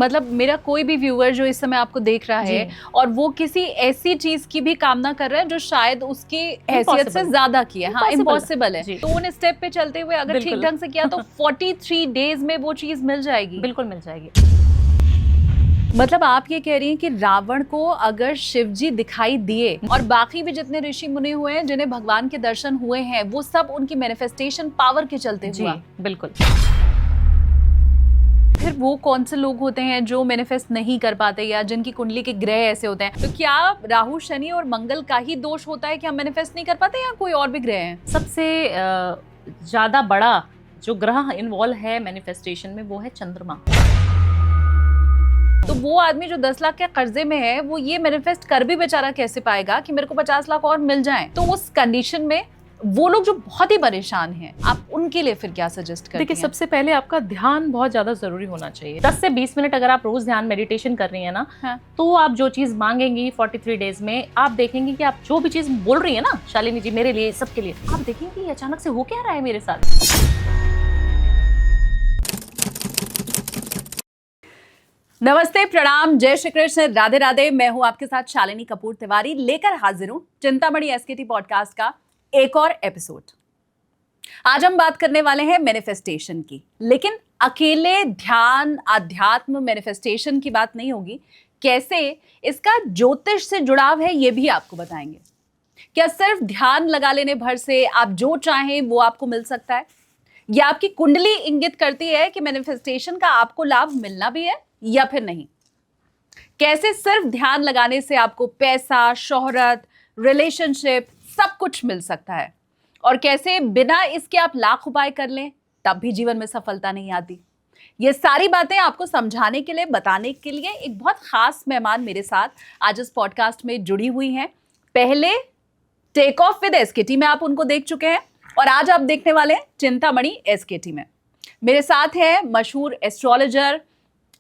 मतलब मेरा कोई भी व्यूअर जो इस समय आपको देख रहा है और वो किसी ऐसी चीज की भी कामना कर रहा है जो शायद उसकी हैसियत से ज्यादा की है, हाँ इम्पॉसिबल है, तो उन स्टेप पे चलते हुए अगर ठीक ढंग से किया तो 43 डेज में वो चीज मिल जाएगी। बिल्कुल मिल जाएगी। मतलब आप ये कह रही हैं कि रावण को अगर शिव जी दिखाई दिए और बाकी भी जितने ऋषि मुनि हुए हैं जिन्हें भगवान के दर्शन हुए हैं वो सब उनकी मैनिफेस्टेशन पावर के चलते हुआ। बिल्कुल। फिर वो कौन से लोग होते हैं जो मैनिफेस्ट नहीं कर पाते या जिनकी कुंडली के ग्रह ऐसे होते हैं? तो क्या राहु शनि और मंगल का ही दोष होता है कि हम मैनिफेस्ट नहीं कर पाते या कोई और भी ग्रह हैं? सबसे ज्यादा बड़ा जो ग्रह इन्वॉल्व है मैनिफेस्टेशन में वो है चंद्रमा। तो वो आदमी जो 10 लाख के कर्जे में है वो ये मैनिफेस्ट कर भी बेचारा कैसे पाएगा कि मेरे को 50 लाख और मिल जाएं? तो उस कंडीशन में वो लोग जो बहुत ही परेशान हैं, आप उनके लिए फिर क्या सजेस्ट करते हैं? देखिए, सबसे पहले आपका ध्यान बहुत ज्यादा जरूरी होना चाहिए। 10 से 20 मिनट अगर आप रोज ध्यान मेडिटेशन कर रही है ना, हाँ। तो आप जो चीज मांगेंगी 43 डेज में, आप देखेंगे कि आप जो भी चीज बोल रही है ना शालिनी जी मेरे लिए सबके लिए, आप देखेंगे कि अचानक से हो क्या रहा है मेरे साथ। नमस्ते, प्रणाम, जय श्री कृष्ण, राधे राधे। मैं हूं आपके साथ शालिनी कपूर तिवारी, लेकर हाजिर हूं चिंतामणि एसकेटी पॉडकास्ट का एक और एपिसोड। आज हम बात करने वाले हैं मैनिफेस्टेशन की, लेकिन अकेले ध्यान अध्यात्म मैनिफेस्टेशन की बात नहीं होगी। कैसे इसका ज्योतिष से जुड़ाव है ये भी आपको बताएंगे। क्या सिर्फ ध्यान लगा लेने भर से आप जो चाहें वो आपको मिल सकता है, या आपकी कुंडली इंगित करती है कि मैनिफेस्टेशन का आपको लाभ मिलना भी है या फिर नहीं? कैसे सिर्फ ध्यान लगाने से आपको पैसा, शोहरत, रिलेशनशिप सब कुछ मिल सकता है, और कैसे बिना इसके आप लाख उपाय कर लें तब भी जीवन में सफलता नहीं आती। ये सारी बातें आपको समझाने के लिए, बताने के लिए एक बहुत खास मेहमान मेरे साथ आज इस पॉडकास्ट में जुड़ी हुई हैं। पहले टेक ऑफ विद एसकेटी में आप उनको देख चुके हैं और आज आप देखने वाले हैं चिंतामणि एसकेटी में। मेरे साथ है मशहूर एस्ट्रोलॉजर,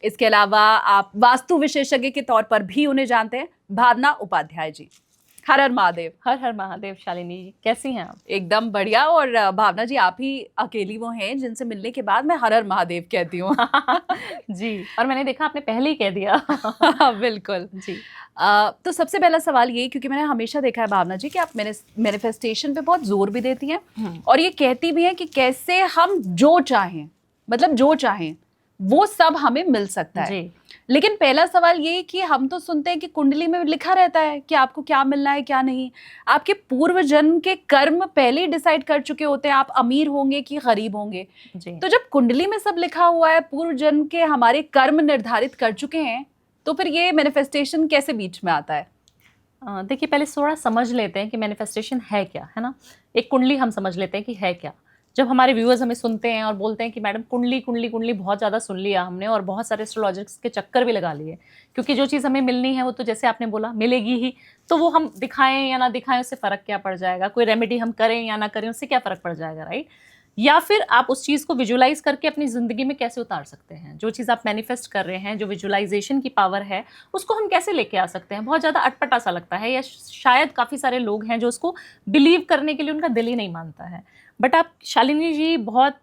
इसके अलावा आप वास्तु विशेषज्ञ के तौर पर भी उन्हें जानते हैं, भावना उपाध्याय जी। हर हर महादेव। हर हर महादेव। शालिनी जी कैसी हैं आप? एकदम बढ़िया। और भावना जी, आप ही अकेली वो हैं जिनसे मिलने के बाद मैं हर हर महादेव कहती हूँ। जी, और मैंने देखा आपने पहले ही कह दिया। बिल्कुल जी। तो सबसे पहला सवाल ये, क्योंकि मैंने हमेशा देखा है भावना जी कि आप मैनिफेस्टेशन पे बहुत जोर भी देती हैं और ये कहती भी हैं कि कैसे हम जो चाहें, मतलब जो चाहें वो सब हमें मिल सकता है। लेकिन पहला सवाल ये कि हम तो सुनते हैं कि कुंडली में लिखा रहता है कि आपको क्या मिलना है क्या नहीं। आपके पूर्व जन्म के कर्म पहले ही डिसाइड कर चुके होते हैं, आप अमीर होंगे कि गरीब होंगे। तो जब कुंडली में सब लिखा हुआ है, पूर्व जन्म के हमारे कर्म निर्धारित कर चुके हैं, तो फिर ये मैनिफेस्टेशन कैसे बीच में आता है? देखिए, पहले थोड़ा समझ लेते हैं कि मैनिफेस्टेशन है क्या, है ना। एक कुंडली हम समझ लेते हैं कि है क्या। जब हमारे व्यूअर्स हमें सुनते हैं और बोलते हैं कि मैडम कुंडली कुंडली कुंडली बहुत ज़्यादा सुन लिया हमने और बहुत सारे एस्ट्रोलॉजर्स के चक्कर भी लगा लिए, क्योंकि जो चीज़ हमें मिलनी है वो तो जैसे आपने बोला मिलेगी ही, तो वो हम दिखाएं या ना दिखाएं उससे फ़र्क क्या पड़ जाएगा, कोई रेमेडी हम करें या ना करें उससे क्या फ़र्क पड़ जाएगा, राइट। या फिर आप उस चीज़ को विजुलाइज करके अपनी ज़िंदगी में कैसे उतार सकते हैं। जो चीज़ आप मैनिफेस्ट कर रहे हैं, जो विजुलाइजेशन की पावर है, उसको हम कैसे लेके आ सकते हैं। बहुत ज़्यादा अटपटा सा लगता है, या शायद काफ़ी सारे लोग हैं जो उसको बिलीव करने के लिए उनका दिल ही नहीं मानता है। बट आप शालिनी जी बहुत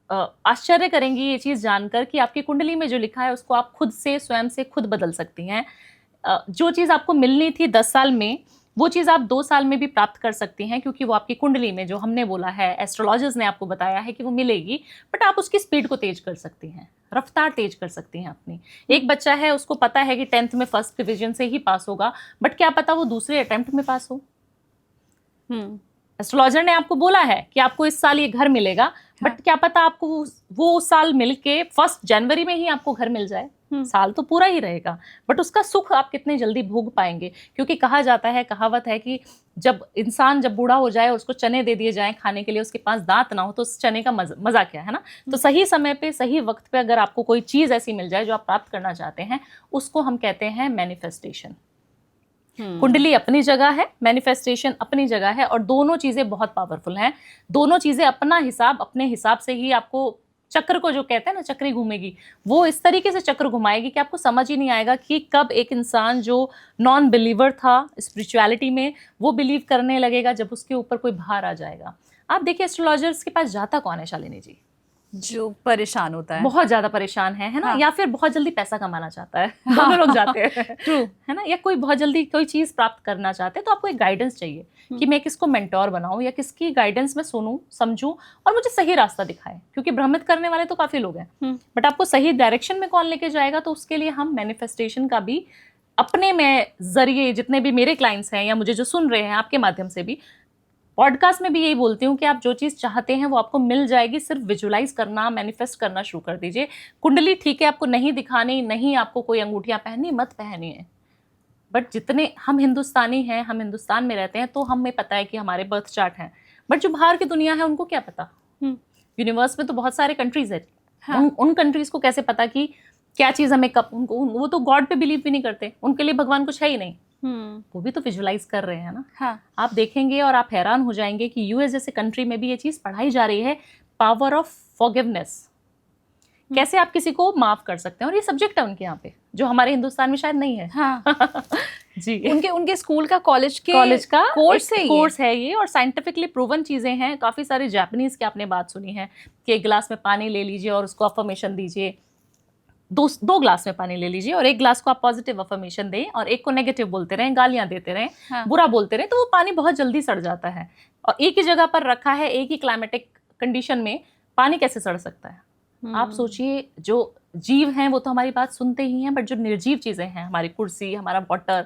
आश्चर्य करेंगी ये चीज़ जानकर कि आपकी कुंडली में जो लिखा है उसको आप खुद से, स्वयं से खुद बदल सकती हैं। जो चीज़ आपको मिलनी थी 10 साल में, वो चीज़ आप 2 साल में भी प्राप्त कर सकती हैं, क्योंकि वो आपकी कुंडली में जो हमने बोला है, एस्ट्रोलॉजर्स ने आपको बताया है कि वो मिलेगी। बट आप उसकी स्पीड को तेज कर सकती हैं, रफ्तार तेज कर सकती हैं अपनी। एक बच्चा है, उसको पता है कि 10th में फर्स्ट डिवीजन से ही पास होगा, बट क्या पता वो दूसरे अटेम्प्ट में पास हो। एस्ट्रोलॉजर ने आपको बोला है कि आपको इस साल ये घर मिलेगा, बट क्या पता आपको वो साल मिलके 1 जनवरी में ही आपको घर मिल जाए। साल तो पूरा ही रहेगा, बट उसका सुख आप कितने जल्दी भोग पाएंगे। क्योंकि कहा जाता है, कहावत है कि जब इंसान जब बूढ़ा हो जाए और उसको चने दे दिए जाएं खाने के लिए, उसके पास दांत ना हो, तो उस चने का मजा क्या है ना। तो सही समय पे, सही वक्त पे अगर आपको कोई चीज़ ऐसी मिल जाए जो आप प्राप्त करना चाहते हैं, उसको हम कहते हैं मैनिफेस्टेशन। कुंडली अपनी जगह है, मैनिफेस्टेशन अपनी जगह है, और दोनों चीज़ें बहुत पावरफुल हैं। दोनों चीज़ें अपने हिसाब से ही आपको चक्र को, जो कहते हैं ना चक्री घूमेगी, वो इस तरीके से चक्र घुमाएगी कि आपको समझ ही नहीं आएगा कि कब एक इंसान जो नॉन बिलीवर था स्पिरिचुअलिटी में, वो बिलीव करने लगेगा जब उसके ऊपर कोई भार आ जाएगा। आप देखिए, एस्ट्रोलॉजर्स के पास जाता कौन है शालिनी जी? जो परेशान होता है, बहुत ज्यादा परेशान है ना, हाँ। या फिर बहुत जल्दी पैसा कमाना चाहता है, दोनों लोग जाते हैं, ट्रू, है ना, या कोई बहुत जल्दी कोई चीज प्राप्त करना चाहते हैं, तो आपको एक गाइडेंस चाहिए कि मैं किसको मेंटोर बनाऊं या किसकी गाइडेंस में सुनूं समझूं और मुझे सही रास्ता दिखाए, क्योंकि भ्रमित करने वाले तो काफी लोग हैं, बट आपको सही डायरेक्शन में कौन लेके जाएगा, तो उसके लिए हम मैनिफेस्टेशन का भी अपने में जरिए, जितने भी मेरे क्लाइंट्स हैं या मुझे जो सुन रहे हैं आपके माध्यम से भी, पॉडकास्ट में भी यही बोलती हूँ कि आप जो चीज़ चाहते हैं वो आपको मिल जाएगी, सिर्फ विजुलाइज करना, मैनिफेस्ट करना शुरू कर दीजिए। कुंडली ठीक है, आपको नहीं दिखानी, नहीं आपको कोई अंगूठियां पहननी, मत पहनिए, बट जितने हम हिंदुस्तानी हैं, हम हिंदुस्तान में रहते हैं, तो हमें पता है कि हमारे बर्थ चार्ट हैं, बट जो बाहर की दुनिया है उनको क्या पता। यूनिवर्स में तो बहुत सारे कंट्रीज है, हाँ। उन कंट्रीज को कैसे पता कि क्या चीज़ हमें कब, उनको वो तो गॉड पे बिलीव भी नहीं करते, उनके लिए भगवान कुछ है ही नहीं, वो भी तो विजुलाइज कर रहे हैं ना। हाँ। आप देखेंगे और आप हैरान हो जाएंगे कि यूएस जैसे कंट्री में भी ये चीज पढ़ाई जा रही है, पावर ऑफ फॉरगिवनेस, कैसे आप किसी को माफ कर सकते हैं, और ये सब्जेक्ट है उनके यहाँ पे, जो हमारे हिंदुस्तान में शायद नहीं है। हाँ। जी, उनके स्कूल का, कॉलेज का कोर्स है ये, और साइंटिफिकली प्रूवन चीजें हैं। काफी सारे जापानीज की आपने बात सुनी है कि एक गिलास में पानी ले लीजिए और उसको अफर्मेशन दीजिए, दो ग्लास में पानी ले लीजिए और एक ग्लास को आप पॉजिटिव अफर्मेशन दें और एक को नेगेटिव बोलते रहें, गालियां देते रहें, हाँ। बुरा बोलते रहें, तो वो पानी बहुत जल्दी सड़ जाता है। और एक ही जगह पर रखा है, एक ही क्लाइमेटिक कंडीशन में पानी कैसे सड़ सकता है? आप सोचिए, जो जीव हैं वो तो हमारी बात सुनते ही हैं, बट जो निर्जीव चीजें हैं, हमारी कुर्सी, हमारा वाटर,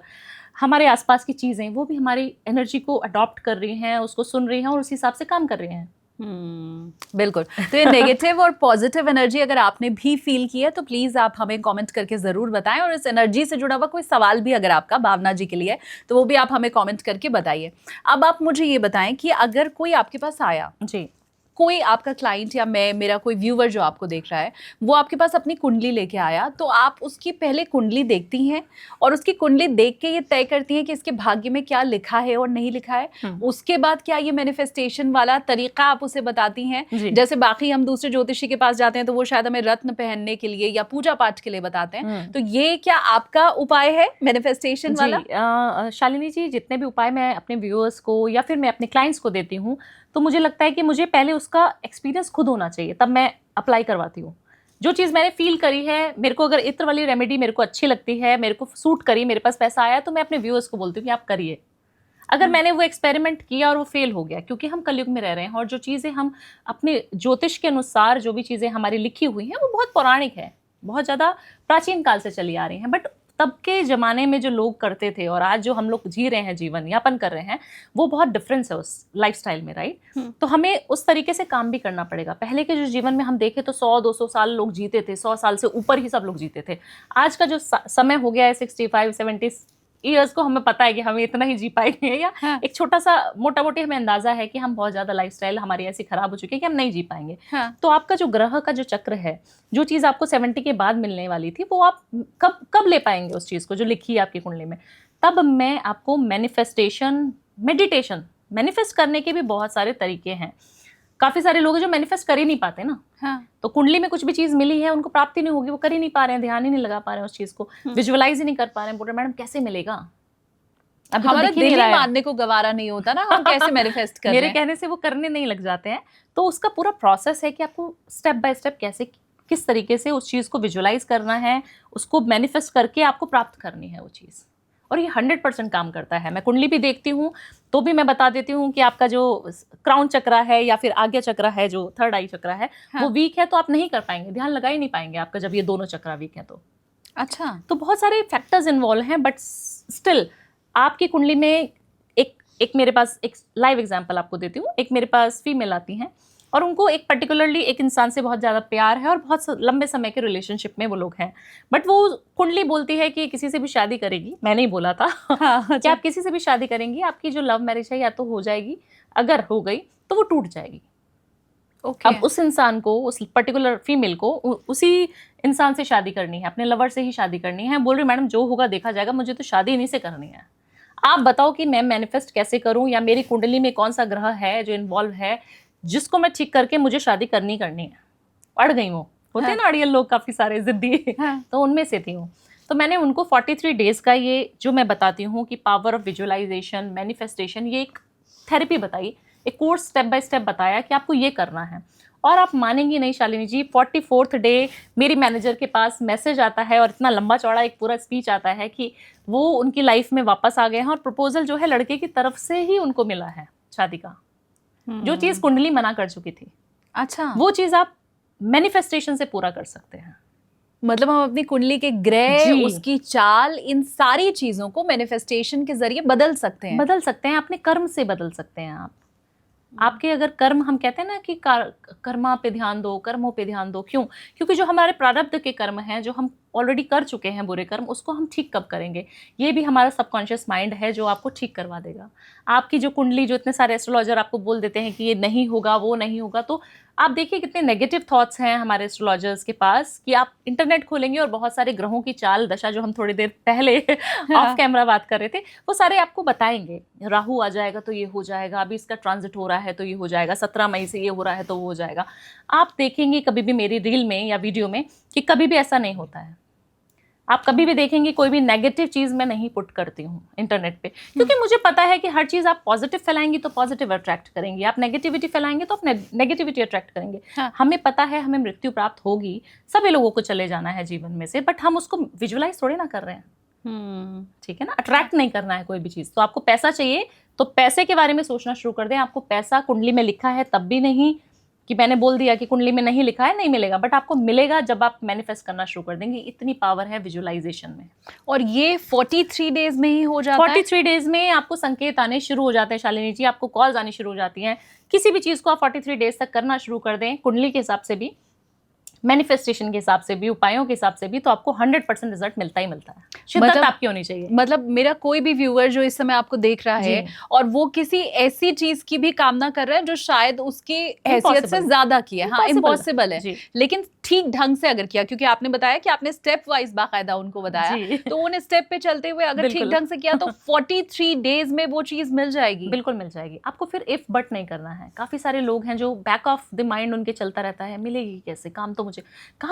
हमारे आसपास की चीजें, वो भी हमारी एनर्जी को अडॉप्ट कर रही हैं, उसको सुन रही हैं और उस हिसाब से काम कर रही हैं। बिल्कुल। तो ये नेगेटिव और पॉजिटिव एनर्जी अगर आपने भी फील की है तो प्लीज आप हमें कमेंट करके जरूर बताएं, और इस एनर्जी से जुड़ा हुआ कोई सवाल भी अगर आपका भावना जी के लिए, तो वो भी आप हमें कमेंट करके बताइए। अब आप मुझे ये बताएं कि अगर कोई आपके पास आया, जी, कोई आपका क्लाइंट या मेरा कोई व्यूअर जो आपको देख रहा है, वो आपके पास अपनी कुंडली लेके आया, तो आप उसकी पहले कुंडली देखती हैं और उसकी कुंडली देख के ये तय करती हैं कि इसके भाग्य में क्या लिखा है और नहीं लिखा है। उसके बाद क्या ये मैनिफेस्टेशन वाला तरीका आप उसे बताती हैं? जैसे बाकी हम दूसरे ज्योतिषी के पास जाते हैं तो वो शायद हमें रत्न पहनने के लिए या पूजा पाठ के लिए बताते हैं, तो ये क्या आपका उपाय है मैनिफेस्टेशन वाला? शालिनी जी, जितने भी उपाय मैं अपने व्यूअर्स को या फिर मैं अपने क्लाइंट्स को देती हूँ, तो मुझे लगता है कि मुझे पहले उसका एक्सपीरियंस खुद होना चाहिए, तब मैं अप्लाई करवाती हूँ। जो चीज़ मैंने फील करी है, मेरे को अगर इत्र वाली रेमेडी मेरे को अच्छी लगती है, मेरे को सूट करी, मेरे पास पैसा आया, तो मैं अपने व्यूअर्स को बोलती हूँ कि आप करिए। अगर मैंने वो एक्सपेरिमेंट किया और वो फेल हो गया, क्योंकि हम कलयुग में रह रहे हैं और जो चीज़ें हम अपने ज्योतिष के अनुसार, जो भी चीज़ें हमारी लिखी हुई हैं, वो बहुत पौराणिक है, बहुत ज़्यादा प्राचीन काल से चली आ रही हैं, बट तब के ज़माने में जो लोग करते थे और आज जो हम लोग जी रहे हैं, जीवन यापन कर रहे हैं, वो बहुत डिफरेंस है उस लाइफस्टाइल में, राइट? तो हमें उस तरीके से काम भी करना पड़ेगा। पहले के जो जीवन में हम देखें तो 100-200 साल लोग जीते थे, 100 साल से ऊपर ही सब लोग जीते थे। आज का जो समय हो गया है 65-70 ईयर्स को, हमें पता है कि हम इतना ही जी पाएंगे, या एक छोटा सा मोटा मोटी हमें अंदाजा है कि हम बहुत ज़्यादा लाइफस्टाइल हमारी ऐसी खराब हो चुकी है कि हम नहीं जी पाएंगे। तो आपका जो ग्रह का जो चक्र है, जो चीज़ आपको 70 के बाद मिलने वाली थी, वो आप कब ले पाएंगे उस चीज़ को जो लिखी है आपकी कुंडली में? तब मैं आपको मैनिफेस्टेशन, मेडिटेशन, मैनिफेस्ट करने के भी बहुत सारे तरीके हैं। काफी सारे लोग हैं जो मैनिफेस्ट कर ही नहीं पाते ना। तो कुंडली में कुछ भी चीज मिली है, उनको प्राप्ति नहीं होगी, वो कर ही नहीं पा रहे हैं, ध्यान ही नहीं लगा पा रहे हैं उस चीज को, विजुअलाइज ही नहीं कर पा रहे हैं। बोल रहे मैडम कैसे मिलेगा, अब हमारा दिल ही मानने को गवारा नहीं होता ना, हम कैसे मैनिफेस्ट कर रहे हैं। मेरे कहने से वो करने नहीं लग जाते हैं। तो उसका पूरा प्रोसेस है कि आपको स्टेप बाय स्टेप कैसे, किस तरीके से उस चीज को विजुअलाइज करना है, उसको मैनिफेस्ट करके आपको प्राप्त करनी है वो चीज। और ये 100% काम करता है। मैं कुंडली भी देखती हूँ तो भी मैं बता देती हूँ कि आपका जो क्राउन चक्रा है या फिर आज्ञा चक्रा है, जो थर्ड आई चक्रा है, वो वीक है, तो आप नहीं कर पाएंगे, ध्यान लगा ही नहीं पाएंगे आपका, जब ये दोनों चक्रा वीक है तो। अच्छा, तो बहुत सारे फैक्टर्स इन्वॉल्व हैं, बट स्टिल आपकी कुंडली में एक मेरे पास एक लाइव एग्जाम्पल आपको देती हूँ। एक मेरे पास फीमेल आती हैं और उनको एक पर्टिकुलरली एक इंसान से बहुत ज़्यादा प्यार है और बहुत लंबे समय के रिलेशनशिप में वो लोग हैं, बट वो कुंडली बोलती है कि किसी से भी शादी करेगी। मैंने ही बोला था कि आप किसी से भी शादी करेंगी, आपकी जो लव मैरिज है या तो हो जाएगी, अगर हो गई तो वो टूट जाएगी। अब उस इंसान को, उस पर्टिकुलर फीमेल को उसी इंसान से शादी करनी है, अपने लवर से ही शादी करनी है। बोल रही मैडम जो होगा देखा जाएगा, मुझे तो शादी इन्हीं से करनी है। आप बताओ कि मैं मैनिफेस्ट कैसे करूं, या मेरी कुंडली में कौन सा ग्रह है जो इन्वॉल्व है जिसको मैं ठीक करके मुझे शादी करनी है। अड़ गई हूँ, होते हैं ना अड़ियल लोग काफी सारे जिद्दी, तो उनमें से थी हूँ। तो मैंने उनको 43 डेज का ये जो मैं बताती हूँ कि पावर ऑफ विजुअलाइजेशन, मैनिफेस्टेशन, ये एक थेरेपी बताई, एक कोर्स स्टेप बाय स्टेप बताया कि आपको ये करना है। और आप मानेंगी नहीं शालिनी जी, 44th डे मेरी मैनेजर के पास मैसेज आता है और इतना लंबा चौड़ा एक पूरा स्पीच आता है कि वो उनकी लाइफ में वापस आ गए हैं और प्रपोजल जो है लड़के की तरफ से ही उनको मिला है शादी का, जो चीज कुंडली मना कर चुकी थी। अच्छा, वो चीज आप मैनिफेस्टेशन से पूरा कर सकते हैं। मतलब हम अपनी कुंडली के ग्रह, जी। उसकी चाल, इन सारी चीजों को मैनिफेस्टेशन के जरिए बदल सकते हैं। बदल सकते हैं, अपने कर्म से बदल सकते हैं आप। आपके अगर कर्म, हम कहते हैं ना कि कर्मा पे ध्यान दो, कर्मों पे ध्यान दो, क्यों? क्योंकि जो हमारे प्रारब्ध के कर्म हैं, जो हम ऑलरेडी कर चुके हैं बुरे कर्म, उसको हम ठीक कब करेंगे? ये भी हमारा सबकॉन्शियस माइंड है जो आपको ठीक करवा देगा। आपकी जो कुंडली, जो इतने सारे एस्ट्रोलॉजर आपको बोल देते हैं कि ये नहीं होगा, वो नहीं होगा, तो आप देखिए कितने नेगेटिव थॉट्स हैं हमारे एस्ट्रोलॉजर्स के पास कि आप इंटरनेट खोलेंगे और बहुत सारे ग्रहों की चाल दशा, जो हम थोड़ी देर पहले ऑफ कैमरा बात कर रहे थे, वो सारे आपको बताएंगे। राहु आ जाएगा तो ये हो जाएगा, अभी इसका ट्रांजिट हो रहा है तो ये हो जाएगा, 17 मई से ये हो रहा है तो वो हो जाएगा। आप देखेंगे कभी भी मेरी रील में या वीडियो में कि कभी भी ऐसा नहीं होता है। आप कभी भी देखेंगे कोई भी नेगेटिव चीज मैं नहीं पुट करती हूँ इंटरनेट पे, क्योंकि मुझे पता है कि हर चीज आप पॉजिटिव फैलाएंगी तो पॉजिटिव अट्रैक्ट करेंगी, आप नेगेटिविटी फैलाएंगे तो आप नेगेटिविटी अट्रैक्ट करेंगे। हाँ। हमें पता है हमें मृत्यु प्राप्त होगी, सभी लोगों को चले जाना है जीवन में से, बट हम उसको विजुअलाइज थोड़ी ना कर रहे हैं। ठीक है ना, अट्रैक्ट नहीं करना है कोई भी चीज। तो आपको पैसा चाहिए तो पैसे के बारे में सोचना शुरू कर दें। आपको पैसा कुंडली में लिखा है तब भी नहीं कि मैंने बोल दिया कि कुंडली में नहीं लिखा है, नहीं मिलेगा, बट आपको मिलेगा जब आप मैनिफेस्ट करना शुरू कर देंगे। इतनी पावर है विजुअलाइजेशन में। और ये 43 डेज में ही हो जाता है? 43 डेज में आपको संकेत आने शुरू हो जाते हैं शालिनी जी, आपको कॉल्स आनी शुरू हो जाती हैं। किसी भी चीज को आप 43 डेज तक करना शुरू कर दें, कुंडली के हिसाब से भी, मैनिफेस्टेशन के हिसाब से भी, उपायों के हिसाब से भी, तो आपको 100% रिजल्ट मिलता ही मिलता है। शिद्दत आपकी होनी चाहिए। मतलब मेरा कोई भी व्यूअर जो इस समय आपको देख रहा है और वो किसी ऐसी चीज की भी कामना कर रहा है जो शायद उसकी हैसियत से ज्यादा की है, हाँ इम्पॉसिबल है, लेकिन ठीक ढंग से अगर किया, क्योंकि आपने बताया कि आपने स्टेप वाइज बाकायदा उनको बताया, तो उन स्टेप पे चलते हुए अगर ठीक ढंग से किया तो 43 डेज में वो चीज मिल जाएगी। बिल्कुल मिल जाएगी। आपको फिर इफ बट नहीं करना है। काफी सारे लोग हैं जो बैक ऑफ द माइंड उनके चलता रहता है, मिलेगी कैसे, काम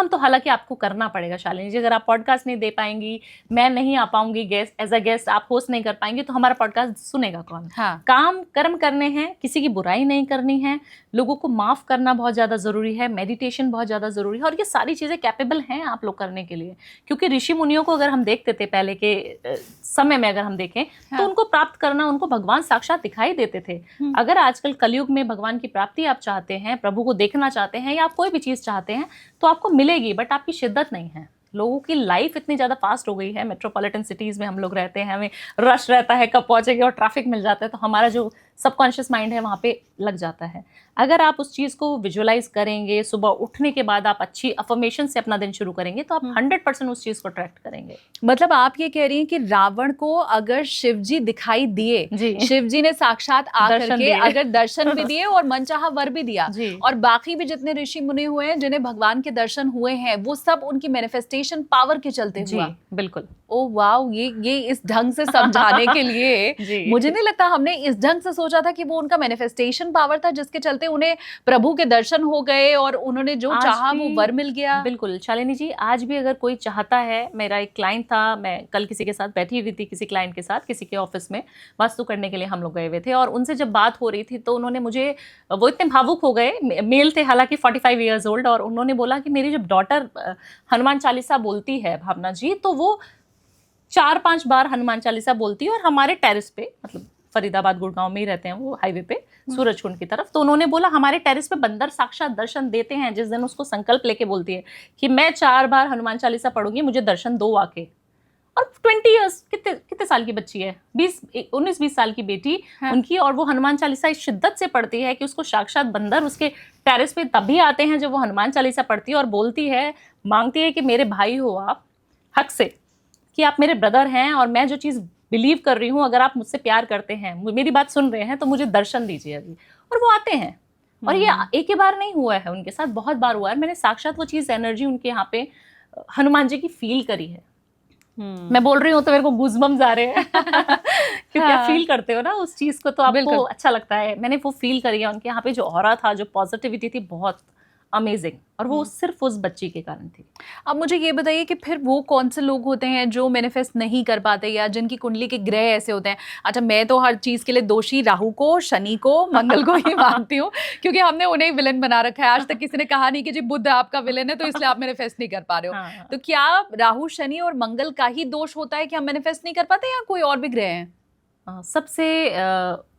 तो हालांकि आपको करना पड़ेगा शालिनी जी। अगर आप पॉडकास्ट नहीं दे पाएंगी, मैं नहीं आ पाऊंगी गेस्ट एज अ गेस्ट, आप होस्ट नहीं कर पाएंगे, तो हमारा पॉडकास्ट सुनेगा कौन? हाँ। काम कर्म करने हैं, किसी की बुराई नहीं करनी है, लोगों को माफ करना बहुत ज्यादा जरूरी है, मेडिटेशन बहुत ज्यादा जरूरी है, और ये सारी चीजें कैपेबल हैं आप लोग करने के लिए। क्योंकि ऋषि मुनियों को अगर हम देखते थे पहले के समय में, अगर हम देखें तो उनको प्राप्त करना, उनको भगवान साक्षात दिखाई देते थे। अगर आजकल कलयुग में भगवान की प्राप्ति आप चाहते हैं, प्रभु को देखना चाहते हैं, या आप कोई भी चीज चाहते हैं, तो आपको मिलेगी, बट आपकी शिद्दत नहीं है। लोगों की लाइफ इतनी ज़्यादा फास्ट हो गई है, मेट्रोपॉलिटन सिटीज़ में हम लोग रहते हैं, हमें रश रहता है कब पहुँचेंगे, और ट्रैफिक मिल जाता है, तो हमारा जो सबकॉन्शियस माइंड है वहाँ पे लग जाता है। अगर आप उस चीज़ को विजुअलाइज करेंगे, सुबह उठने के बाद आप अच्छी अफर्मेशन से अपना दिन शुरू करेंगे, तो आप 100% उस चीज़ को अट्रैक्ट करेंगे। मतलब आप ये कह रही हैं कि रावण को अगर शिवजी दिखाई दिए, शिवजी ने साक्षात आकर के अगर दर्शन भी दिए और मनचाहा वर भी दिया, और बाकी भी जितने ऋषि मुनि हुए हैं जिन्हें भगवान के दर्शन हुए हैं, वो सब उनकी मैनिफेस्टेशन पावर के चलते हुआ। बिल्कुल। ओ वाओ, ये इस ढंग से समझाने के लिए मुझे नहीं लगता हमने इस ढंग से सोचा था कि वो उनका मैनिफेस्टेशन पावर था जिसके चलते उन्हें प्रभु के दर्शन हो गए और उन्होंने जो चाहा वो वर मिल गया। बिल्कुल शालिनी जी, आज भी अगर कोई चाहता है, मेरा एक क्लाइंट था, मैं कल किसी के साथ बैठी हुई थी, किसी क्लाइंट के साथ, किसी के ऑफिस में वास्तु करने के लिए हम लोग गए हुए थे, और उनसे जब बात हो रही थी तो उन्होंने मुझे, वो इतने भावुक हो गए, मेल थे हालांकि 45 ईयर्स ओल्ड, और उन्होंने बोला कि मेरी जब डॉटर हनुमान चालीसा बोलती है भावना जी, तो वो 4-5 बार हनुमान चालीसा बोलती है, और हमारे टेरेस पे, मतलब फरीदाबाद गुड़गांव में ही रहते हैं वो, हाईवे पे सूरजकुंड की तरफ, तो उन्होंने बोला हमारे टेरेस पे बंदर साक्षात दर्शन देते हैं। जिस दिन उसको संकल्प लेके बोलती है कि मैं 4 बार हनुमान चालीसा पढ़ूंगी, मुझे दर्शन दो आके। और 20 ईयर्स, कितने साल की बच्ची है, 19-20 साल की बेटी उनकी, और वो हनुमान चालीसा इस शिद्दत से पढ़ती है कि उसको साक्षात बंदर उसके टेरेस पे तभी आते हैं जब वो हनुमान चालीसा पढ़ती है, और बोलती है, मांगती है कि मेरे भाई हो आप, हक से, कि आप मेरे ब्रदर हैं, और मैं जो चीज़ बिलीव कर रही हूँ, अगर आप मुझसे प्यार करते हैं, मेरी बात सुन रहे हैं, तो मुझे दर्शन दीजिए अभी। और वो आते हैं, और ये एक ही बार नहीं हुआ है, उनके साथ बहुत बार हुआ है। मैंने साक्षात वो चीज़, एनर्जी उनके यहाँ पे हनुमान जी की फील करी है। मैं बोल रही हूँ तो मेरे को गूज़बम्स आ रहे हैं क्योंकि आप फील करते हो ना उस चीज़ को, तो आपको अच्छा लगता है। मैंने वो फील करी है, उनके यहाँ पे जो ऑरा था, जो पॉजिटिविटी थी, बहुत अमेजिंग, और वो सिर्फ उस बच्ची के कारण थी। अब मुझे ये बताइए कि फिर वो कौन से लोग होते हैं जो मैनिफेस्ट नहीं कर पाते या जिनकी कुंडली के ग्रह ऐसे होते हैं? अच्छा, मैं तो हर चीज के लिए दोषी राहु को, शनि को, मंगल को ही मानती हूँ, क्योंकि हमने उन्हें विलेन बना रखा है। आज तक किसी ने कहा नहीं कि जी बुध आपका विलेन है तो इसलिए आप मैनिफेस्ट नहीं कर पा रहे हो। हाँ। तो क्या राहु, शनि और मंगल का ही दोष होता है कि हम मैनिफेस्ट नहीं कर पाते या कोई और भी ग्रह हैं? सबसे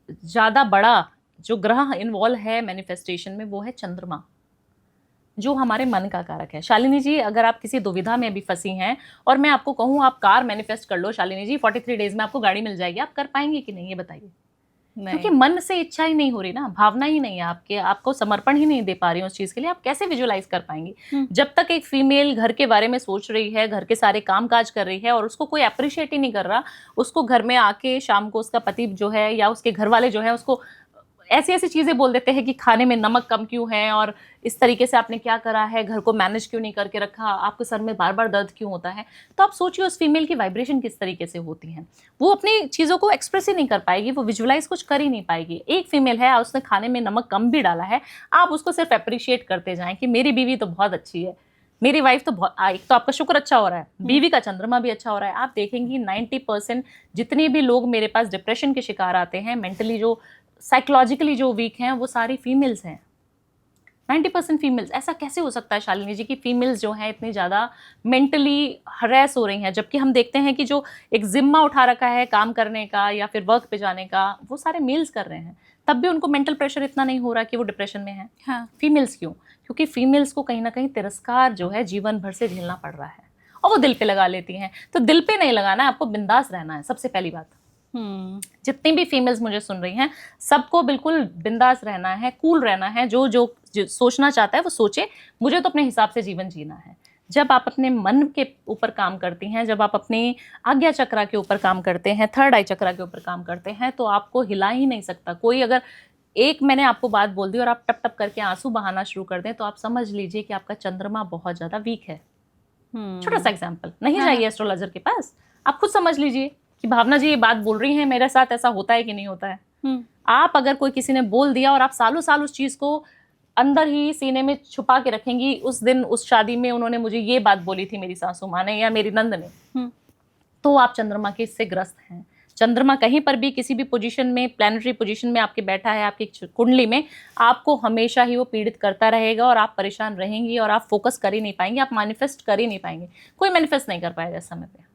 ज़्यादा बड़ा जो ग्रह इन्वॉल्व है मैनिफेस्टेशन में वो है चंद्रमा, जो हमारे मन का कारक है। शालिनी जी, अगर आप किसी दुविधा में अभी फंसी हैं और मैं आपको कहूँ आप कार मैनिफेस्ट कर लो शालिनी जी, 43 डेज में आपको गाड़ी मिल जाएगी, आप कर पाएंगे कि नहीं, ये बताइए? क्योंकि मन से इच्छा ही नहीं हो रही ना, भावना ही नहीं है आपके, आपको समर्पण ही नहीं दे पा रही उस चीज के लिए, आप कैसे विजुअलाइज कर पाएंगे? जब तक एक फीमेल घर के बारे में सोच रही है, घर के सारे काम काज कर रही है और उसको कोई अप्रिशिएट ही नहीं कर रहा, उसको घर में आके शाम को उसका पति जो है या उसके घर वाले जो है उसको ऐसी ऐसी चीजें बोल देते हैं कि खाने में नमक कम क्यों है, और इस तरीके से आपने क्या करा है, घर को मैनेज क्यों नहीं करके रखा, आपके सर में बार बार दर्द क्यों होता है, तो आप सोचिए उस फीमेल की वाइब्रेशन किस तरीके से होती है। वो अपनी चीज़ों को एक्सप्रेस ही नहीं कर पाएगी, वो विजुअलाइज कुछ कर ही नहीं पाएगी। एक फीमेल है, उसने खाने में नमक कम भी डाला है, आप उसको सिर्फ अप्रिशिएट करते जाएं कि मेरी बीवी तो बहुत अच्छी है, मेरी वाइफ तो बहुत, एक तो आपका शुक्र अच्छा हो रहा है, बीवी का चंद्रमा भी अच्छा हो रहा है। आप देखेंगी 90% जितने भी लोग मेरे पास डिप्रेशन के शिकार आते हैं, मेंटली जो साइकोलॉजिकली जो वीक हैं, वो सारी फीमेल्स हैं, 90% फीमेल्स। ऐसा कैसे हो सकता है शालिनी जी कि फीमेल्स जो हैं इतनी ज़्यादा मेंटली हरेस हो रही हैं, जबकि हम देखते हैं कि जो एक जिम्मा उठा रखा है काम करने का या फिर वर्क पे जाने का, वो सारे मेल्स कर रहे हैं, तब भी उनको मेंटल प्रेशर इतना नहीं हो रहा कि वो डिप्रेशन में है। हाँ। फीमेल्स क्यों? क्योंकि फीमेल्स को कहीं ना कहीं तिरस्कार जो है जीवन भर से झेलना पड़ रहा है और वो दिल पे लगा लेती हैं। तो दिल पे नहीं लगाना है, आपको बिंदास रहना है, सबसे पहली बात। जितनी भी फीमेल्स मुझे सुन रही हैं, सबको बिल्कुल बिंदास रहना है, कूल रहना है, जो सोचना चाहता है वो सोचे, मुझे तो अपने हिसाब से जीवन जीना है। जब आप अपने मन के ऊपर काम करती हैं, जब आप अपनी आज्ञा चक्रा के ऊपर काम करते हैं, थर्ड आई चक्रा के ऊपर काम करते हैं, तो आपको हिला ही नहीं सकता कोई। अगर एक मैंने आपको बात बोल दी और आप टप टप करके आंसू बहाना शुरू कर दें, तो आप समझ लीजिए कि आपका चंद्रमा बहुत ज़्यादा वीक है। छोटा सा एग्जाम्पल, नहीं जाइए एस्ट्रोलॉजर के पास, आप खुद समझ लीजिए कि भावना जी ये बात बोल रही हैं, मेरे साथ ऐसा होता है कि नहीं होता है। आप अगर कोई किसी ने बोल दिया और आप सालों साल उस चीज़ को अंदर ही सीने में छुपा के रखेंगी, उस दिन उस शादी में उन्होंने मुझे ये बात बोली थी मेरी सासू माँ ने या मेरी नंद ने, तो आप चंद्रमा के इससे ग्रस्त हैं। चंद्रमा कहीं पर भी किसी भी पोजीशन में, प्लैनेटरी पोजीशन में आपके बैठा है आपकी कुंडली में, आपको हमेशा ही वो पीड़ित करता रहेगा और आप परेशान रहेंगी और आप फोकस कर ही नहीं पाएंगे, आप मैनिफेस्ट कर ही नहीं पाएंगे। कोई मैनिफेस्ट नहीं कर पाएगा इस समय पे।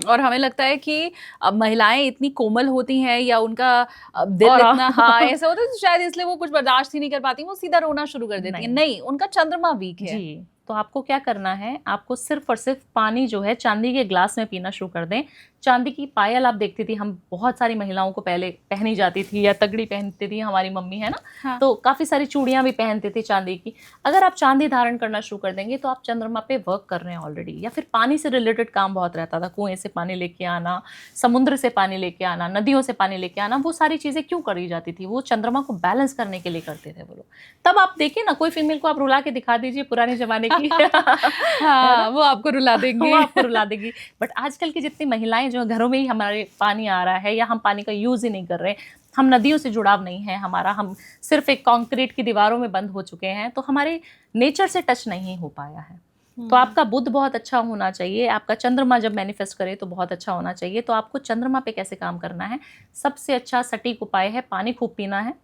और हमें लगता है कि महिलाएं इतनी कोमल होती हैं या उनका दिल इतना, हाँ ऐसा होता है, तो शायद इसलिए वो कुछ बर्दाश्त ही नहीं कर पाती, वो सीधा रोना शुरू कर देती हैं। नहीं, उनका चंद्रमा वीक है जी। तो आपको क्या करना है, आपको सिर्फ और सिर्फ पानी जो है चांदी के ग्लास में पीना शुरू कर दें। चांदी की पायल आप देखती थी, हम बहुत सारी महिलाओं को पहले पहनी जाती थी या तगड़ी पहनती थी, हमारी मम्मी है ना, हाँ। तो काफ़ी सारी चूड़ियाँ भी पहनते थे चांदी की। अगर आप चांदी धारण करना शुरू कर देंगे तो आप चंद्रमा पे वर्क कर रहे हैं ऑलरेडी। या फिर पानी से रिलेटेड काम बहुत रहता था, कुएं से पानी लेके आना, समुद्र से पानी लेके आना, नदियों से पानी लेके आना, वो सारी चीज़ें क्यों करी जाती थी? वो चंद्रमा को बैलेंस करने के लिए करते थे वो लोग। तब आप देखिए ना, कोई फीमेल को आप रुला के दिखा दीजिए पुराने जमाने की हाँ, वो आपको रुला देंगी, वो आपको रुला देगी। बट आजकल की जितनी महिलाएं जो घरों में ही हमारे पानी आ रहा है या हम पानी का यूज ही नहीं कर रहे, हम नदियों से जुड़ाव नहीं है हमारा, हम सिर्फ एक कंक्रीट की दीवारों में बंद हो चुके हैं, तो हमारे नेचर से टच नहीं हो पाया है। तो आपका बुध बहुत अच्छा होना चाहिए, आपका चंद्रमा जब मैनिफेस्ट करे तो बहुत अच्छा होना चाहिए। तो आपको चंद्रमा पे कैसे काम करना है, सबसे अच्छा सटीक उपाय है पानी खूब पीना है,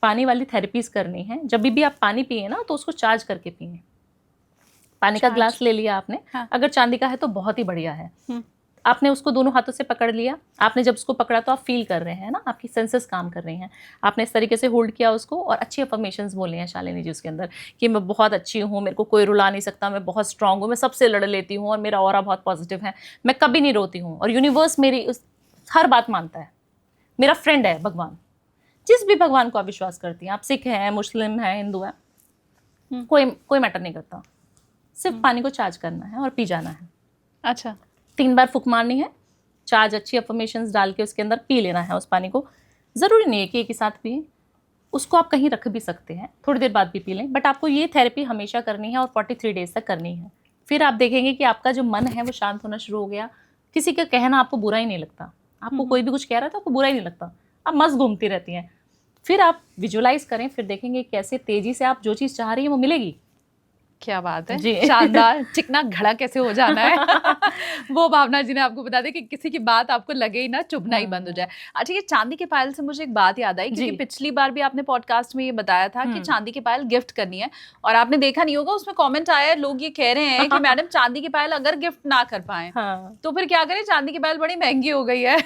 पानी वाली थेरेपीज करनी है। जब भी आप पानी पिए ना तो उसको चार्ज करके पिए। पानी का ग्लास ले लिया आपने, हाँ। अगर चांदी का है तो बहुत ही बढ़िया है। आपने उसको दोनों हाथों से पकड़ लिया, आपने जब उसको पकड़ा तो आप फील कर रहे हैं ना, आपकी सेंसेस काम कर रही हैं। आपने इस तरीके से होल्ड किया उसको और अच्छी अफर्मेशंस बोले हैं शालिनी जी उसके अंदर कि मैं बहुत अच्छी हूँ, मेरे को कोई रुला नहीं सकता, मैं बहुत स्ट्रांग हूँ, मैं सबसे लड़ लेती हूँ और मेरा ऑरा बहुत पॉजिटिव है, मैं कभी नहीं रोती हूँ और यूनिवर्स मेरी हर बात मानता है, मेरा फ्रेंड है भगवान। जिस भी भगवान को आप विश्वास करती हैं, आप सिख हैं, मुस्लिम हैं, हिंदू हैं, कोई मैटर नहीं करता, सिर्फ पानी को चार्ज करना है और पी जाना है। अच्छा, 3 बार फूंक मारनी है, चार्ज अच्छी अफर्मेशंस डाल के उसके अंदर पी लेना है उस पानी को। ज़रूरी नहीं है कि एक ही साथ पिए, उसको आप कहीं रख भी सकते हैं, थोड़ी देर बाद भी पी लें, बट आपको ये थेरेपी हमेशा करनी है और 43 डेज तक करनी है। फिर आप देखेंगे कि आपका जो मन है वो शांत होना शुरू हो गया, किसी का कहना आपको बुरा ही नहीं लगता, आपको कोई भी कुछ कह रहा है तो आपको बुरा ही नहीं लगता, आप मस्त घूमती रहती हैं। फिर आप विजुअलाइज करें, फिर देखेंगे कैसे तेज़ी से आप जो चीज़ चाह रही हैं वो मिलेगी। क्या बात है, जी। शानदार। चिकना घड़ा कैसे हो जाना है वो भावना जी ने आपको बता दें कि किसी की बात आपको लगे ही ना, चुभना ही बंद हो जाए। अच्छा, ये चांदी के पायल से मुझे एक बात याद आई, क्योंकि जी। पिछली बार भी आपने पॉडकास्ट में ये बताया था कि चांदी की पायल गिफ्ट करनी है, और आपने देखा नहीं होगा उसमें कमेंट आया है, लोग ये कह रहे हैं कि मैडम चांदी की पायल अगर गिफ्ट ना कर पाए हाँ। तो फिर क्या करें, चांदी की पायल बड़ी महंगी हो गई है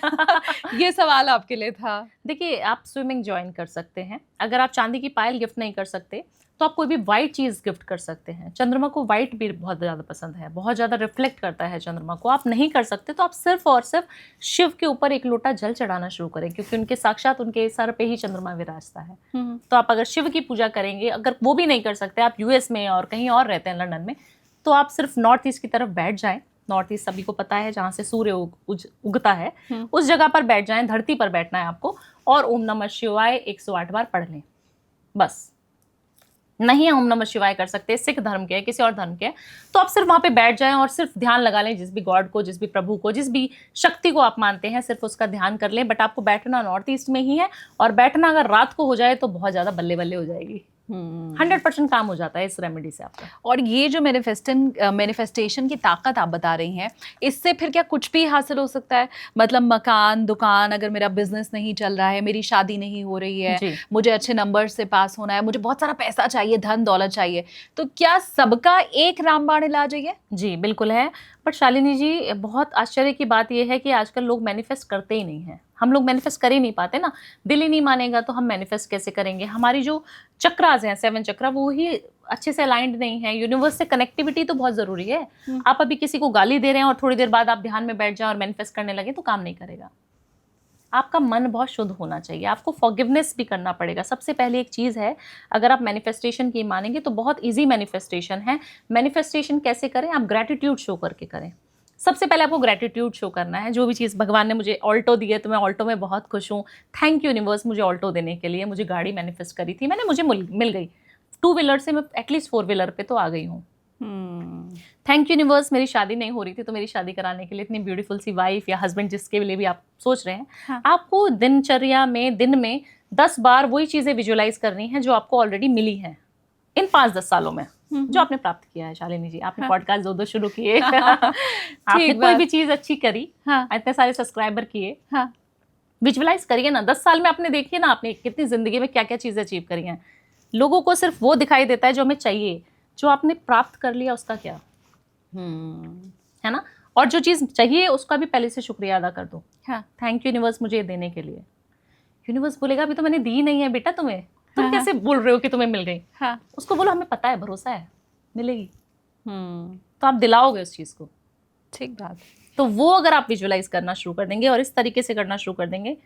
ये सवाल आपके लिए था। देखिए, आप स्विमिंग ज्वाइन कर सकते हैं। अगर आप चांदी की पायल गिफ्ट नहीं कर सकते तो आप कोई भी वाइट चीज़ गिफ्ट कर सकते हैं। चंद्रमा को वाइट भी बहुत ज़्यादा पसंद है, बहुत ज़्यादा रिफ्लेक्ट करता है चंद्रमा को। आप नहीं कर सकते तो आप सिर्फ और सिर्फ शिव के ऊपर एक लोटा जल चढ़ाना शुरू करें, क्योंकि उनके साक्षात उनके सर पे ही चंद्रमा विराजता है। तो आप अगर शिव की पूजा करेंगे, अगर वो भी नहीं कर सकते, आप यूएस में और कहीं और रहते हैं लंदन में, तो आप सिर्फ नॉर्थ ईस्ट की तरफ बैठ जाएं। नॉर्थ ईस्ट सभी को पता है जहाँ से सूर्य उगता है, उस जगह पर बैठ जाएं, धरती पर बैठना है आपको, और ओम नमः शिवाय 108 बार पढ़ लें। बस। नहीं ओम नमः शिवाय कर सकते, सिख धर्म के, किसी और धर्म के, तो आप सिर्फ वहाँ पे बैठ जाएं और सिर्फ ध्यान लगा लें, जिस भी गॉड को, जिस भी प्रभु को, जिस भी शक्ति को आप मानते हैं, सिर्फ उसका ध्यान कर लें। बट आपको बैठना नॉर्थ ईस्ट में ही है, और बैठना अगर रात को हो जाए तो बहुत ज़्यादा बल्ले बल्ले हो जाएगी। 100% काम हो जाता है इस रेमेडी से आपका। और ये जो मैनिफेस्टेशन की ताकत आप बता रही हैं, इससे फिर क्या कुछ भी हासिल हो सकता है? मतलब मकान, दुकान, अगर मेरा बिजनेस नहीं चल रहा है, मेरी शादी नहीं हो रही है, मुझे अच्छे नंबर से पास होना है, मुझे बहुत सारा पैसा चाहिए, धन दौलत चाहिए, तो क्या सबका एक रामबाण इलाज है ये? जी बिल्कुल है। बट शालिनी जी, बहुत आश्चर्य की बात यह है कि आजकल लोग मैनिफेस्ट करते ही नहीं हैं। हम लोग मैनिफेस्ट कर ही नहीं पाते ना। दिल ही नहीं मानेगा तो हम मैनिफेस्ट कैसे करेंगे? हमारी जो चक्रास हैं, 7 चक्रा, वो ही अच्छे से अलाइंड नहीं है। यूनिवर्स से कनेक्टिविटी तो बहुत ज़रूरी है। आप अभी किसी को गाली दे रहे हैं और थोड़ी देर बाद आप ध्यान में बैठ जाएं और मैनिफेस्ट करने लगे तो काम नहीं करेगा। आपका मन बहुत शुद्ध होना चाहिए। आपको फॉरगिवनेस भी करना पड़ेगा। सबसे पहले एक चीज़ है, अगर आप मैनिफेस्टेशन की मानेंगे तो बहुत ईजी मैनिफेस्टेशन है। मैनिफेस्टेशन कैसे करें? आप ग्रैटिट्यूड शो करके करें। सबसे पहले आपको ग्रैटिट्यूड शो करना है। जो भी चीज़ भगवान ने मुझे ऑल्टो दी है तो मैं ऑल्टो में बहुत खुश हूँ, थैंक यू यूनिवर्स मुझे ऑल्टो देने के लिए। मुझे गाड़ी मैनिफेस्ट करी थी मैंने, मुझे मिल गई। 2 व्हीलर से मैं एटलीस्ट 4 व्हीलर पे तो आ गई हूँ। थैंक यू यूनिवर्स, मेरी शादी नहीं हो रही थी तो मेरी शादी कराने के लिए इतनी ब्यूटीफुल सी वाइफ या हस्बैंड जिसके लिए भी आप सोच रहे हैं। हाँ। आपको दिनचर्या में दिन में 10 बार वही चीज़ें विजुअलाइज करनी है जो आपको ऑलरेडी मिली हैं इन 5-10 सालों में, जो आपने प्राप्त किया है। शालिनी जी, आपने पॉडकास्ट 2 शुरू किए, आपने कोई भी चीज़ अच्छी करी, इतने सारे सब्सक्राइबर किए, विजुअलाइज करिए ना। 10 साल में आपने देखिए ना, आपने कितनी जिंदगी में क्या क्या चीज़ें अचीव करी हैं। लोगों को सिर्फ वो दिखाई देता है जो हमें चाहिए, जो आपने प्राप्त कर लिया उसका क्या है ना। और जो चीज़ चाहिए उसका भी पहले से शुक्रिया अदा कर दो। थैंक यू यूनिवर्स मुझे ये देने के लिए। यूनिवर्स बोलेगा अभी तो मैंने दी नहीं है बेटा तुम्हें, तुम कैसे बोल रहे हो कि तुम्हें मिल गई? उसको बोलो हमें पता है, भरोसा है, मिलेगी। तो आप दिलाओगे उस चीज़ को। ठीक बात। तो वो अगर आप विजुअलाइज करना शुरू कर देंगे और इस तरीके से करना शुरू कर देंगे,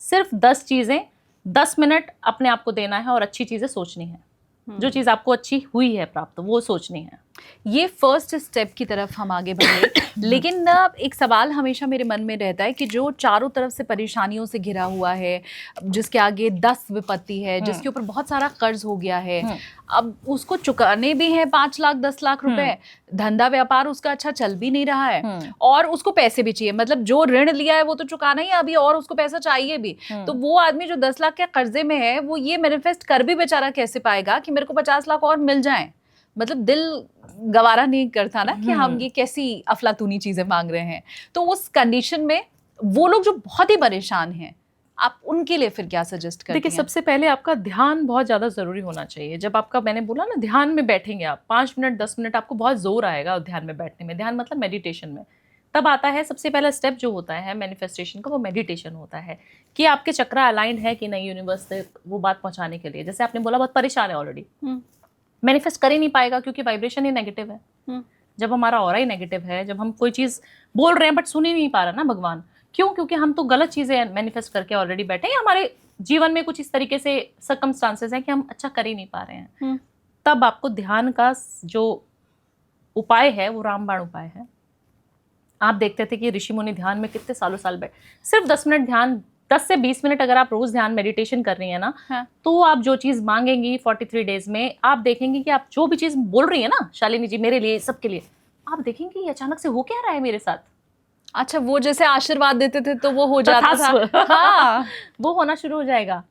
सिर्फ 10 चीज़ें 10 मिनट अपने आप को देना है और अच्छी चीज़ें सोचनी है। जो चीज़ आपको अच्छी हुई है प्राप्त, वो सोचनी है। ये फर्स्ट स्टेप की तरफ हम आगे बढ़े। लेकिन एक सवाल हमेशा मेरे मन में रहता है कि जो चारों तरफ से परेशानियों से घिरा हुआ है, जिसके आगे 10 विपत्ति है, जिसके ऊपर बहुत सारा कर्ज हो गया है, अब उसको चुकाने भी हैं 5 लाख 10 लाख रुपए, धंधा व्यापार उसका अच्छा चल भी नहीं रहा है, और उसको पैसे भी चाहिए। मतलब जो ऋण लिया है वो तो चुकाना ही है अभी, और उसको पैसा चाहिए भी। तो वो आदमी जो 10 लाख के कर्जे में है, वो ये मैनिफेस्ट कर भी बेचारा कैसे पाएगा कि मेरे को 50 लाख और मिल जाए? मतलब दिल गवारा नहीं करता ना कि हम ये कैसी अफलातूनी चीजें मांग रहे हैं। तो उस कंडीशन में वो लोग जो बहुत ही परेशान हैं, आप उनके लिए फिर क्या सजेस्ट करते हैं? देखिए, सबसे पहले आपका ध्यान बहुत ज़्यादा ज़रूरी होना चाहिए। जब आपका, मैंने बोला ना, ध्यान में बैठेंगे आप 5 मिनट 10 मिनट, आपको बहुत जोर आएगा ध्यान में बैठने में। ध्यान मतलब मेडिटेशन में तब आता है। सबसे पहला स्टेप जो होता है मैनिफेस्टेशन का, वो मेडिटेशन होता है कि आपके चक्रा अलाइंड है कि नहीं यूनिवर्स से वो बात पहुँचाने के लिए। जैसे आपने बोला बहुत परेशान है ऑलरेडी, मैनिफेस्ट कर ही नहीं पाएगा क्योंकि वाइब्रेशन ही नेगेटिव है। जब हमारा ऑरा ही नेगेटिव है, जब हम कोई चीज़ बोल रहे हैं बट सुन ही नहीं पा रहा ना भगवान, क्यों? क्योंकि हम तो गलत चीज़ें मैनिफेस्ट करके ऑलरेडी बैठे हैं, या हमारे जीवन में कुछ इस तरीके से सर्कमस्टांसेस हैं कि हम अच्छा कर ही नहीं पा रहे हैं। तब आपको ध्यान का जो उपाय है वो रामबाण उपाय है। आप देखते थे कि ऋषि मुनि ध्यान में कितने साल बैठ, सिर्फ 10 मिनट ध्यान, 10 से 20 मिनट अगर आप रोज ध्यान मेडिटेशन कर रही हैं ना, तो आप जो चीज़ मांगेंगी 43 डेज में, आप देखेंगे कि आप जो भी चीज़ बोल रही है ना शालिनी जी, मेरे लिए, सबके लिए, आप देखेंगे ये अचानक से हो क्या रहा है मेरे साथ। अच्छा, वो जैसे आशीर्वाद देते थे तो वो हो जाता था। वो होना शुरू हो जाएगा।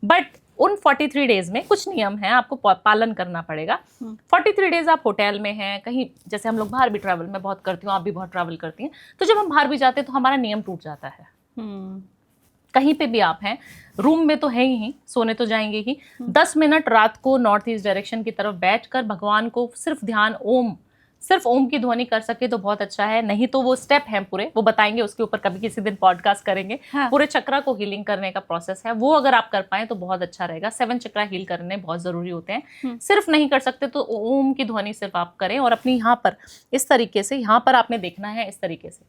बट उन 43 डेज में कुछ नियम हैं, आपको पालन करना पड़ेगा। 43 डेज आप होटल में हैं, कहीं जैसे हम लोग बाहर भी ट्रैवल, मैं बहुत करती हूँ, आप भी बहुत ट्रैवल करती हैं, तो जब हम बाहर भी जाते हैं तो हमारा नियम टूट जाता है। कहीं पे भी आप हैं, रूम में तो है ही, सोने तो जाएंगे ही, 10 मिनट रात को नॉर्थ ईस्ट डायरेक्शन की तरफ बैठकर भगवान को सिर्फ ध्यान, सिर्फ ओम की ध्वनि कर सके तो बहुत अच्छा है। नहीं तो वो स्टेप हैं पूरे, वो बताएंगे, उसके ऊपर कभी किसी दिन पॉडकास्ट करेंगे। हाँ। पूरे चक्रा को हीलिंग करने का प्रोसेस है, वो अगर आप कर पाए तो बहुत अच्छा रहेगा। 7 चक्रा हील करने बहुत जरूरी होते हैं। सिर्फ नहीं कर सकते तो ओम की ध्वनि सिर्फ आप करें, और अपनी यहाँ पर इस तरीके से, यहाँ पर आपने देखना है इस तरीके से,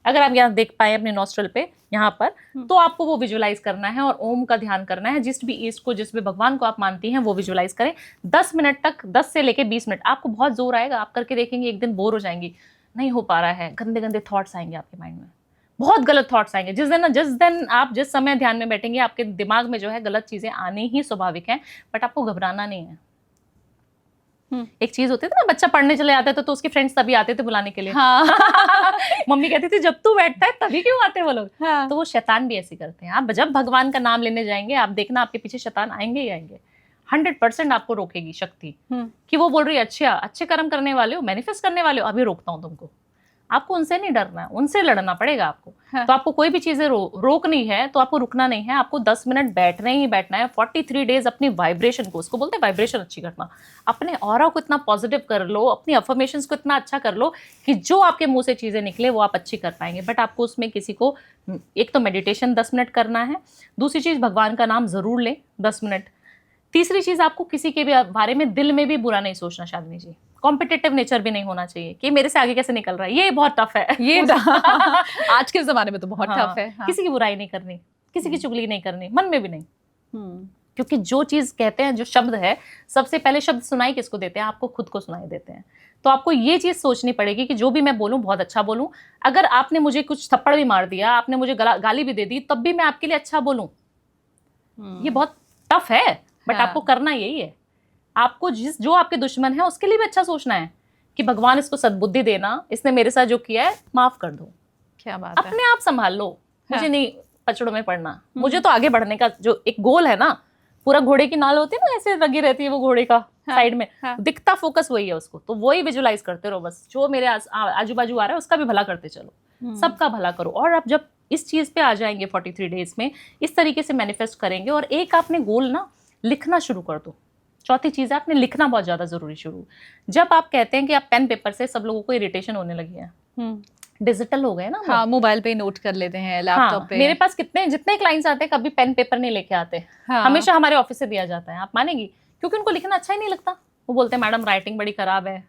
अगर आप यहाँ देख पाए अपने नॉस्ट्रल पे यहाँ पर, तो आपको वो विजुलाइज करना है और ओम का ध्यान करना है। जिस भी ईस्ट को, जिस भी भगवान को आप मानती हैं वो विजुलाइज करें 10 मिनट तक, 10 से लेके 20 मिनट। आपको बहुत जोर आएगा, आप करके देखेंगे एक दिन बोर हो जाएंगी, नहीं हो पा रहा है, गंदे गंदे थॉट्स आएंगे आपके माइंड में, बहुत गलत थॉट्स आएंगे। जिस समय ध्यान में बैठेंगे आपके दिमाग में जो है गलत चीजें आनी ही स्वाभाविक है, बट आपको घबराना नहीं है। एक चीज होती थी ना, बच्चा पढ़ने चले जाता था तो उसके फ्रेंड्स तभी आते थे बुलाने के लिए। हाँ। मम्मी कहती थी जब तू बैठता है तभी क्यों आते वो लोग। हाँ। तो वो शैतान भी ऐसे करते हैं। आप जब भगवान का नाम लेने जाएंगे, आप देखना आपके पीछे शैतान आएंगे ही आएंगे। 100% आपको रोकेगी शक्ति कि वो बोल रही है अच्छा अच्छे कर्म करने वाले हो, मैनिफेस्ट करने वाले हो, अभी रोकता हूँ तुमको। आपको उनसे नहीं डरना है, उनसे लड़ना पड़ेगा आपको। हाँ। तो आपको कोई भी चीजें रोकनी है तो आपको रुकना नहीं है, आपको 10 मिनट बैठना ही बैठना है। 43 डेज अपनी वाइब्रेशन को, उसको बोलते हैं वाइब्रेशन अच्छी करना, अपने ऑरा को इतना पॉजिटिव कर लो, अपनी अफर्मेशंस को इतना अच्छा कर लो कि जो आपके मुंह से चीजें निकले वो आप अच्छी कर पाएंगे। बट आपको उसमें किसी को, एक तो मेडिटेशन 10 मिनट करना है, दूसरी चीज भगवान का नाम जरूर लें 10 मिनट, तीसरी चीज आपको किसी के भी बारे में दिल में भी बुरा नहीं सोचना। शालिनी जी, कॉम्पिटिटिव नेचर भी नहीं होना चाहिए कि मेरे से आगे कैसे निकल रहा है, ये बहुत टफ है। ये आज के जमाने में तो बहुत टफ है। हाँ। किसी की बुराई नहीं करनी, किसी की चुगली नहीं करनी, मन में भी नहीं। क्योंकि जो चीज कहते हैं, जो शब्द है, सबसे पहले शब्द सुनाई किसको देते हैं? आपको खुद को सुनाई देते हैं। तो आपको ये चीज सोचनी पड़ेगी कि जो भी मैं बोलूं बहुत अच्छा बोलूं। अगर आपने मुझे कुछ थप्पड़ भी मार दिया, आपने मुझे गाली भी दे दी, तब भी मैं आपके लिए अच्छा बोलूं। ये बहुत टफ है, बट आपको करना यही है। आपको जो आपके दुश्मन है उसके लिए भी अच्छा सोचना है कि भगवान इसको सद्बुद्धि देना, इसने मेरे साथ जो किया है माफ कर दो। क्या बात है। अपने आप संभाल लो। मुझे नहीं पचड़ों में पड़ना, मुझे तो आगे बढ़ने का जो एक गोल है ना, पूरा घोड़े की नाल होती है ना, ऐसे लगी रहती है वो घोड़े का साइड में, दिखता फोकस वही है उसको, तो वही विजुलाइज करते रहो बस। जो मेरे आजू बाजू आ रहा है उसका भी भला करते चलो, सबका भला करो। और आप जब इस चीज पे आ जाएंगे 43 डेज में, इस तरीके से मैनिफेस्ट करेंगे। और एक आपने गोल ना लिखना शुरू कर दो। चौथी चीज है, आपने लिखना बहुत ज्यादा जरूरी शुरू। जब आप कहते हैं कि आप पेन पेपर से, सब लोगों को इरिटेशन होने लगी है, डिजिटल हो गए ना। हाँ, मोबाइल पे नोट कर लेते हैं, लैपटॉप पे। मेरे पास जितने क्लाइंट्स आते हैं कभी पेन पेपर नहीं लेके आते। हाँ। हमेशा हमारे ऑफिस से दिया जाता है, आप मानेंगी, क्योंकि उनको लिखना अच्छा ही नहीं लगता। वो बोलते हैं मैडम राइटिंग बड़ी खराब है,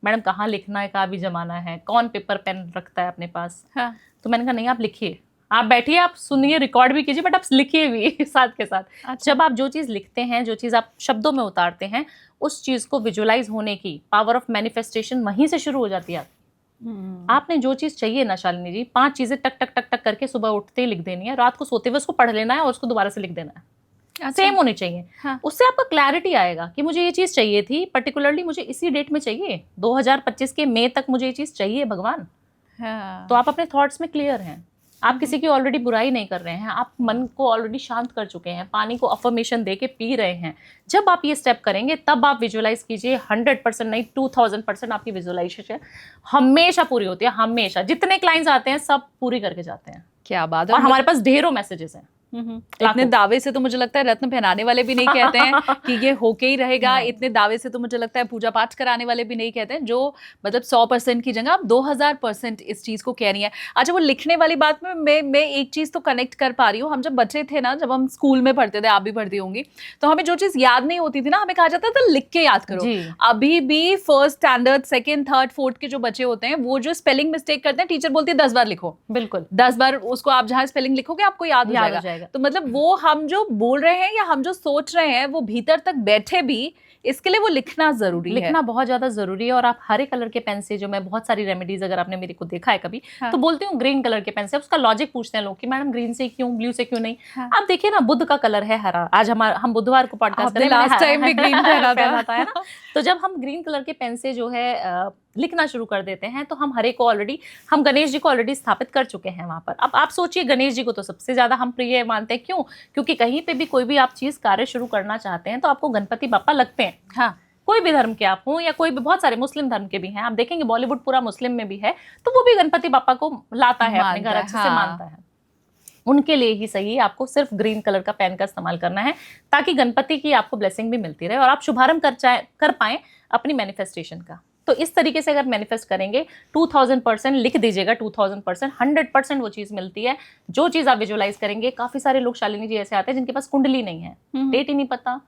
मैडम कहाँ लिखना है, कहाँ भी जमाना है, कौन पेपर पेन रखता है अपने पास। हाँ। तो मैंने कहा नहीं, आप लिखिए, आप बैठिए, आप सुनिए, रिकॉर्ड भी कीजिए, बट आप लिखिए भी साथ के साथ। अच्छा। जब आप जो चीज़ लिखते हैं, जो चीज़ आप शब्दों में उतारते हैं, उस चीज़ को विजुलाइज होने की पावर ऑफ मैनिफेस्टेशन वहीं से शुरू हो जाती है। आपने जो चीज़ चाहिए ना शालिनी जी, 5 चीज़ें टक टक टक टक करके सुबह उठते ही लिख देनी है, रात को सोते हुए उसको पढ़ लेना है और उसको दोबारा से लिख देना है। अच्छा। सेम होनी चाहिए। हाँ। उससे आपका क्लैरिटी आएगा कि मुझे ये चीज़ चाहिए थी, पर्टिकुलरली मुझे इसी डेट में चाहिए, 2025 के मई तक मुझे ये चीज़ चाहिए भगवान। हाँ। तो आप अपने थॉट्स में क्लियर हैं, आप किसी की ऑलरेडी बुराई नहीं कर रहे हैं, आप मन को ऑलरेडी शांत कर चुके हैं, पानी को अफर्मेशन दे के पी रहे हैं। जब आप ये स्टेप करेंगे तब आप विजुलाइज कीजिए, 100% नहीं 2000% आपकी विजुलाइजेशन हमेशा पूरी होती है। हमेशा जितने क्लाइंट्स आते हैं सब पूरी करके जाते हैं। क्या बात है। और हमारे पास ढेरों मैसेजेस हैं। इतने दावे से तो मुझे लगता है रत्न पहनाने वाले भी नहीं कहते हैं कि ये होके ही रहेगा। इतने दावे से तो मुझे लगता है पूजा पाठ कराने वाले भी नहीं कहते हैं, जो मतलब 100% की जगह आप 2000% इस चीज को कह रही हैं। अच्छा, वो लिखने वाली बात में मैं एक चीज तो कनेक्ट कर पा रही हूँ। हम जब बच्चे थे ना, जब हम स्कूल में पढ़ते थे, आप भी पढ़ती होंगी, तो हमें जो चीज याद नहीं होती थी ना, हमें कहा जाता था लिख के याद करो। अभी भी 1st standard 2nd 3rd 4th के जो बच्चे होते हैं, वो जो स्पेलिंग मिस्टेक करते हैं, टीचर बोलती है 10 बार लिखो। बिल्कुल 10 बार उसको आप जहाँ स्पेलिंग लिखोगे आपको याद हो जाएगा। तो मतलब वो हम जो बोल रहे हैं या हम जो सोच रहे हैं वो भीतर तक बैठे भी, इसके लिए वो लिखना जरूरी है। लिखना बहुत ज्यादा जरूरी है। और आप हरे कलर के पेन से, जो मैं बहुत सारी रेमेडीज, अगर आपने मेरे को देखा है कभी, हाँ। तो बोलती हूँ ग्रीन कलर के पेन से। उसका लॉजिक पूछते हैं लोग कि मैडम ग्रीन से क्यों, ब्लू से क्यों नहीं। हाँ। आप देखिए ना, बुध का कलर है हरा। आज हम बुधवार को पॉडकास्ट करें, लास्ट टाइम भी ग्रीन पहना था ना। तो जब हम ग्रीन कलर के पेन से जो है लिखना शुरू कर देते हैं तो हम हरे को ऑलरेडी, हम गणेश जी को ऑलरेडी स्थापित कर चुके हैं वहाँ पर। अब आप सोचिए, गणेश जी को तो सबसे ज़्यादा हम प्रिय मानते हैं। क्यों? क्योंकि कहीं पे भी कोई भी आप चीज़ कार्य शुरू करना चाहते हैं तो आपको गणपति बापा लगते हैं। हाँ, कोई भी धर्म के आप हों या कोई भी, बहुत सारे मुस्लिम धर्म के भी हैं, आप देखेंगे बॉलीवुड पूरा मुस्लिम में भी है, तो वो भी गणपति बापा को लाता है, अपने घर अच्छे से मानता है। उनके लिए ही सही आपको सिर्फ ग्रीन कलर का पेन का इस्तेमाल करना है, ताकि गणपति की आपको ब्लेसिंग भी मिलती रहे और आप शुभारंभ कर पाएं अपनी मैनिफेस्टेशन का। तो इस तरीके से अगर मैनिफेस्ट करेंगे 2000% लिख दीजिएगा, 2000% 100% वो चीज़ मिलती है। जो चीज़ आप विजुअलाइज करेंगे, काफ़ी सारे लोग शालिनी जी ऐसे आते हैं जिनके पास कुंडली नहीं है, डेट ही नहीं पता,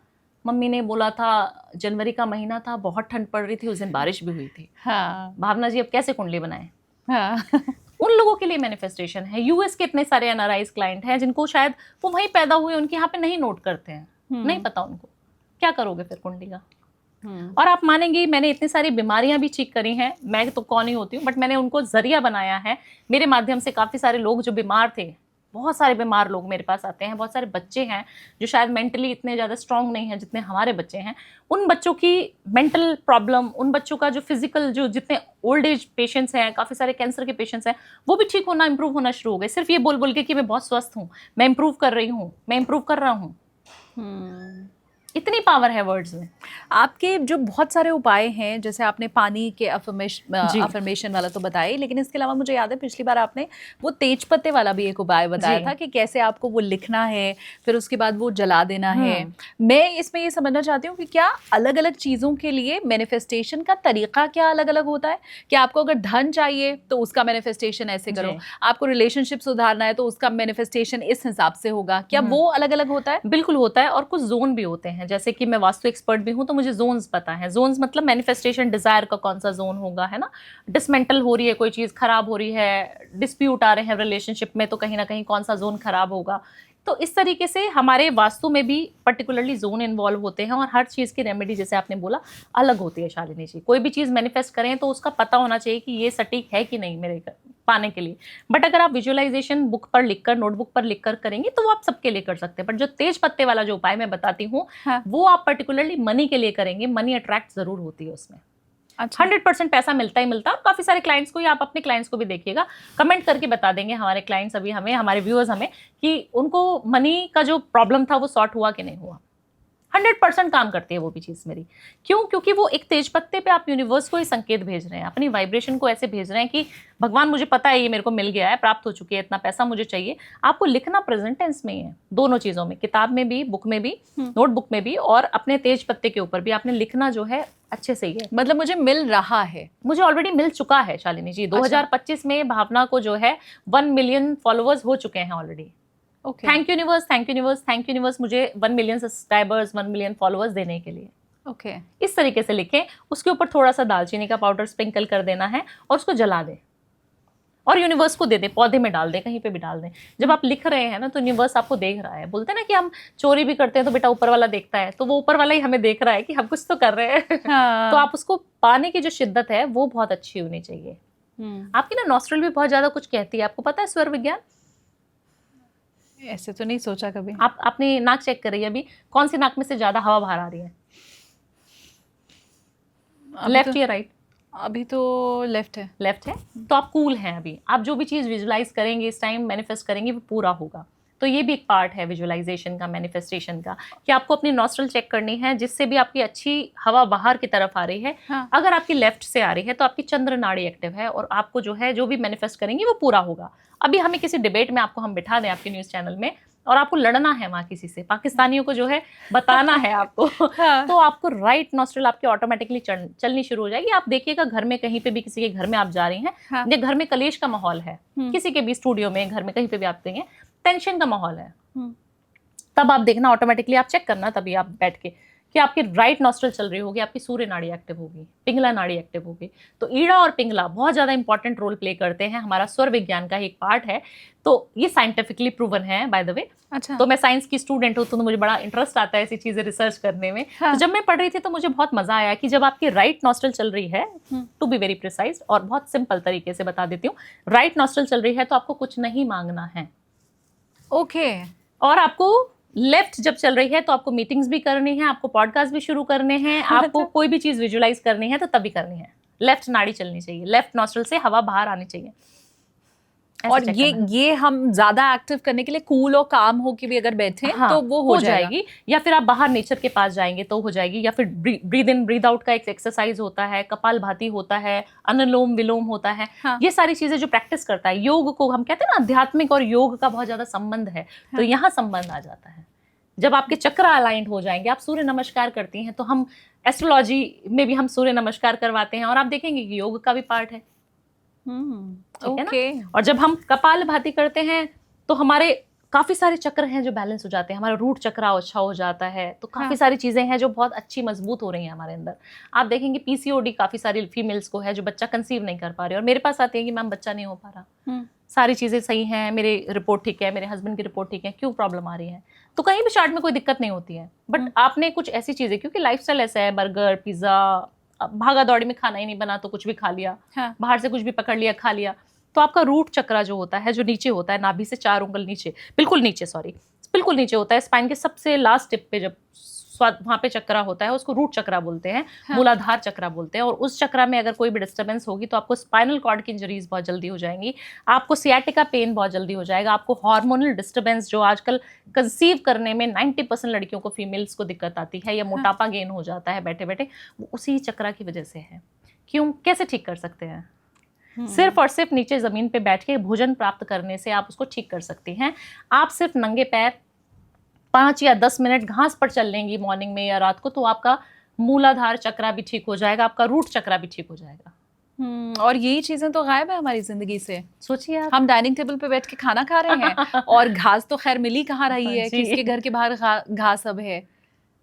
मम्मी ने बोला था जनवरी का महीना था, बहुत ठंड पड़ रही थी, उस दिन बारिश भी हुई थी। हाँ, भावना जी अब कैसे कुंडली बनाएं? हाँ। उन लोगों के लिए मैनिफेस्टेशन है। यूएस के इतने सारे एनआरआईज क्लाइंट हैं जिनको शायद वो वहीं पैदा हुए, उनके यहाँ पे नहीं नोट करते हैं, नहीं पता उनको। क्या करोगे फिर कुंडली का? और आप मानेंगे, मैंने इतनी सारी बीमारियां भी ठीक करी हैं, मैं तो कौन ही होती हूँ, बट मैंने उनको जरिया बनाया है। मेरे माध्यम से काफ़ी सारे लोग जो बीमार थे, बहुत सारे बीमार लोग मेरे पास आते हैं, बहुत सारे बच्चे हैं जो शायद मेंटली इतने ज़्यादा स्ट्रांग नहीं हैं जितने हमारे बच्चे हैं, उन बच्चों की मेंटल प्रॉब्लम, उन बच्चों का जो फिजिकल, जो जितने ओल्ड एज पेशेंट्स हैं, काफ़ी सारे कैंसर के पेशेंट्स हैं, वो भी ठीक होना, इंप्रूव होना शुरू हो गए, सिर्फ ये बोल बोल के कि मैं बहुत स्वस्थ हूँ, मैं इंप्रूव कर रही हूँ, मैं इंप्रूव कर रहा हूँ। इतनी पावर है वर्ड्स में। आपके जो बहुत सारे उपाय हैं, जैसे आपने पानी के अफर्मेशन वाला तो बताया, लेकिन इसके अलावा मुझे याद है पिछली बार आपने वो तेज पत्ते वाला भी एक उपाय बताया था कि कैसे आपको वो लिखना है, फिर उसके बाद वो जला देना है। मैं इसमें ये समझना चाहती हूँ कि क्या अलग अलग चीज़ों के लिए मैनिफेस्टेशन का तरीका क्या अलग अलग होता है? कि आपको अगर धन चाहिए तो उसका मैनिफेस्टेशन ऐसे करो, आपको रिलेशनशिप सुधारना है तो उसका मैनिफेस्टेशन इस हिसाब से होगा, क्या वो अलग अलग होता है? बिल्कुल होता है, और कुछ जोन भी होते हैं। जैसे कि मैं वास्तु एक्सपर्ट भी हूं, तो मुझे जोन्स पता है। जोन्स मतलब मैनिफेस्टेशन डिजायर का कौन सा जोन होगा, है ना। डिसमेंटल हो रही है, कोई चीज खराब हो रही है, डिस्प्यूट आ रहे हैं रिलेशनशिप में, तो कहीं ना कहीं कौन सा जोन खराब होगा। तो इस तरीके से हमारे वास्तु में भी पर्टिकुलरली जोन इन्वॉल्व होते हैं, और हर चीज़ की रेमेडी, जैसे आपने बोला, अलग होती है शालिनी जी। कोई भी चीज़ मैनिफेस्ट करें तो उसका पता होना चाहिए कि ये सटीक है कि नहीं मेरे पाने के लिए। बट अगर आप विजुअलाइजेशन बुक पर लिखकर, नोटबुक पर लिखकर करेंगे तो वो आप सबके लिए कर सकते हैं। बट जो तेज पत्ते वाला जो उपाय मैं बताती हूँ, वो आप पर्टिकुलरली मनी के लिए करेंगे। मनी अट्रैक्ट जरूर होती है उसमें। 100% पैसा मिलता ही मिलता है। और काफी सारे क्लाइंट्स को, या आप अपने क्लाइंट्स को भी देखिएगा, कमेंट करके बता देंगे हमारे क्लाइंट्स अभी हमें, हमारे व्यूअर्स हमें, कि उनको मनी का जो प्रॉब्लम था वो सॉर्ट हुआ कि नहीं हुआ। 100% काम करती है वो भी चीज़ मेरी। क्यों? क्योंकि वो एक तेज पत्ते पे आप यूनिवर्स को ही संकेत भेज रहे हैं, अपनी वाइब्रेशन को ऐसे भेज रहे हैं कि भगवान मुझे पता है ये मेरे को मिल गया है, प्राप्त हो चुकी है, इतना पैसा मुझे चाहिए। आपको लिखना प्रेजेंट टेंस में ही है, दोनों चीज़ों में, किताब में भी, बुक में भी, नोटबुक में भी, और अपने तेज पत्ते के ऊपर भी आपने लिखना जो है अच्छे से ही है। मतलब मुझे मिल रहा है, मुझे ऑलरेडी मिल चुका है शालिनी जी। 2025 में भावना को जो है 1 मिलियन फॉलोअर्स हो चुके हैं already. Thank universe, thank universe, thank universe, मुझे 1 मिलियन सब्सक्राइबर्स, 1 मिलियन फॉलोअर्स देने के लिए। इस तरीके से लिखें। उसके ऊपर थोड़ा सा दालचीनी का पाउडर स्प्रिंकल कर देना है और उसको जला दें और यूनिवर्स को दे दें, पौधे में डाल दें, कहीं पे भी डाल दें। जब आप लिख रहे हैं ना तो यूनिवर्स आपको देख रहा है। बोलते हैं ना कि हम चोरी भी करते हैं तो बेटा ऊपर वाला देखता है, तो वो ऊपर वाला ही हमें देख रहा है कि हम कुछ तो कर रहे हैं। तो आप उसको पाने की जो शिद्दत है वो बहुत अच्छी होनी चाहिए। आपकी ना नॉस्ट्रल भी बहुत ज्यादा कुछ कहती है, आपको पता है स्वर विज्ञान? ऐसे तो नहीं सोचा कभी। आप अपनी नाक चेक करिए, अभी कौन सी नाक में से ज्यादा हवा बाहर आ रही है, लेफ्ट या राइट? अभी तो लेफ्ट है। लेफ्ट है, तो आप कूल हैं अभी। आप जो भी चीज़ विजुलाइज करेंगे इस टाइम, मैनिफेस्ट करेंगे, वो पूरा होगा। तो ये भी एक पार्ट है विजुअलाइजेशन का, मैनिफेस्टेशन का, कि आपको अपनी नॉस्ट्रल चेक करनी है जिससे भी आपकी अच्छी हवा बाहर की तरफ आ रही है। अगर आपकी लेफ्ट से आ रही है तो आपकी चंद्र नाड़ी एक्टिव है और आपको जो है, जो भी मैनिफेस्ट करेंगे वो पूरा होगा। अभी हमें किसी डिबेट में आपको हम बिठा दें आपके न्यूज़ चैनल में, और आपको लड़ना है वहाँ किसी से, पाकिस्तानियों को जो है बताना है आपको, तो आपको राइट नॉस्ट्रल आपके ऑटोमेटिकली चलनी शुरू हो जाएगी। आप देखिएगा घर में, कहीं पे भी किसी के घर में आप जा रही हैं, या घर में कलेश का माहौल है, किसी के भी स्टूडियो में, घर में, कहीं पे भी आप देंगे, टेंशन का माहौल है, तब आप देखना ऑटोमेटिकली, आप चेक करना तभी आप बैठ के, कि आपकी राइट नॉस्ट्रल चल रही होगी, आपकी सूर्य नाड़ी एक्टिव होगी, पिंगला नाड़ी एक्टिव होगी। तो ईड़ा और पिंगला बहुत ज़्यादा इंपॉर्टेंट रोल प्ले करते हैं, हमारा स्वर विज्ञान का एक पार्ट है। तो ये साइंटिफिकली प्रूवन है, बाय द वे। अच्छा। तो मैं साइंस की स्टूडेंट हूँ, तो मुझे बड़ा इंटरेस्ट आता है ऐसी चीज़ें रिसर्च करने में। तो जब मैं पढ़ रही थी तो मुझे बहुत मजा आया कि जब आपकी राइट नॉस्ट्रल चल रही है, टू बी वेरी प्रिसाइज, और बहुत सिंपल तरीके से बता देती हूँ, राइट नॉस्ट्रल चल रही है तो आपको कुछ नहीं मांगना है। ओके। और आपको लेफ्ट जब चल रही है तो आपको मीटिंग्स भी करनी है, आपको पॉडकास्ट भी शुरू करने हैं, आपको कोई भी चीज विजुअलाइज करनी है तो तभी करनी है। लेफ्ट नाड़ी चलनी चाहिए, लेफ्ट नॉस्ट्रल से हवा बाहर आनी चाहिए। ऐसे और check करना है। ये हम ज्यादा एक्टिव करने के लिए कूल और काम होके भी अगर बैठे हाँ, तो वो हो जाएगी। या फिर आप बाहर नेचर के पास जाएंगे तो हो जाएगी, या फिर ब्रीद इन ब्रीद आउट का एक एक्सरसाइज होता है, कपालभाति होता है, अनुलोम विलोम होता है। हाँ। ये सारी चीजें जो प्रैक्टिस करता है, योग को हम कहते हैं ना, आध्यात्मिक और योग का बहुत ज्यादा संबंध है। तो यहाँ संबंध आ जाता है। जब आपके चक्र अलाइंड हो जाएंगे, आप सूर्य नमस्कार करती हैं, तो हम एस्ट्रोलॉजी में भी हम सूर्य नमस्कार करवाते हैं, और आप देखेंगे कि योग का भी पार्ट है। ठीक है ना? और जब हम कपालभाति करते हैं तो हमारे काफी सारे चक्र हैं जो बैलेंस हो जाते हैं, हमारा रूट चक्र अच्छा हो जाता है, तो काफी सारी चीजें हैं जो बहुत अच्छी मजबूत हो रही हैं हमारे अंदर। आप देखेंगे पीसीओडी काफी सारी फीमेल्स को है जो बच्चा कंसीव नहीं कर पा रही, और मेरे पास आती है कि मैम बच्चा नहीं हो पा रहा, सारी चीजें सही हैं, मेरी रिपोर्ट ठीक है, मेरे हस्बैंड की रिपोर्ट ठीक है, क्यों प्रॉब्लम आ रही है? तो कहीं भी चार्ट में कोई दिक्कत नहीं होती है, बट आपने कुछ ऐसी चीजें, क्योंकि लाइफस्टाइल ऐसा है, बर्गर पिज्जा, भागा दौड़ी में खाना ही नहीं बना तो कुछ भी खा लिया, बाहर से कुछ भी पकड़ लिया खा लिया, तो आपका रूट चक्रा जो होता है, जो नीचे होता है, नाभि से 4 उंगल नीचे, बिल्कुल नीचे होता है, स्पाइन के सबसे लास्ट टिप पे जब वहां पे चक्रा होता है, उसको रूट चक्रा बोलते हैं, मूलाधार चक्रा बोलते हैं। और उस चक्रा में अगर कोई भी डिस्टर्बेंस होगी तो आपको स्पाइनल कॉर्ड की इंजरीज बहुत जल्दी हो जाएंगी, आपको सियाटिका पेन बहुत जल्दी हो जाएगा, आपको हार्मोनल डिस्टर्बेंस जो आजकल कंसीव करने में 90% लड़कियों को, फीमेल्स को दिक्कत आती है, या मोटापा गेन हो जाता है बैठे बैठे, वो उसी चक्रा की वजह से है। क्यों, कैसे ठीक कर सकते हैं? सिर्फ और सिर्फ नीचे जमीन पे बैठ के भोजन प्राप्त करने से आप उसको ठीक कर सकती हैं। आप सिर्फ नंगे पैर 5 या 10 मिनट घास पर चल लेंगी मॉर्निंग में या रात को, तो आपका मूलाधार चक्रा भी ठीक हो जाएगा, आपका रूट चक्रा भी ठीक हो जाएगा। और यही चीजें तो गायब है हमारी जिंदगी से। सोचिए आप, हम डाइनिंग टेबल पे बैठ के खाना खा रहे हैं और घास तो खैर मिल ही कहाँ रही है, जी। किसके घर के बाहर घास अब है।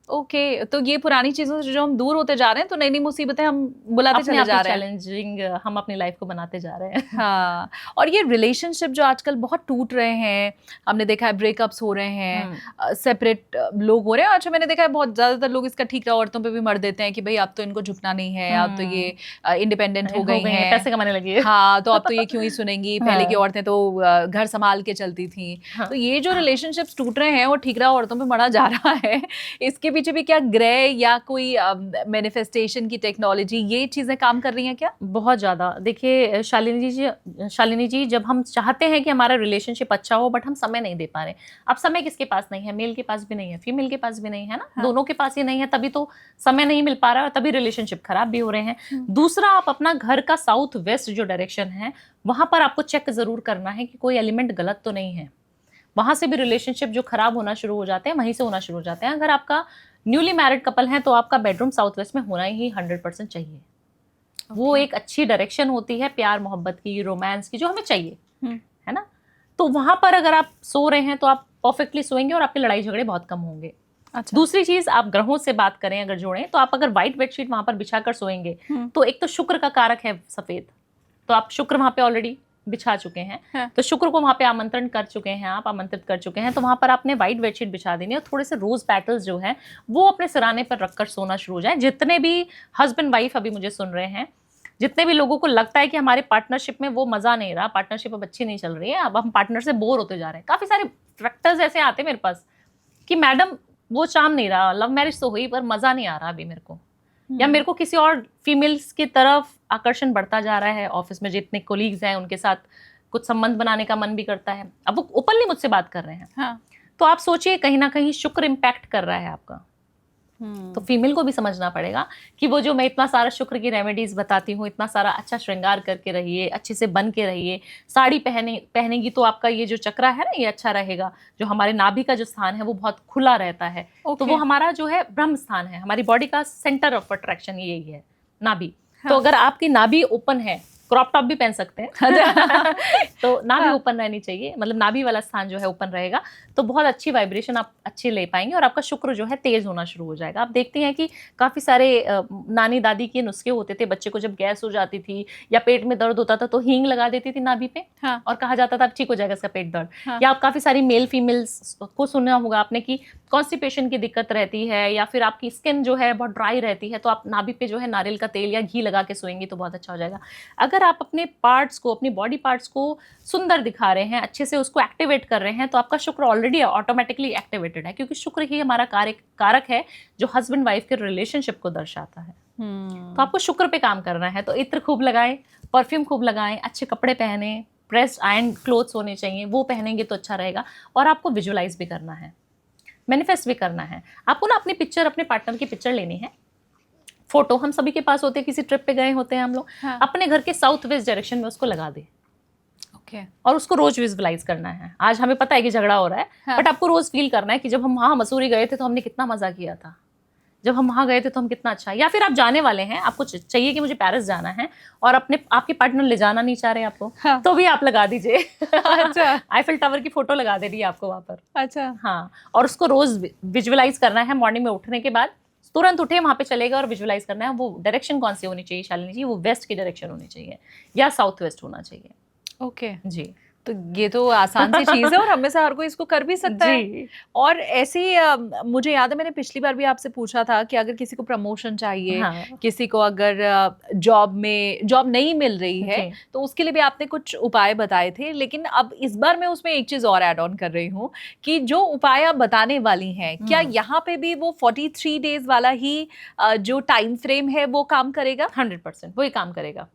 ओके, तो ये पुरानी चीजों से जो हम दूर होते जा रहे हैं, तो नई नई मुसीबतें हम बुलाते चले जा रहे हैं, चैलेंजिंग हम अपनी लाइफ को बनाते जा रहे हैं। हाँ, और ये रिलेशनशिप जो आजकल बहुत टूट रहे हैं, हमने देखा है ब्रेकअप्स हो रहे हैं, सेपरेट लोग हो रहे हैं। अच्छा, मैंने देखा है बहुत ज्यादातर लोग इसका ठीक रहा औरतों पे भी मर देते हैं कि भाई अब तो इनको झुकना नहीं है, अब तो ये इंडिपेंडेंट हो गई हैं, पैसे कमाने लगी है। हाँ, तो अब तो ये क्यों ही सुनेंगी, पहले की औरतें तो घर संभाल के चलती थी। तो ये जो रिलेशनशिप्स टूट रहे हैं और ठीक रहा औरतों पे मरा जा रहा है, इसके पीछे भी क्या ग्रह या कोई मैनिफेस्टेशन की टेक्नोलॉजी, ये चीजें काम कर रही हैं क्या? बहुत ज्यादा। देखिए शालिनी जी, जब हम चाहते हैं कि हमारा रिलेशनशिप अच्छा हो, बट हम समय नहीं दे पा रहे। अब समय किसके पास नहीं है? मेल के पास भी नहीं है, फीमेल के पास भी नहीं है ना। दोनों के पास ही नहीं है, तभी तो समय नहीं मिल पा रहा है, और तभी रिलेशनशिप खराब भी हो रहे हैं। दूसरा, आप अपना घर का साउथ वेस्ट जो डायरेक्शन है, वहां पर आपको चेक जरूर करना है कि कोई एलिमेंट गलत तो नहीं है। वहां से भी रिलेशनशिप जो खराब होना शुरू हो जाते हैं, वहीं से होना शुरू हो जाते हैं। अगर आपका न्यूली मैरिड कपल है तो आपका बेडरूम साउथ वेस्ट में होना ही 100% चाहिए। वो एक अच्छी डायरेक्शन होती है प्यार मोहब्बत की, रोमांस की, जो हमें चाहिए, है ना। तो वहां पर अगर आप सो रहे हैं तो आप परफेक्टली सोएंगे और आपके लड़ाई झगड़े बहुत कम होंगे। अच्छा। दूसरी चीज, आप ग्रहों से बात करें अगर जोड़ें, तो आप अगर व्हाइट बेडशीट वहां पर बिछाकर सोएंगे, तो एक तो शुक्र का कारक है सफेद, तो आप शुक्र वहां पे ऑलरेडी बिछा चुके हैं, तो शुक्र को वहां पे आमंत्रण कर चुके हैं, आप आमंत्रित कर चुके हैं, तो वहां पर आपने व्हाइट बेडशीट बिछा देनी है, और थोड़े से रोज पेटल्स जो हैं वो अपने सिराने पर रखकर सोना शुरू हो जाए। जितने भी हस्बैंड वाइफ अभी मुझे सुन रहे हैं, जितने भी लोगों को लगता है कि हमारे पार्टनरशिप में वो मजा नहीं रहा, पार्टनरशिप अब अच्छी नहीं चल रही है, अब हम पार्टनर से बोर होते जा रहे हैं, काफी सारे फैक्टर्स ऐसे आते हैं मेरे पास कि मैडम वो चाम नहीं रहा, लव मैरिज तो हुई पर मजा नहीं आ रहा अभी मेरे को, या मेरे को किसी और फीमेल्स की तरफ आकर्षण बढ़ता जा रहा है, ऑफिस में जितने कोलीग्स हैं उनके साथ कुछ संबंध बनाने का मन भी करता है। अब वो ओपनली मुझसे बात कर रहे हैं। हाँ। तो आप सोचिए, कहीं ना कहीं शुक्र इम्पैक्ट कर रहा है आपका। तो फीमेल को भी समझना पड़ेगा कि वो जो मैं इतना सारा शुक्र की रेमेडीज बताती हूँ, इतना सारा अच्छा श्रृंगार करके रहिए, अच्छे से बन के रहिए, साड़ी पहनेगी तो आपका ये जो चक्रा है ना, ये अच्छा रहेगा। जो हमारे नाभि का जो स्थान है वो बहुत खुला रहता है। तो वो हमारा जो है ब्रह्म स्थान है, हमारी बॉडी का सेंटर ऑफ अट्रैक्शन यही है, नाभि। तो अगर आपकी नाभि ओपन है, क्रॉप टॉप भी पहन सकते हैं तो नाभि ओपन रहनी चाहिए, मतलब नाभि वाला स्थान जो है ओपन रहेगा, तो बहुत अच्छी वाइब्रेशन आप अच्छी ले पाएंगे, और आपका शुक्र जो है तेज होना शुरू हो जाएगा। आप देखते हैं कि काफी सारे नानी दादी के नुस्खे होते थे, बच्चे को जब गैस हो जाती थी या पेट में दर्द होता था तो हींग लगा देती थी नाभि पे। हाँ। और कहा जाता था ठीक हो जाएगा इसका पेट दर्द। हाँ। या आप काफी सारी मेल फीमेल्स को सुना होगा आपने कि कॉन्स्टिपेशन की दिक्कत रहती है, या फिर आपकी स्किन जो है बहुत ड्राई रहती है, तो आप नाभि पे जो है नारियल का तेल या घी लगा के सोएंगे तो बहुत अच्छा हो जाएगा। अगर आप अपने पार्ट्स को, अपनी बॉडी पार्ट्स को सुंदर दिखा रहे हैं, अच्छे से उसको एक्टिवेट कर रहे हैं, तो आपका शुक्र ऑलरेडी ऑटोमेटिकली एक्टिवेटेड है, क्योंकि शुक्र ही हमारा कारक है जो हस्बैंड वाइफ के रिलेशनशिप को दर्शाता है। तो आपको शुक्र पे काम करना है, तो इत्र खूब लगाएं, परफ्यूम खूब लगाएं, अच्छे कपड़े पहने, प्रेस्ड आयरन क्लोथ्स होने चाहिए, वो पहनेंगे तो अच्छा रहेगा। और आपको विजुअलाइज भी करना है, मैनिफेस्ट भी करना है। आपको ना अपनी पिक्चर, अपने पार्टनर की पिक्चर लेनी है, फोटो हम सभी के पास होते हैं, किसी ट्रिप पे गए होते हैं हम लोग, हाँ। अपने घर के साउथ वेस्ट डायरेक्शन में उसको लगा दे ओके। और उसको रोज विजुअलाइज करना है। आज हमें पता है कि झगड़ा हो रहा है, हाँ। बट आपको रोज फील करना है कि जब हम वहाँ मसूरी गए थे तो हमने कितना मजा किया था, जब हम वहाँ गए थे तो हम कितना अच्छा। या फिर आप जाने वाले हैं, आपको चाहिए कि मुझे पेरिस जाना है और आपके पार्टनर ले जाना नहीं चाह रहे आपको, हाँ। तो भी आप लगा दीजिए अच्छा। आईफिल टावर की फोटो लगा दे रही है आपको वहाँ पर। अच्छा। हाँ, और उसको रोज विजुअलाइज करना है। मॉर्निंग में उठने के बाद तुरंत उठे, वहाँ पे चलेगा और विजुअलाइज करना है। वो डायरेक्शन कौन सी होनी चाहिए शालिनी जी? वो वेस्ट की डायरेक्शन होनी चाहिए या साउथ वेस्ट होना चाहिए। ओके। जी, तो ये तो आसान सी चीज है और हमें से हर कोई इसको कर भी सकता है। जी। और ऐसे ही मुझे याद है मैंने पिछली बार भी आपसे पूछा था कि अगर किसी को प्रमोशन चाहिए, हाँ। किसी को अगर जॉब नहीं मिल रही है, जी। तो उसके लिए भी आपने कुछ उपाय बताए थे। लेकिन अब इस बार मैं उसमें एक चीज और ऐड ऑन कर रही हूँ कि जो उपाय आप बताने वाली हैं, क्या यहाँ पे भी वो 43 डेज वाला ही जो टाइम फ्रेम है वो काम करेगा? 100% वही काम करेगा।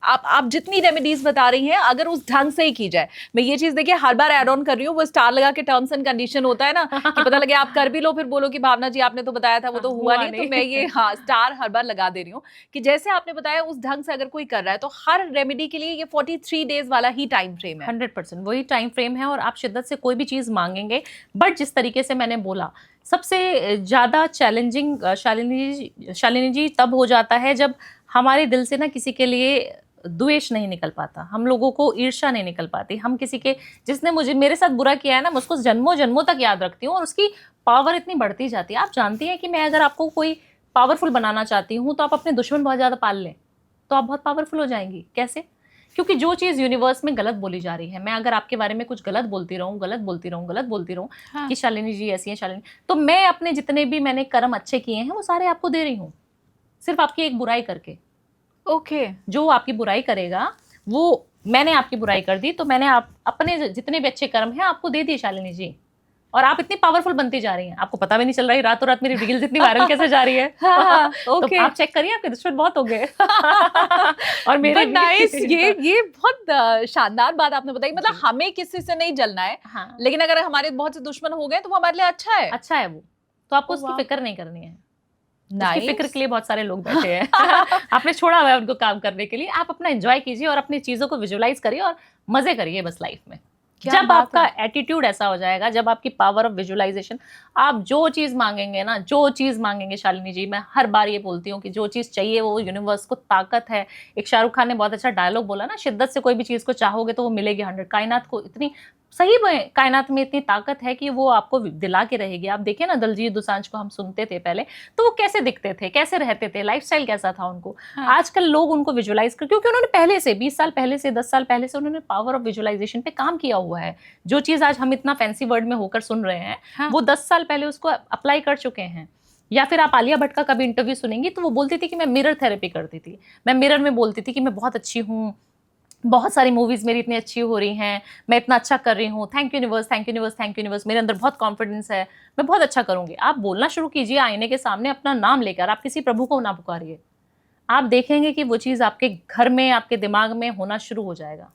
आप जितनी रेमेडीज बता रही हैं, अगर उस ढंग से ही की जाए। मैं ये चीज देखिए हर बार ऐड ऑन कर रही हूँ, वो स्टार लगा के टर्म्स एंड कंडीशन होता है ना कि पता लगे आप कर भी लो फिर बोलो कि भावना जी आपने तो बताया था वो तो हुआ नहीं। तो मैं ये स्टार हर बार लगा दे रही हूँ कि जैसे आपने बताया उस ढंग से अगर कोई कर रहा है तो हर रेमेडी के लिए ये 43 डेज वाला ही टाइम फ्रेम है। 100% वही टाइम फ्रेम है। और आप शिद्दत से कोई भी चीज़ मांगेंगे, बट जिस तरीके से मैंने बोला, सबसे ज़्यादा चैलेंजिंग शालिनी जी तब हो जाता है जब हमारे दिल से ना किसी के लिए द्वेष नहीं निकल पाता, हम लोगों को ईर्ष्या नहीं निकल पाती। हम किसी के, जिसने मुझे मेरे साथ बुरा किया है ना, मैं उसको जन्मों जन्मों तक याद रखती हूँ और उसकी पावर इतनी बढ़ती जाती है। आप जानती हैं कि मैं अगर आपको कोई पावरफुल बनाना चाहती हूँ तो आप अपने दुश्मन बहुत ज़्यादा पाल लें तो आप बहुत पावरफुल हो जाएंगी। कैसे? क्योंकि जो चीज़ यूनिवर्स में गलत बोली जा रही है, मैं अगर आपके बारे में कुछ गलत बोलती रहूँ हाँ। कि शालिनी जी ऐसी हैं, शालिनी, तो मैं अपने जितने भी मैंने कर्म अच्छे किए हैं वो सारे आपको दे रही हूँ, सिर्फ आपकी एक बुराई करके। ओके। जो आपकी बुराई करेगा, वो मैंने आपकी बुराई कर दी तो मैंने अपने जितने भी अच्छे कर्म हैं आपको दे दिए शालिनी जी, और आप इतनी पावरफुल बनती जा रही हैं, आपको पता भी नहीं चल रहा है रातों रात मेरी रील्स इतनी वायरल कैसे जा रही है। हाँ, तो okay. आप चेक करिए, आपके दुश्मन बहुत हो गए। और मेरे भी। नाइस, ये बहुत शानदार बात आपने बताई। मतलब हमें किसी से नहीं जलना है, हाँ, लेकिन अगर हमारे बहुत से दुश्मन हो गए तो वो हमारे लिए अच्छा है। अच्छा है वो, तो आपको Oh, उसकी wow. फिक्र नहीं करनी है। उसकी Nice. फिक्र के लिए बहुत सारे लोग बैठे हैं। आपने छोड़ा हुआ है उनको काम करने के लिए। आप अपना एंजॉय कीजिए और अपनी चीजों को विजुअलाइज करिए और मजे करिए बस लाइफ में। जब आपका एटीट्यूड ऐसा हो जाएगा, जब आपकी पावर ऑफ विजुअलाइजेशन, आप जो चीज मांगेंगे ना, जो चीज मांगेंगे शालिनी जी, मैं हर बार ये बोलती हूँ कि जो चीज चाहिए वो यूनिवर्स को ताकत है। एक शाहरुख खान ने बहुत अच्छा डायलॉग बोला ना, शिद्दत से कोई भी चीज को चाहोगे तो वो मिलेगी 100। कायनात को इतनी सही में, कायनात में इतनी ताकत है कि वो आपको दिला के रहेगी। आप देखिए ना, दिलजीत दोसांझ को हम सुनते थे पहले, तो वो कैसे दिखते थे, कैसे रहते थे, लाइफस्टाइल कैसा था उनको। हाँ. आजकल लोग उनको विजुअलाइज कर, क्योंकि उन्होंने पहले से 20 साल पहले से, 10 साल पहले से उन्होंने पावर ऑफ विजुअलाइजेशन पे काम किया हुआ है। जो चीज आज हम इतना फैंसी वर्ड में होकर सुन रहे हैं, हाँ. वो 10 साल पहले उसको अप्लाई कर चुके हैं। या फिर आप आलिया भट्ट का कभी इंटरव्यू सुनेंगी तो वो बोलती थी कि मैं मिरर थेरेपी करती थी, मैं मिरर में बोलती थी कि मैं बहुत अच्छी हूँ, बहुत सारी मूवीज मेरी इतनी अच्छी हो रही हैं, मैं इतना अच्छा कर रही हूँ, thank you universe, thank you universe, thank you universe, मेरे अंदर बहुत कॉन्फिडेंस है, मैं बहुत अच्छा करूंगी। आप बोलना शुरू कीजिए आईने के सामने अपना नाम लेकर, आप किसी प्रभु को ना पुकारिए, आप देखेंगे कि वो चीज आपके घर में, आपके दिमाग में होना शुरू हो जाएगा।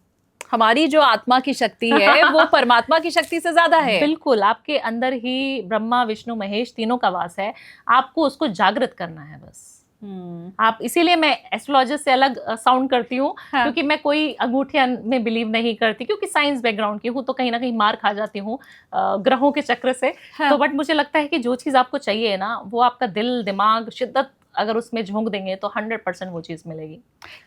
हमारी जो आत्मा की शक्ति है वो परमात्मा की शक्ति से ज्यादा है। बिल्कुल, आपके अंदर ही ब्रह्मा विष्णु महेश तीनों का वास है, आपको उसको जागृत करना है बस। आप, इसीलिए मैं एस्ट्रोलॉजिस्ट से अलग साउंड करती हूँ। हाँ। क्योंकि मैं कोई अंगूठे में बिलीव नहीं करती, क्योंकि साइंस बैकग्राउंड की हूँ तो कहीं ना कहीं मार खा जाती हूँ ग्रहों के चक्र से। हाँ। तो बट मुझे लगता है कि जो चीज़ आपको चाहिए ना, वो आपका दिल दिमाग शिद्दत अगर उसमें झोंक देंगे तो 100% वो चीज़ मिलेगी।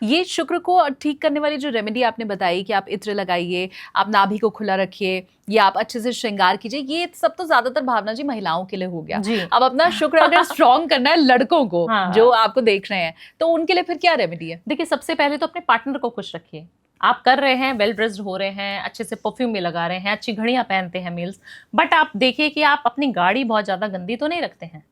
ये शुक्र को ठीक करने वाली जो रेमेडी आपने बताई कि आप इत्र लगाइए, आप नाभि को खुला रखिए, या आप अच्छे से श्रृंगार कीजिए, ये सब तो ज्यादातर भावना जी महिलाओं के लिए हो गया। अब अपना शुक्र अगर स्ट्रॉन्ग करना है लड़कों को, हाँ। जो आपको देख रहे हैं, तो उनके लिए फिर क्या रेमेडी है? देखिए, सबसे पहले तो अपने पार्टनर को खुश रखिए। आप कर रहे हैं, वेल ड्रेस्ड हो रहे हैं, अच्छे से परफ्यूम भी लगा रहे हैं, अच्छी घड़ियां पहनते हैं मेल्स, बट आप देखिए कि आप अपनी गाड़ी बहुत ज्यादा गंदी तो नहीं रखते हैं,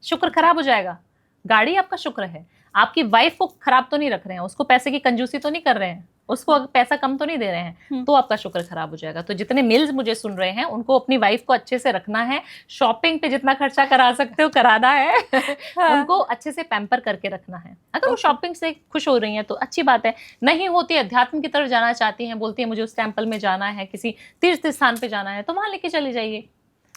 शुक्र खराब हो जाएगा। गाड़ी आपका शुक्र है, आपकी वाइफ को खराब तो नहीं रख रहे हैं, उसको पैसे की कंजूसी तो नहीं कर रहे हैं, उसको अगर पैसा कम तो नहीं दे रहे हैं, तो आपका शुक्र खराब हो जाएगा। तो जितने मेल्स मुझे सुन रहे हैं उनको अपनी वाइफ को अच्छे से रखना है, शॉपिंग पे जितना खर्चा करा सकते हो कराना है, उनको अच्छे से पैम्पर करके रखना है। अगर वो शॉपिंग से खुश हो रही हैं तो अच्छी बात है, नहीं होती अध्यात्म की तरफ जाना चाहती हैं, बोलती है मुझे उस टेम्पल में जाना है, किसी तीर्थ स्थान पे जाना है, तो वहां लेके चले जाइए।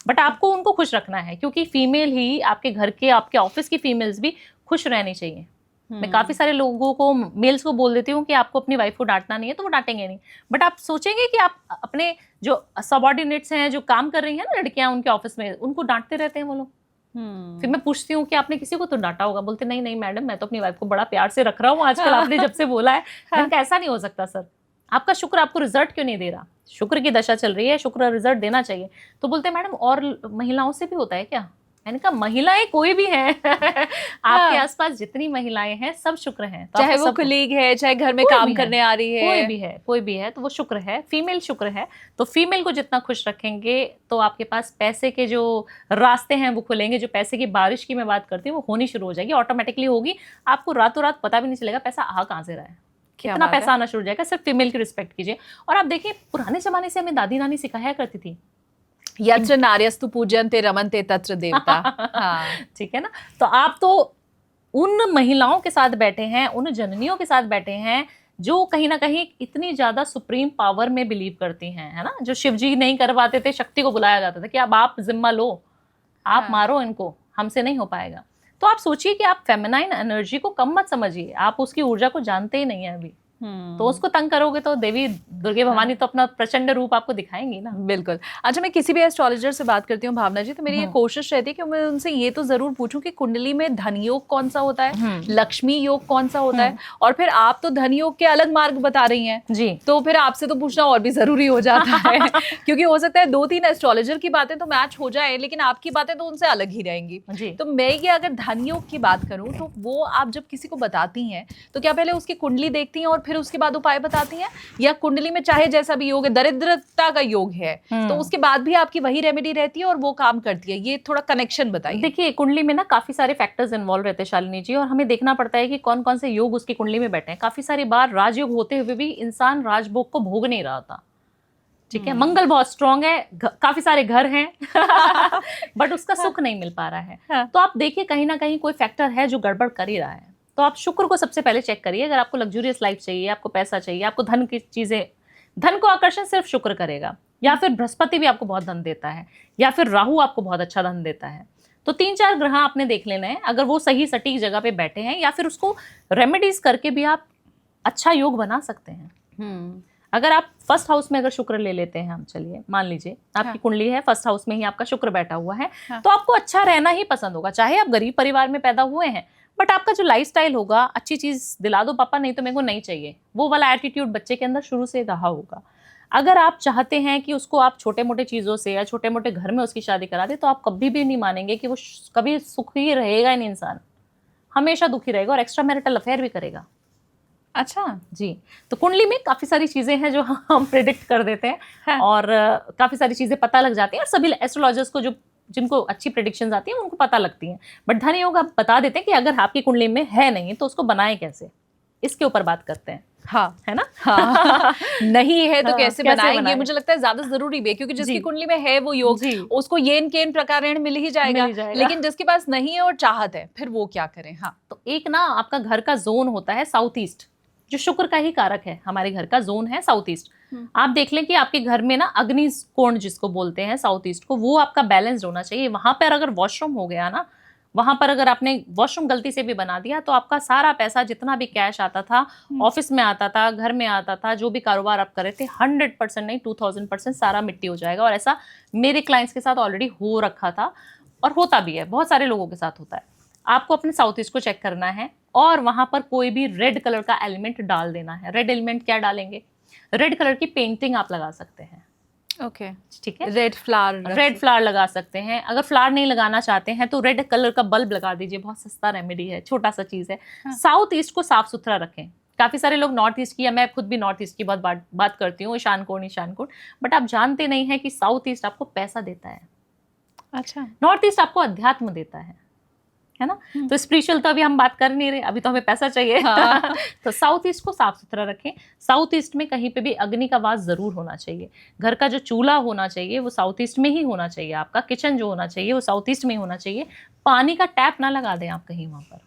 बट आपको उनको खुश रखना है, क्योंकि फीमेल ही आपके घर के, आपके ऑफिस की फीमेल्स भी खुश रहनी चाहिए। मैं काफी सारे लोगों को, मेल्स को बोल देती हूँ कि आपको अपनी वाइफ को डांटना नहीं है, तो वो डांटेंगे नहीं। बट आप सोचेंगे कि आप अपने जो सबऑर्डिनेट्स हैं, जो काम कर रही हैं ना लड़कियां उनके ऑफिस में, उनको डांटते रहते हैं वो लोग। फिर मैं पूछती हूँ कि आपने किसी को तो डांटा होगा, बोलते नहीं नहीं मैडम, मैं तो अपनी वाइफ को बड़ा प्यार से रख रहा हूँ आजकल, आपने जब से बोला है। मैंने कहा ऐसा नहीं हो सकता सर, आपका शुक्र आपको रिजल्ट क्यों नहीं दे रहा? शुक्र की दशा चल रही है, शुक्र रिजल्ट देना चाहिए। तो बोलते मैडम और महिलाओं से भी होता है क्या? मैंने कहा महिलाएं कोई भी हैं आपके आसपास जितनी महिलाएं हैं सब शुक्र हैं, तो चाहे वो कलीग है, चाहे घर में काम करने आ रही है, कोई भी है, तो वो शुक्र है, फीमेल शुक्र है। तो फीमेल को जितना खुश रखेंगे तो आपके पास पैसे के जो रास्ते हैं वो खुलेंगे। जो पैसे की बारिश की मैं बात करती हूँ वो होनी शुरू हो जाएगी, ऑटोमेटिकली होगी। आपको रातों रात पता भी नहीं चलेगा पैसा आ कहाँ से रहा है, कितना पैसा आना शुरू हो जाएगा। सिर्फ फीमेल की रिस्पेक्ट कीजिए। और आप देखिए पुराने जमाने से हमें दादी नानी सिखाया करती थी, यत्र नार्यस्तु पूज्यन्ते रमन्ते तत्र देवता। हाँ। ठीक है ना। तो आप तो उन महिलाओं के साथ बैठे हैं, उन जननियों के साथ बैठे हैं जो कहीं ना कहीं इतनी ज्यादा सुप्रीम पावर में बिलीव करती हैं, है ना। जो शिवजी नहीं करवाते थे, शक्ति को बुलाया जाता था कि अब आप जिम्मा लो, आप मारो इनको, हमसे नहीं हो पाएगा। तो आप सोचिए कि आप फेमिनाइन एनर्जी को कम मत समझिए, आप उसकी ऊर्जा को जानते ही नहीं है अभी। तो उसको तंग करोगे तो देवी दुर्गे भवानी तो अपना प्रचंड रूप आपको दिखाएंगी ना। बिल्कुल। अच्छा, मैं किसी भी एस्ट्रोलॉजर से बात करती हूँ भावना जी, तो मेरी ये कोशिश रहती है कि मैं उनसे ये तो जरूर पूछूं कि कुंडली में धन योग कौन सा होता है, लक्ष्मी योग कौन सा होता है। और फिर आप तो धन योग के अलग मार्ग बता रही हैं जी, तो फिर आपसे तो पूछना और भी जरूरी हो जाता है क्योंकि हो सकता है 2-3 एस्ट्रोलॉजर की बातें तो मैच हो जाए, लेकिन आपकी बातें तो उनसे अलग ही रहेंगी जी। तो मैं ये अगर धन योग की बात करूं तो वो आप जब किसी को बताती हैं तो क्या पहले उसकी कुंडली देखती हैं और फिर उसके बाद उपाय बताती हैं, या कुंडली में चाहे जैसा भी योग है, दरिद्रता का योग है तो उसके बाद भी आपकी वही रेमेडी रहती है और वो काम करती है? ये थोड़ा कनेक्शन बताइए। देखिए कुंडली में ना काफी सारे फैक्टर्स इन्वॉल्व रहते हैं शालिनी जी, और हमें देखना पड़ता है कि कौन कौन से योग उसकी कुंडली में बैठे हैं। काफी सारी बार राजयोग होते हुए भी इंसान राजभोग को भोग नहीं रहा था, ठीक है। मंगल बहुत स्ट्रांग है, काफी सारे घर हैं बट उसका सुख नहीं मिल पा रहा है। तो आप देखिए कहीं ना कहीं कोई फैक्टर है जो गड़बड़ कर ही रहा है। तो आप शुक्र को सबसे पहले चेक करिए। अगर आपको लग्जूरियस लाइफ चाहिए, आपको पैसा चाहिए, आपको धन की चीजें, धन को आकर्षण सिर्फ शुक्र करेगा, या फिर बृहस्पति भी आपको बहुत धन देता है, या फिर राहु आपको बहुत अच्छा धन देता है। तो 3-4 ग्रह आपने देख लेना है, अगर वो सही सटीक जगह पे बैठे हैं, या फिर उसको रेमेडीज करके भी आप अच्छा योग बना सकते हैं। अगर आप फर्स्ट हाउस में अगर शुक्र ले लेते हैं, हम चलिए मान लीजिए आपकी कुंडली है, फर्स्ट हाउस में ही आपका शुक्र बैठा हुआ है, तो आपको अच्छा रहना ही पसंद होगा। चाहे आप गरीब परिवार में पैदा हुए हैं, बट आपका जो लाइफस्टाइल होगा, अच्छी चीज दिला दो पापा, नहीं तो मेरे को नहीं चाहिए, वो वाला एटीट्यूड बच्चे के अंदर शुरू से रहा होगा। अगर आप चाहते हैं कि उसको आप छोटे मोटे चीजों से या छोटे मोटे घर में उसकी शादी करा दे, तो आप कभी भी नहीं मानेंगे कि वो कभी सुखी रहेगा ही नहीं, इंसान हमेशा दुखी रहेगा और एक्स्ट्रा मैरिटल अफेयर भी करेगा। अच्छा जी। तो कुंडली में काफी सारी चीजें हैं जो हम प्रिडिक्ट कर देते हैं, और काफी सारी चीजें पता लग जाती हैं, और सभी एस्ट्रोलॉजर्स को, जो जिनको अच्छी प्रेडिक्शंस आती हैं, उनको पता लगती हैं। बट धन योग आप बता देते हैं कि अगर आपकी कुंडली में है नहीं तो उसको बनाएं कैसे, इसके ऊपर बात करते हैं। हाँ, है ना। हाँ। नहीं है तो कैसे बनाएंगे, मुझे लगता है ज्यादा जरूरी भी है, क्योंकि जिसकी कुंडली में है वो योग, उसको येन केन प्रकारेण मिल ही जाएगा, लेकिन जिसके पास नहीं है और चाहत है, फिर वो क्या करें। हाँ, तो एक ना आपका घर का जोन होता है साउथ ईस्ट, जो शुक्र का ही कारक है। हमारे घर का जोन है साउथ ईस्ट। आप देख लें कि आपके घर में ना अग्नि कोण जिसको बोलते हैं साउथ ईस्ट को, वो आपका बैलेंस होना चाहिए। वहां पर अगर वॉशरूम हो गया ना, वहां पर अगर आपने वॉशरूम गलती से भी बना दिया, तो आपका सारा पैसा, जितना भी कैश आता था, ऑफिस में आता था, घर में आता था, जो भी कारोबार आप कर रहे थे, 100% नहीं 2000% सारा मिट्टी हो जाएगा। और ऐसा मेरे क्लाइंट्स के साथ ऑलरेडी हो रखा था, और होता भी है, बहुत सारे लोगों के साथ होता है। आपको अपने साउथ ईस्ट को चेक करना है, और वहां पर कोई भी रेड कलर का एलिमेंट डाल देना है। रेड एलिमेंट क्या डालेंगे? रेड कलर की पेंटिंग आप लगा सकते हैं। ओके, ठीक है। रेड फ्लावर लगा सकते हैं। अगर फ्लावर नहीं लगाना चाहते हैं तो रेड कलर का बल्ब लगा दीजिए, बहुत सस्ता रेमेडी है, छोटा सा चीज है। साउथ ईस्ट को साफ सुथरा रखें। काफी सारे लोग नॉर्थ ईस्ट की, या मैं खुद भी नॉर्थ ईस्ट की बहुत बात करती हूँ, ईशान कोण, बट आप जानते नहीं है कि साउथ ईस्ट आपको पैसा देता है। अच्छा। नॉर्थ ईस्ट आपको अध्यात्म देता है। है ना। तो स्पिरिचुअल तो अभी हम बात कर नहीं रहे, अभी तो हमें पैसा चाहिए। हाँ। तो साउथ ईस्ट को साफ सुथरा रखें। साउथ ईस्ट में कहीं पे भी अग्नि का वास जरूर होना चाहिए। घर का जो चूल्हा होना चाहिए वो साउथ ईस्ट में ही होना चाहिए। आपका किचन जो होना चाहिए वो साउथ ईस्ट में ही होना चाहिए। पानी का टैप ना लगा दें आप कहीं वहां पर।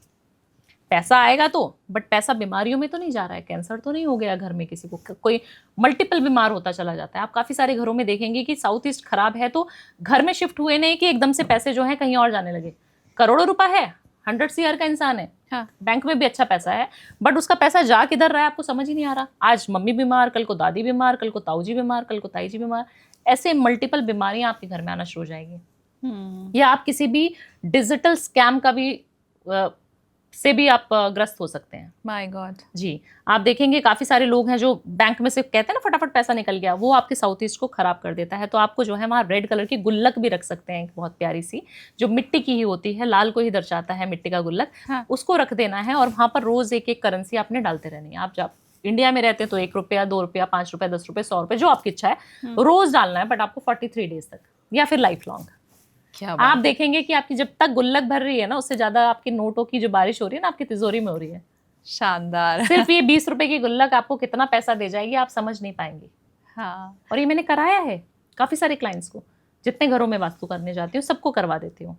पैसा आएगा तो, बट पैसा बीमारियों में तो नहीं जा रहा है। कैंसर तो नहीं हो गया घर में किसी को, कोई मल्टीपल बीमार होता चला जाता है। आप काफी सारे घरों में देखेंगे कि साउथ ईस्ट खराब है तो घर में शिफ्ट हुए नहीं कि एकदम से पैसे जो है कहीं और जाने लगे। करोड़ों रुपए है, 100 CR का इंसान है, हाँ। बैंक में भी अच्छा पैसा है, बट उसका पैसा जा किधर रहा है आपको समझ ही नहीं आ रहा। आज मम्मी बीमार, कल को दादी बीमार, कल को ताऊ जी बीमार, कल को ताई जी बीमार। ऐसे मल्टीपल बीमारियां आपके घर में आना शुरू हो जाएगी। या आप किसी भी डिजिटल स्कैम का भी से भी आप ग्रस्त हो सकते हैं। My God. जी, आप देखेंगे काफी सारे लोग हैं जो बैंक में से कहते हैं ना फटाफट पैसा निकल गया, वो आपके साउथ ईस्ट को खराब कर देता है। तो आपको जो है वहाँ रेड कलर की गुल्लक भी रख सकते हैं, एक बहुत प्यारी सी, जो मिट्टी की ही होती है, लाल को ही दर्शाता है मिट्टी का गुल्लक। हाँ। उसको रख देना है और वहाँ पर रोज एक एक करेंसी आपने डालते रहनी है। आप जब इंडिया में रहते हैं तो 1 रुपया, 2 रुपया, 5 रुपया, 10 रुपये, 100 रुपये, जो आपकी इच्छा है रोज डालना है, बट आपको 43 डेज तक या फिर लाइफ लॉन्ग। क्या आप देखेंगे कि आपकी जब तक गुल्लक भर रही है ना, उससे ज्यादा आपकी नोटों की जो बारिश हो रही है ना आपकी तिजोरी में हो रही है। शानदार। सिर्फ ये 20 रुपए की गुल्लक आपको कितना पैसा दे जाएगी आप समझ नहीं पाएंगे। हाँ। और ये मैंने कराया है काफी सारे क्लाइंट्स को, जितने घरों में वास्तु करने जाती हूँ सबको करवा देती हूँ।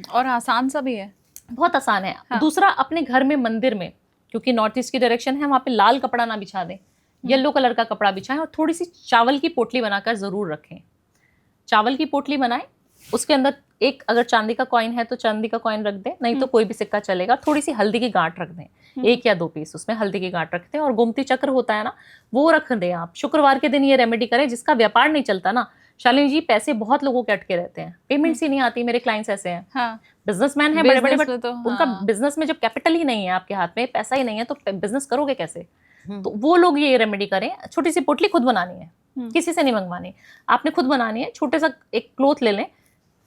और आसान सा भी है, बहुत आसान है। हाँ। दूसरा, अपने घर में मंदिर में, क्योंकि नॉर्थ ईस्ट की डायरेक्शन है, वहां पे लाल कपड़ा ना बिछा दें, येलो कलर का कपड़ा बिछाएं और थोड़ी सी चावल की पोटली बनाकर जरूर रखें। चावल की पोटली बनाएं, उसके अंदर एक अगर चांदी का कॉइन है तो चांदी का कॉइन रख दें, नहीं तो कोई भी सिक्का चलेगा। थोड़ी सी हल्दी की गांठ रख दें, 1 या 2 पीस उसमें हल्दी की गांठ रखते हैं, और गोमती चक्र होता है ना वो रख दें आप। शुक्रवार के दिन ये रेमेडी करें। जिसका व्यापार नहीं चलता ना शालिनी जी, पैसे बहुत लोगों के अटके रहते हैं, पेमेंट्स ही नहीं आती। मेरे क्लाइंट्स ऐसे हैं, हाँ। बिजनेसमैन है बड़े बड़े, बट तो, उनका बिजनेस में जब कैपिटल ही नहीं है आपके हाथ में, पैसा ही नहीं है, तो बिजनेस करोगे कैसे। तो वो लोग ये रेमेडी करें। छोटी सी पोटली खुद बनानी है, किसी से नहीं मंगवानी, आपने खुद बनानी है। छोटे सा एक क्लोथ ले लें,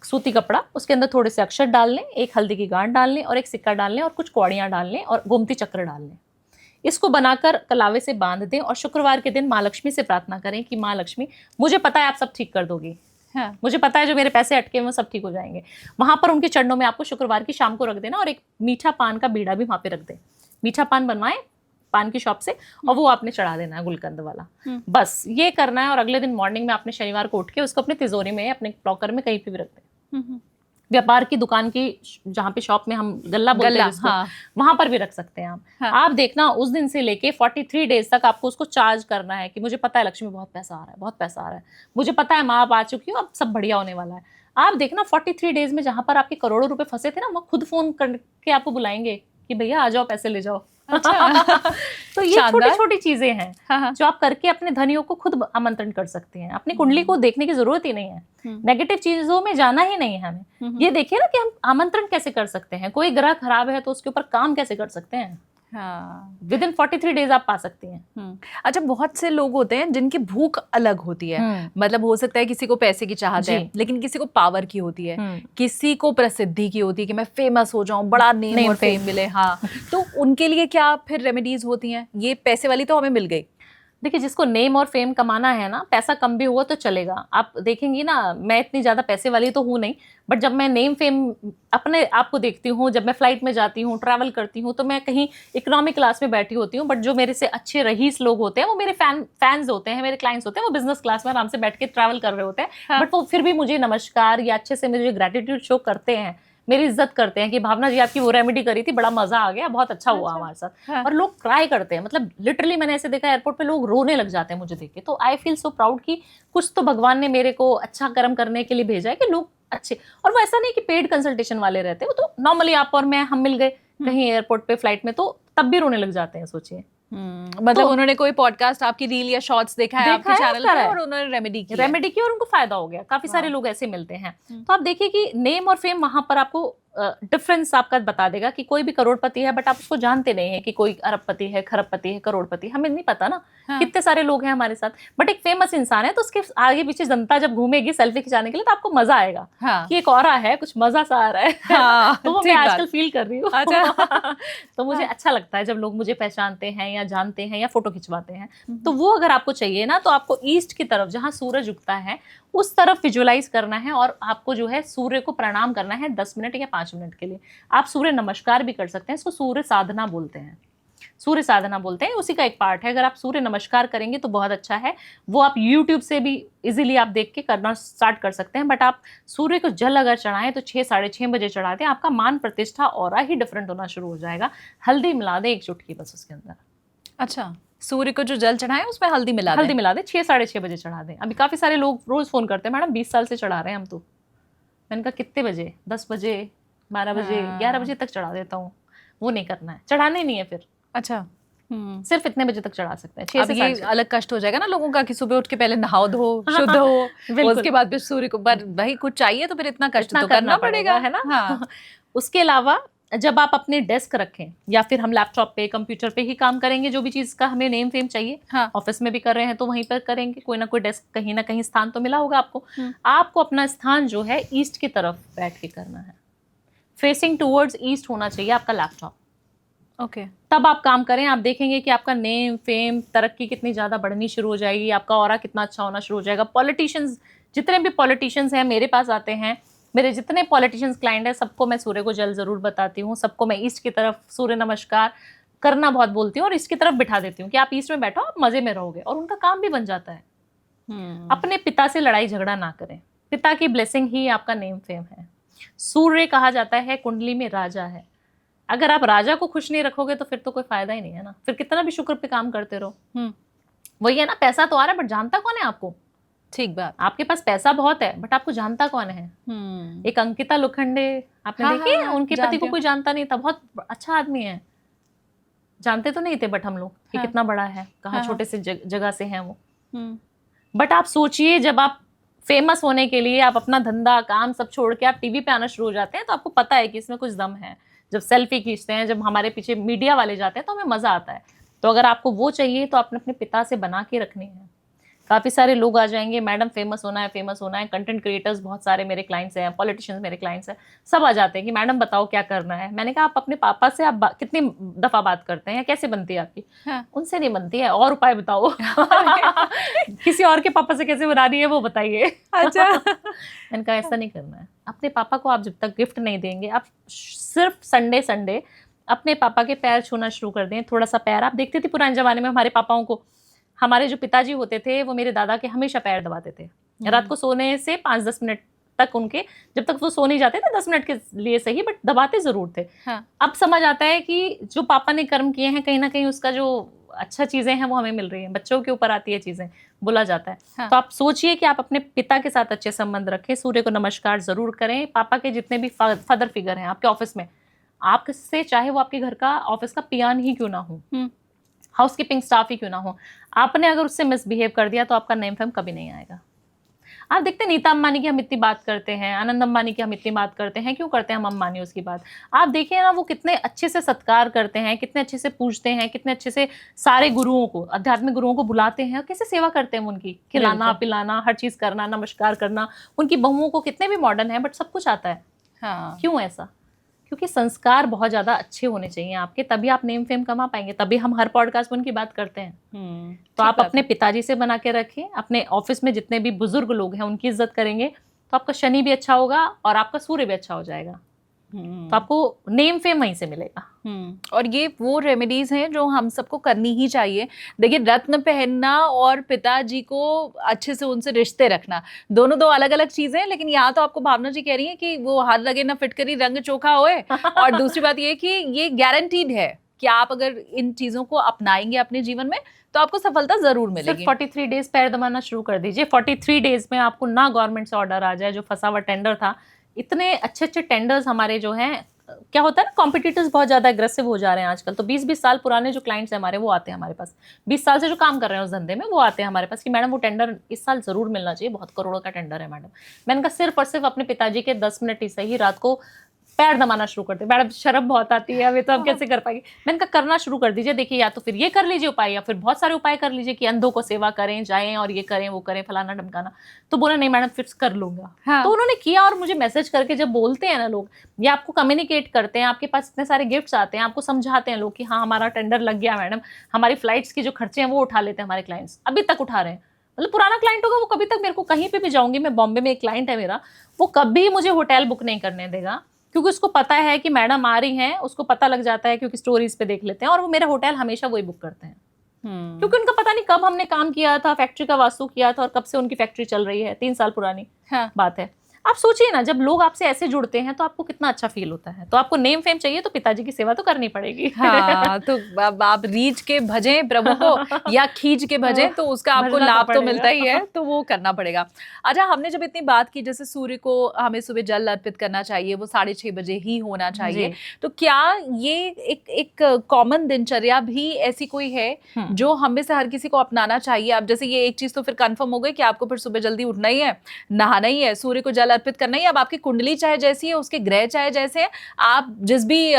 सूती कपड़ा, उसके अंदर थोड़े से अक्षर डाल लें, एक हल्दी की गांठ डाल लें और एक सिक्का डाल लें और कुछ कौड़ियां डाल लें और गोमती चक्र डाल लें। इसको बनाकर कलावे से बांध दें और शुक्रवार के दिन माँ लक्ष्मी से प्रार्थना करें कि माँ लक्ष्मी, मुझे पता है आप सब ठीक कर दोगी, हाँ। मुझे पता है जो मेरे पैसे अटके हुए सब ठीक हो जाएंगे। वहां पर उनके चरणों में आपको शुक्रवार की शाम को रख देना और एक मीठा पान का बीड़ा भी वहां पे रख दें। मीठा पान बनवाएं पान की शॉप से और वो आपने चढ़ा देना है, गुलकंद वाला। बस ये करना है और अगले दिन मॉर्निंग में आपने शनिवार को उठ के उसको अपनी तिजोरी में, अपने लॉकर में कहीं पे भी रख दें। व्यापार की दुकान की जहाँ पे शॉप में हम गल्ला बोलते हैं जिसको, हाँ। वहां पर भी रख सकते हैं आप। हाँ। आप देखना उस दिन से लेके 43 डेज तक आपको उसको चार्ज करना है कि मुझे पता है लक्ष्मी बहुत पैसा आ रहा है, बहुत पैसा आ रहा है, मुझे पता है माँ आप आ चुकी हो, अब सब बढ़िया होने वाला है। आप देखना 43 डेज में जहां पर आपके करोड़ों रुपए फंसे थे ना, वो खुद फोन करके आपको बुलाएंगे कि भैया आ जाओ पैसे ले जाओ। अच्छा। तो ये छोटी छोटी चीजें हैं हाँ। जो आप करके अपने धनियों को खुद आमंत्रण कर सकते हैं। अपनी कुंडली को देखने की जरूरत ही नहीं है, नेगेटिव चीजों में जाना ही नहीं है हमें। ये देखिए ना कि हम आमंत्रण कैसे कर सकते हैं, कोई ग्रह खराब है तो उसके ऊपर काम कैसे कर सकते हैं। हाँ। विद इन 43 डेज आप पा सकती हैं। अच्छा, बहुत से लोग होते हैं जिनकी भूख अलग होती है, मतलब हो सकता है किसी को पैसे की चाहत है, लेकिन किसी को पावर की होती है, किसी को प्रसिद्धि की होती है कि मैं फेमस हो जाऊं, बड़ा नेम और फेम मिले। हाँ। तो उनके लिए क्या फिर रेमेडीज होती हैं? ये पैसे वाली तो हमें मिल गई। देखिए, जिसको नेम और फेम कमाना है ना, पैसा कम भी हुआ तो चलेगा। आप देखेंगी ना, मैं इतनी ज्यादा पैसे वाली तो हूँ नहीं, बट जब मैं नेम फेम अपने आप को देखती हूँ, जब मैं फ्लाइट में जाती हूँ, ट्रैवल करती हूँ, तो मैं कहीं इकोनॉमिक क्लास में बैठी होती हूँ, बट जो मेरे से अच्छे रईस लोग होते हैं वो मेरे फैंस होते हैं, मेरे क्लाइंट्स होते हैं, वो बिजनेस क्लास में आराम से बैठ के ट्रैवल कर रहे होते हैं। हाँ। बट वो फिर भी मुझे नमस्कार या अच्छे से मुझे ग्रेटिट्यूड शो करते हैं, मेरी इज्जत करते हैं कि भावना जी आपकी वो रेमेडी करी थी, बड़ा मजा आ गया, बहुत अच्छा हुआ हमारे साथ। हाँ। और लोग ट्राई करते हैं, मतलब लिटरली मैंने ऐसे देखा एयरपोर्ट पे लोग रोने लग जाते हैं मुझे देख के। तो आई फील सो प्राउड कि कुछ तो भगवान ने मेरे को अच्छा कर्म करने के लिए भेजा है कि लोग अच्छे। और वो ऐसा नहीं कि पेड कंसल्टेशन वाले रहते हैं, वो तो नॉर्मली आप और मैं हम मिल गए कहीं एयरपोर्ट पे फ्लाइट में तो तब भी रोने लग जाते हैं। सोचिए, मतलब तो, उन्होंने कोई पॉडकास्ट आपकी रील या शॉर्ट्स देखा है आपके चैनल पे और उन्होंने रेमेडी की और उनको फायदा हो गया। काफी सारे लोग ऐसे मिलते हैं। तो आप देखिए कि नेम और फेम वहां पर आपको डिफरेंस आपका बता देगा कि कोई भी करोड़पति है, बट आप उसको जानते नहीं है कि कोई अरबपति है, खरबपति है, करोड़पति, हमें नहीं पता ना। हाँ। कितने सारे लोग हैं हमारे साथ, बट एक फेमस इंसान है तो उसके आगे पीछे जनता जब घूमेगी सेल्फी खिंचाने के लिए तो आपको मजा आएगा। हाँ। कि एक ऑरा है, कुछ मजा सा आ रहा है। हाँ। तो वो मैं आजकल फील कर रही हूँ। अच्छा। तो मुझे अच्छा लगता है जब लोग मुझे पहचानते हैं या जानते हैं या फोटो खिंचवाते हैं। तो वो अगर आपको चाहिए ना, तो आपको ईस्ट की तरफ जहाँ सूरज उगता है उस तरफ विजुअलाइज करना है और आपको जो है सूर्य को प्रणाम करना है 10 मिनट या 5 5 मिनट के लिए। आप सूर्य नमस्कार भी कर सकते हैं, इसको सूर्य साधना बोलते हैं, सूर्य साधना बोलते हैं, उसी का एक पार्ट है। अगर आप सूर्य नमस्कार करेंगे तो बहुत अच्छा है, वो आप यूट्यूब से भी इजीली आप देख के करना स्टार्ट कर सकते हैं। बट आप सूर्य को जल अगर चढ़ाएं तो 6 साढ़े 6 बजे चढ़ा दें, आपका मान प्रतिष्ठा ऑरा ही डिफरेंट होना शुरू हो जाएगा। हल्दी मिला दें 1 चुटकी बस उसके अंदर। अच्छा, सूर्य को जो जल चढ़ाए उसमें हल्दी मिला दें? हल्दी मिला दें, 6 साढ़े 6 बजे चढ़ा दें। अभी काफ़ी सारे लोग रोज़ फ़ोन करते हैं, मैडम 20 साल से चढ़ा रहे हैं हम तो। मैंने कहा कितने बजे? 10 बजे, 12 बजे, 11 बजे तक चढ़ा देता हूँ। वो नहीं करना है, चढ़ाने नहीं है फिर। अच्छा, सिर्फ इतने बजे तक चढ़ा सकते हैं, 6 अब से ये 6:30। अलग कष्ट हो जाएगा ना लोगों का कि सुबह उठ के पहले नहाओ धो, शुद्ध हो, बिल्कुल। उसके बाद फिर सूर्य को, पर भाई कुछ चाहिए तो फिर इतना कष्ट इतना तो करना पड़ेगा, है ना। हाँ। उसके अलावा जब आप अपने डेस्क रखें या फिर हम लैपटॉप पे, कंप्यूटर पे ही काम करेंगे, जो भी चीज़ का हमें नेम फेम चाहिए, हाँ। ऑफिस में भी कर रहे हैं तो वहीं पर करेंगे, कोई ना कोई डेस्क कहीं ना कहीं स्थान तो मिला होगा आपको। आपको अपना स्थान जो है ईस्ट की तरफ बैठ के करना है, फेसिंग टूवर्ड्स ईस्ट होना चाहिए आपका लैपटॉप। ओके। तब आप काम करें, आप देखेंगे कि आपका नेम फेम तरक्की कितनी ज़्यादा बढ़नी शुरू हो जाएगी, आपका ऑरा कितना अच्छा होना शुरू हो जाएगा। पॉलिटिशियंस, जितने भी पॉलिटिशियंस हैं मेरे पास आते हैं, मेरे जितने पॉलिटिशियंस क्लाइंट हैं, सबको मैं सूर्य को जल जरूर बताती हूँ, सबको मैं ईस्ट की तरफ सूर्य नमस्कार करना बहुत बोलती हूँ और ईस्ट की तरफ बिठा देती हूँ कि आप ईस्ट में बैठो, आप मजे में रहोगे, और उनका काम भी बन जाता है। अपने पिता से लड़ाई झगड़ा ना करें, पिता की ब्लेसिंग ही आपका नेम फेम है। सूर्य कहा जाता है कुंडली में राजा है, अगर आप राजा को खुश नहीं रखोगे तो फिर तो कोई फायदा ही नहीं है ना, फिर कितना भी शुक्र पे काम करते रहो। वही है ना, पैसा तो आ रहा है बट जानता कौन है आपको? ठीक बात, आपके पास पैसा बहुत है बट आपको जानता कौन है? एक अंकिता लोखंडे आपने हाँ, देखी है? हाँ, उनके पति को कोई जानता नहीं था, बहुत अच्छा आदमी है, जानते तो नहीं थे बट हम लोग कि कितना बड़ा है, कहाँ छोटे से जगह से हैं वो। बट आप सोचिए, जब आप फेमस होने के लिए आप अपना धंधा काम सब छोड़ के आप टीवी पे आना शुरू हो जाते हैं तो आपको पता है कि इसमें कुछ दम है। जब सेल्फी खींचते हैं, जब हमारे पीछे मीडिया वाले जाते हैं तो हमें मजा आता है। तो अगर आपको वो चाहिए तो आपने अपने पिता से बना के रखनी है। काफ़ी सारे लोग आ जाएंगे, मैडम फेमस होना है, फेमस होना है। कंटेंट क्रिएटर्स बहुत सारे मेरे क्लाइंट्स हैं, पॉलिटिशियंस मेरे क्लाइंट्स हैं, सब आ जाते हैं कि मैडम बताओ क्या करना है। मैंने कहा आप अपने पापा से आप कितनी दफ़ा बात करते हैं या कैसे बनती है आपकी? हाँ। उनसे नहीं बनती है, और उपाय बताओ। किसी और के पापा से कैसे बनानी है वो बताइए। अच्छा। मैंने कहा ऐसा नहीं करना है, अपने पापा को आप जब तक गिफ्ट नहीं देंगे, आप सिर्फ संडे अपने पापा के पैर छूना शुरू कर दें। थोड़ा सा पैर, आप देखते थे पुराने ज़माने में हमारे पापाओं को, हमारे जो पिताजी होते थे वो मेरे दादा के हमेशा पैर दबाते थे। रात को सोने से 5-10 मिनट तक उनके, जब तक वो सो नहीं जाते थे 10 मिनट के लिए सही, बट दबाते ज़रूर थे। हाँ। अब समझ आता है कि जो पापा ने कर्म किए हैं कहीं ना कहीं उसका जो अच्छा चीज़ें हैं वो हमें मिल रही हैं, बच्चों के ऊपर आती है चीज़ें, बोला जाता है। हाँ। तो आप सोचिए कि आप अपने पिता के साथ अच्छे संबंध रखें, सूर्य को नमस्कार ज़रूर करें। पापा के जितने भी फादर फिगर हैं आपके ऑफिस में, आपसे चाहे वो आपके घर का ऑफिस का पियान ही क्यों ना हो, हाउसकीपिंग स्टाफ ही क्यों ना हो, आपने अगर उससे मिसबिहेव कर दिया तो आपका नेम फेम कभी नहीं आएगा। आप देखते हैं नीता अंबानी की हम इतनी बात करते हैं, आनंद अंबानी की हम इतनी बात करते हैं, क्यों करते हैं हम अंबानी उसकी बात? आप देखिए ना, वो कितने अच्छे से सत्कार करते हैं, कितने अच्छे से पूछते हैं, कितने अच्छे से सारे गुरुओं को, आध्यात्मिक गुरुओं को बुलाते हैं और कैसे सेवा करते हैं उनकी, खिलाना पिलाना, हर चीज़ करना, नमस्कार करना। उनकी बहुओं को कितने भी मॉडर्न है बट सब कुछ आता है। हाँ। क्यों ऐसा? क्योंकि संस्कार बहुत ज़्यादा अच्छे होने चाहिए आपके, तभी आप नेम फेम कमा पाएंगे, तभी हम हर पॉडकास्ट में उनकी बात करते हैं। तो आप अपने पिताजी से बना के रखें, अपने ऑफिस में जितने भी बुजुर्ग लोग हैं उनकी इज्जत करेंगे तो आपका शनि भी अच्छा होगा और आपका सूर्य भी अच्छा हो जाएगा। तो आपको नेम फेम वहीं से मिलेगा। और ये वो रेमेडीज हैं जो हम सबको करनी ही चाहिए। देखिए, रत्न पहनना और पिताजी को अच्छे से उनसे रिश्ते रखना, दोनों दो अलग अलग चीजें हैं। लेकिन यहाँ तो आपको भावना जी कह रही है कि वो हाथ लगे ना फिटकरी रंग चोखा होए। और दूसरी बात ये कि ये गारंटीड है कि आप अगर इन चीजों को अपनाएंगे अपने जीवन में तो आपको सफलता जरूर मिलेगी। 43 डेज पैर दबाना शुरू कर दीजिए। 43 डेज में आपको ना गवर्नमेंट से ऑर्डर आ जाए, जो फंसा हुआ टेंडर था। इतने अच्छे अच्छे टेंडर्स हमारे जो हैं, क्या होता है ना, कॉम्पिटिटर्स बहुत ज़्यादा एग्रेसिव हो जा रहे हैं आजकल। तो 20-20 साल पुराने जो क्लाइंट्स हैं हमारे, वो आते हैं हमारे पास, 20 साल से जो काम कर रहे हैं उस धंधे में, वो आते हैं हमारे पास कि मैडम वो टेंडर इस साल ज़रूर मिलना चाहिए, बहुत करोड़ों का टेंडर है मैडम। मैंने कहा सिर्फ और सिर्फ अपने पिताजी के 10 मिनट ही सही रात को पैर दबाना शुरू करते। मैडम शर्म बहुत आती है, अभी तो हम कैसे कर पाएंगे? मैंने कहा करना शुरू कर दीजिए। देखिए, या तो फिर ये कर लीजिए उपाय, या फिर बहुत सारे उपाय कर लीजिए कि अंधों को सेवा करें, जाएं और ये करें वो करें, फलाना ढमकाना। तो बोला नहीं मैडम फिर कर लूंगा। हाँ। तो उन्होंने किया और मुझे मैसेज करके जब बोलते हैं ना लोग, ये आपको कम्युनिकेट करते हैं, आपके पास इतने सारे गिफ्ट्स आते हैं, आपको समझाते हैं लोग कि हाँ हमारा टेंडर लग गया मैडम, हमारी फ्लाइट्स की जो खर्चे हैं वो उठा लेते हैं हमारे क्लाइंट्स, अभी तक उठा रहे हैं। मतलब पुराना क्लाइंट होगा वो कभी तक मेरे को, कहीं पे भी जाऊंगी मैं, बॉम्बे में एक क्लाइंट है मेरा, वो कभी मुझे होटल बुक नहीं करने देगा, क्योंकि उसको पता है कि मैडम आ रही हैं, उसको पता लग जाता है क्योंकि स्टोरीज पे देख लेते हैं, और वो मेरा होटल हमेशा वही बुक करते हैं। क्योंकि उनका पता नहीं कब हमने काम किया था, फैक्ट्री का वास्तु किया था, और कब से उनकी फैक्ट्री चल रही है, 3 साल पुरानी बात है। आप सोचिए ना, जब लोग आपसे ऐसे जुड़ते हैं तो आपको कितना अच्छा फील होता है। तो आपको नेम फेम चाहिए तो पिताजी की सेवा तो करनी पड़ेगी। हाँ, तो अब आप रीच के भजें प्रभु को या खींच के भजें, तो उसका आपको भजना लाभ तो पड़ेगा। मिलता ही है, तो वो करना पड़ेगा। अच्छा, हमने जब इतनी बात की जैसे सूर्य को हमें सुबह जल अर्पित करना चाहिए, वो 6:30 बजे ही होना चाहिए, जी। तो क्या ये एक कॉमन दिनचर्या भी ऐसी कोई है जो हम में से हर किसी को अपनाना चाहिए? अब जैसे ये एक चीज तो फिर कंफर्म हो गई कि आपको फिर सुबह जल्दी उठना ही है, नहाना ही है, सूर्य को जल अर्पित करना ही है। अब आपकी कुंडली चाहे जैसी है, उसके ग्रह चाहे जैसे हैं, आप जिस भी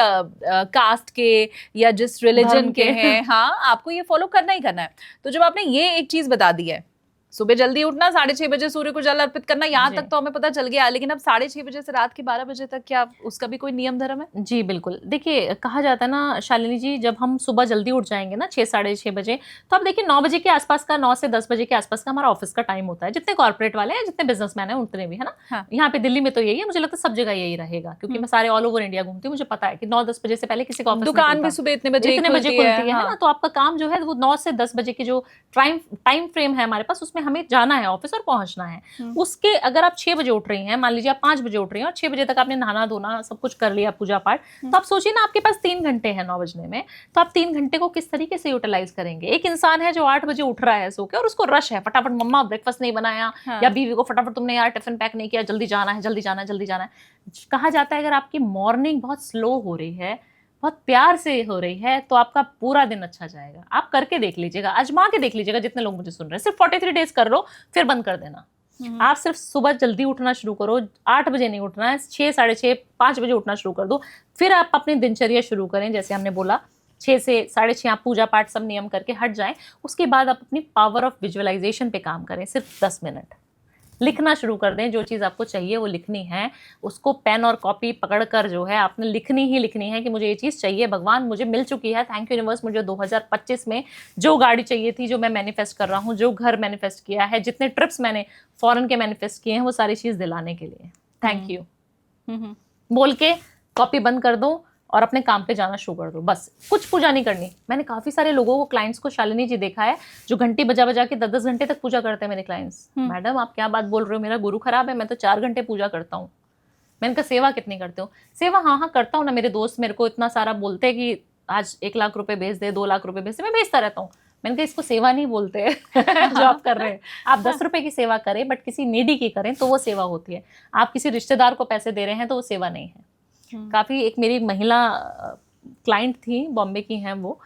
कास्ट के या जिस रिलीजन धर्म के के। हैं, हाँ, आपको ये फॉलो करना ही करना है। तो जब आपने ये एक चीज बता दी है, सुबह जल्दी उठना, 6:30 बजे सूर्य को जल अर्पित करना, यहाँ जी। तक तो हमें पता चल गया, लेकिन अब 6:30 बजे से रात के 12 बजे तक क्या उसका भी कोई नियम धर्म है? जी बिल्कुल। देखिए, कहा जाता है ना शालिनी जी, जब हम सुबह जल्दी उठ जाएंगे ना 6 साढ़े 6 बजे, तो आप देखिए 9 बजे के आसपास का, 9 से 10 बजे के आसपास का हमारा ऑफिस का टाइम होता है। जितने कॉर्पोरेट वाले हैं, जितने बिजनेसमैन हैं, उतने भी, है ना। हाँ। यहाँ पे दिल्ली में तो यही है, मुझे लगता है सब जगह यही रहेगा, क्योंकि मैं सारे ऑल ओवर इंडिया घूमती हूँ। मुझे पता है कि 9-10 बजे से पहले किसी का ऑफिस दुकान भी सुबह इतने बजे खुलती है हाँ। ना। तो आपका काम जो है वो 9 से 10 बजे की जो टाइम फ्रेम है हमारे पास, उसमें हमें जाना है ऑफिस और पहुंचना है। उसके अगर आप 6 बजे उठ रही हैं, मान लीजिए आप 5 बजे उठ रही हैं और 6 बजे तक आपने नहाना धोना सब कुछ कर लिया, पूजा पाठ, तो आप सोचिए ना, आपके पास 3 घंटे हैं 9 बजने में, तो आप 3 घंटे को किस तरीके से यूटिलाइज करेंगे? एक इंसान है जो 8 बजे उठ रहा है सो के, और उसको रश है, फटाफट मम्मा ब्रेकफास्ट नहीं बनाया, या बीवी को फटाफट तुमने यार टिफिन पैक नहीं किया, जल्दी जाना है, जल्दी जाना है, जल्दी जाना है। कहा जाता है अगर आपकी मॉर्निंग बहुत स्लो हो रही है, बहुत प्यार से हो रही है, तो आपका पूरा दिन अच्छा जाएगा। आप करके देख लीजिएगा, आजमा के देख लीजिएगा। जितने लोग मुझे सुन रहे हैं, सिर्फ 43 डेज कर लो, फिर बंद कर देना। आप सिर्फ सुबह जल्दी उठना शुरू करो, 8 बजे नहीं उठना है, 6 साढ़े 6 5 बजे उठना शुरू कर दो। फिर आप अपनी दिनचर्या शुरू करें, जैसे हमने बोला 6 से साढ़े 6 आप पूजा पाठ सब नियम करके हट जाएं। उसके बाद आप अपनी पावर ऑफ विजुअलाइजेशन पे काम करें, सिर्फ 10 मिनट लिखना शुरू कर दें। जो चीज़ आपको चाहिए वो लिखनी है, उसको पेन और कॉपी पकड़कर जो है आपने लिखनी ही लिखनी है कि मुझे ये चीज़ चाहिए, भगवान मुझे मिल चुकी है, थैंक यू यूनिवर्स, मुझे 2025 में जो गाड़ी चाहिए थी, जो मैं मैनिफेस्ट कर रहा हूँ, जो घर मैनिफेस्ट किया है, जितने ट्रिप्स मैंने फॉरेन के मैनिफेस्ट किए हैं, वो सारी चीज़ दिलाने के लिए थैंक यू बोल के कॉपी बंद कर दो और अपने काम पे जाना शुरू कर दो। बस कुछ पूजा नहीं करनी। मैंने काफ़ी सारे लोगों को, क्लाइंट्स को, शालिनी जी, देखा है जो घंटी बजा बजा के 10-10 घंटे तक पूजा करते हैं मेरे क्लाइंट्स। मैडम आप क्या बात बोल रहे हो, मेरा गुरु खराब है, मैं तो 4 घंटे पूजा करता हूँ। मैंने कहा सेवा कितनी करते हो? सेवा हाँ करता हूँ ना, मेरे दोस्त मेरे को इतना सारा बोलते हैं कि आज 1 लाख रुपए भेज दे, 2 लाख रुपए भेज दे, मैं भेजता रहता हूँ। मैंने कहा इसको सेवा नहीं बोलते जो आप कर रहे हैं। आप 10 रुपए की सेवा करें, बट किसी नीडी की करें तो वो सेवा होती है। आप किसी रिश्तेदार को पैसे दे रहे हैं तो वो सेवा नहीं है। काफ़ी एक मेरी महिला क्लाइंट थी, बॉम्बे की हैं वो,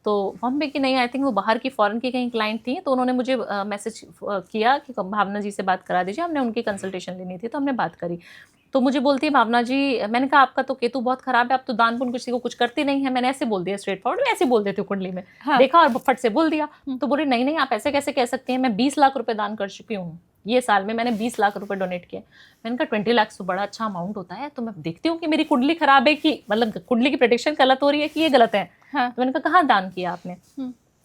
तो बॉम्बे की नहीं, आई थिंक वो बाहर की, फॉरेन की कहीं क्लाइंट थी। तो उन्होंने मुझे मैसेज किया कि भावना जी से बात करा दीजिए, हमने उनकी कंसल्टेशन लेनी थी, तो हमने बात करी। तो मुझे बोलती है भावना जी, मैंने कहा आपका तो केतु बहुत खराब है, आप तो दान पुण्य किसी को कुछ करती नहीं है। मैंने ऐसे बोल दिया स्ट्रेट फॉरवर्ड, मैं ऐसे बोल देती हूँ कुंडली में, देखा और फट से बोल दिया। तो बोली नहीं नहीं, आप ऐसे कैसे कह सकते हैं, मैं 20 लाख रुपए दान कर चुकी हूँ ये साल में, मैंने 20 लाख रुपए डोनेट किए। मैंने कहा 20 लाख तो बड़ा अच्छा अमाउंट होता है, तो मैं देखती हूँ कि मेरी कुंडली खराब है कि मतलब कुंडली की प्रेडिक्शन गलत हो रही है कि ये गलत है। तो मैंने कहा कहाँ दान किया आपने?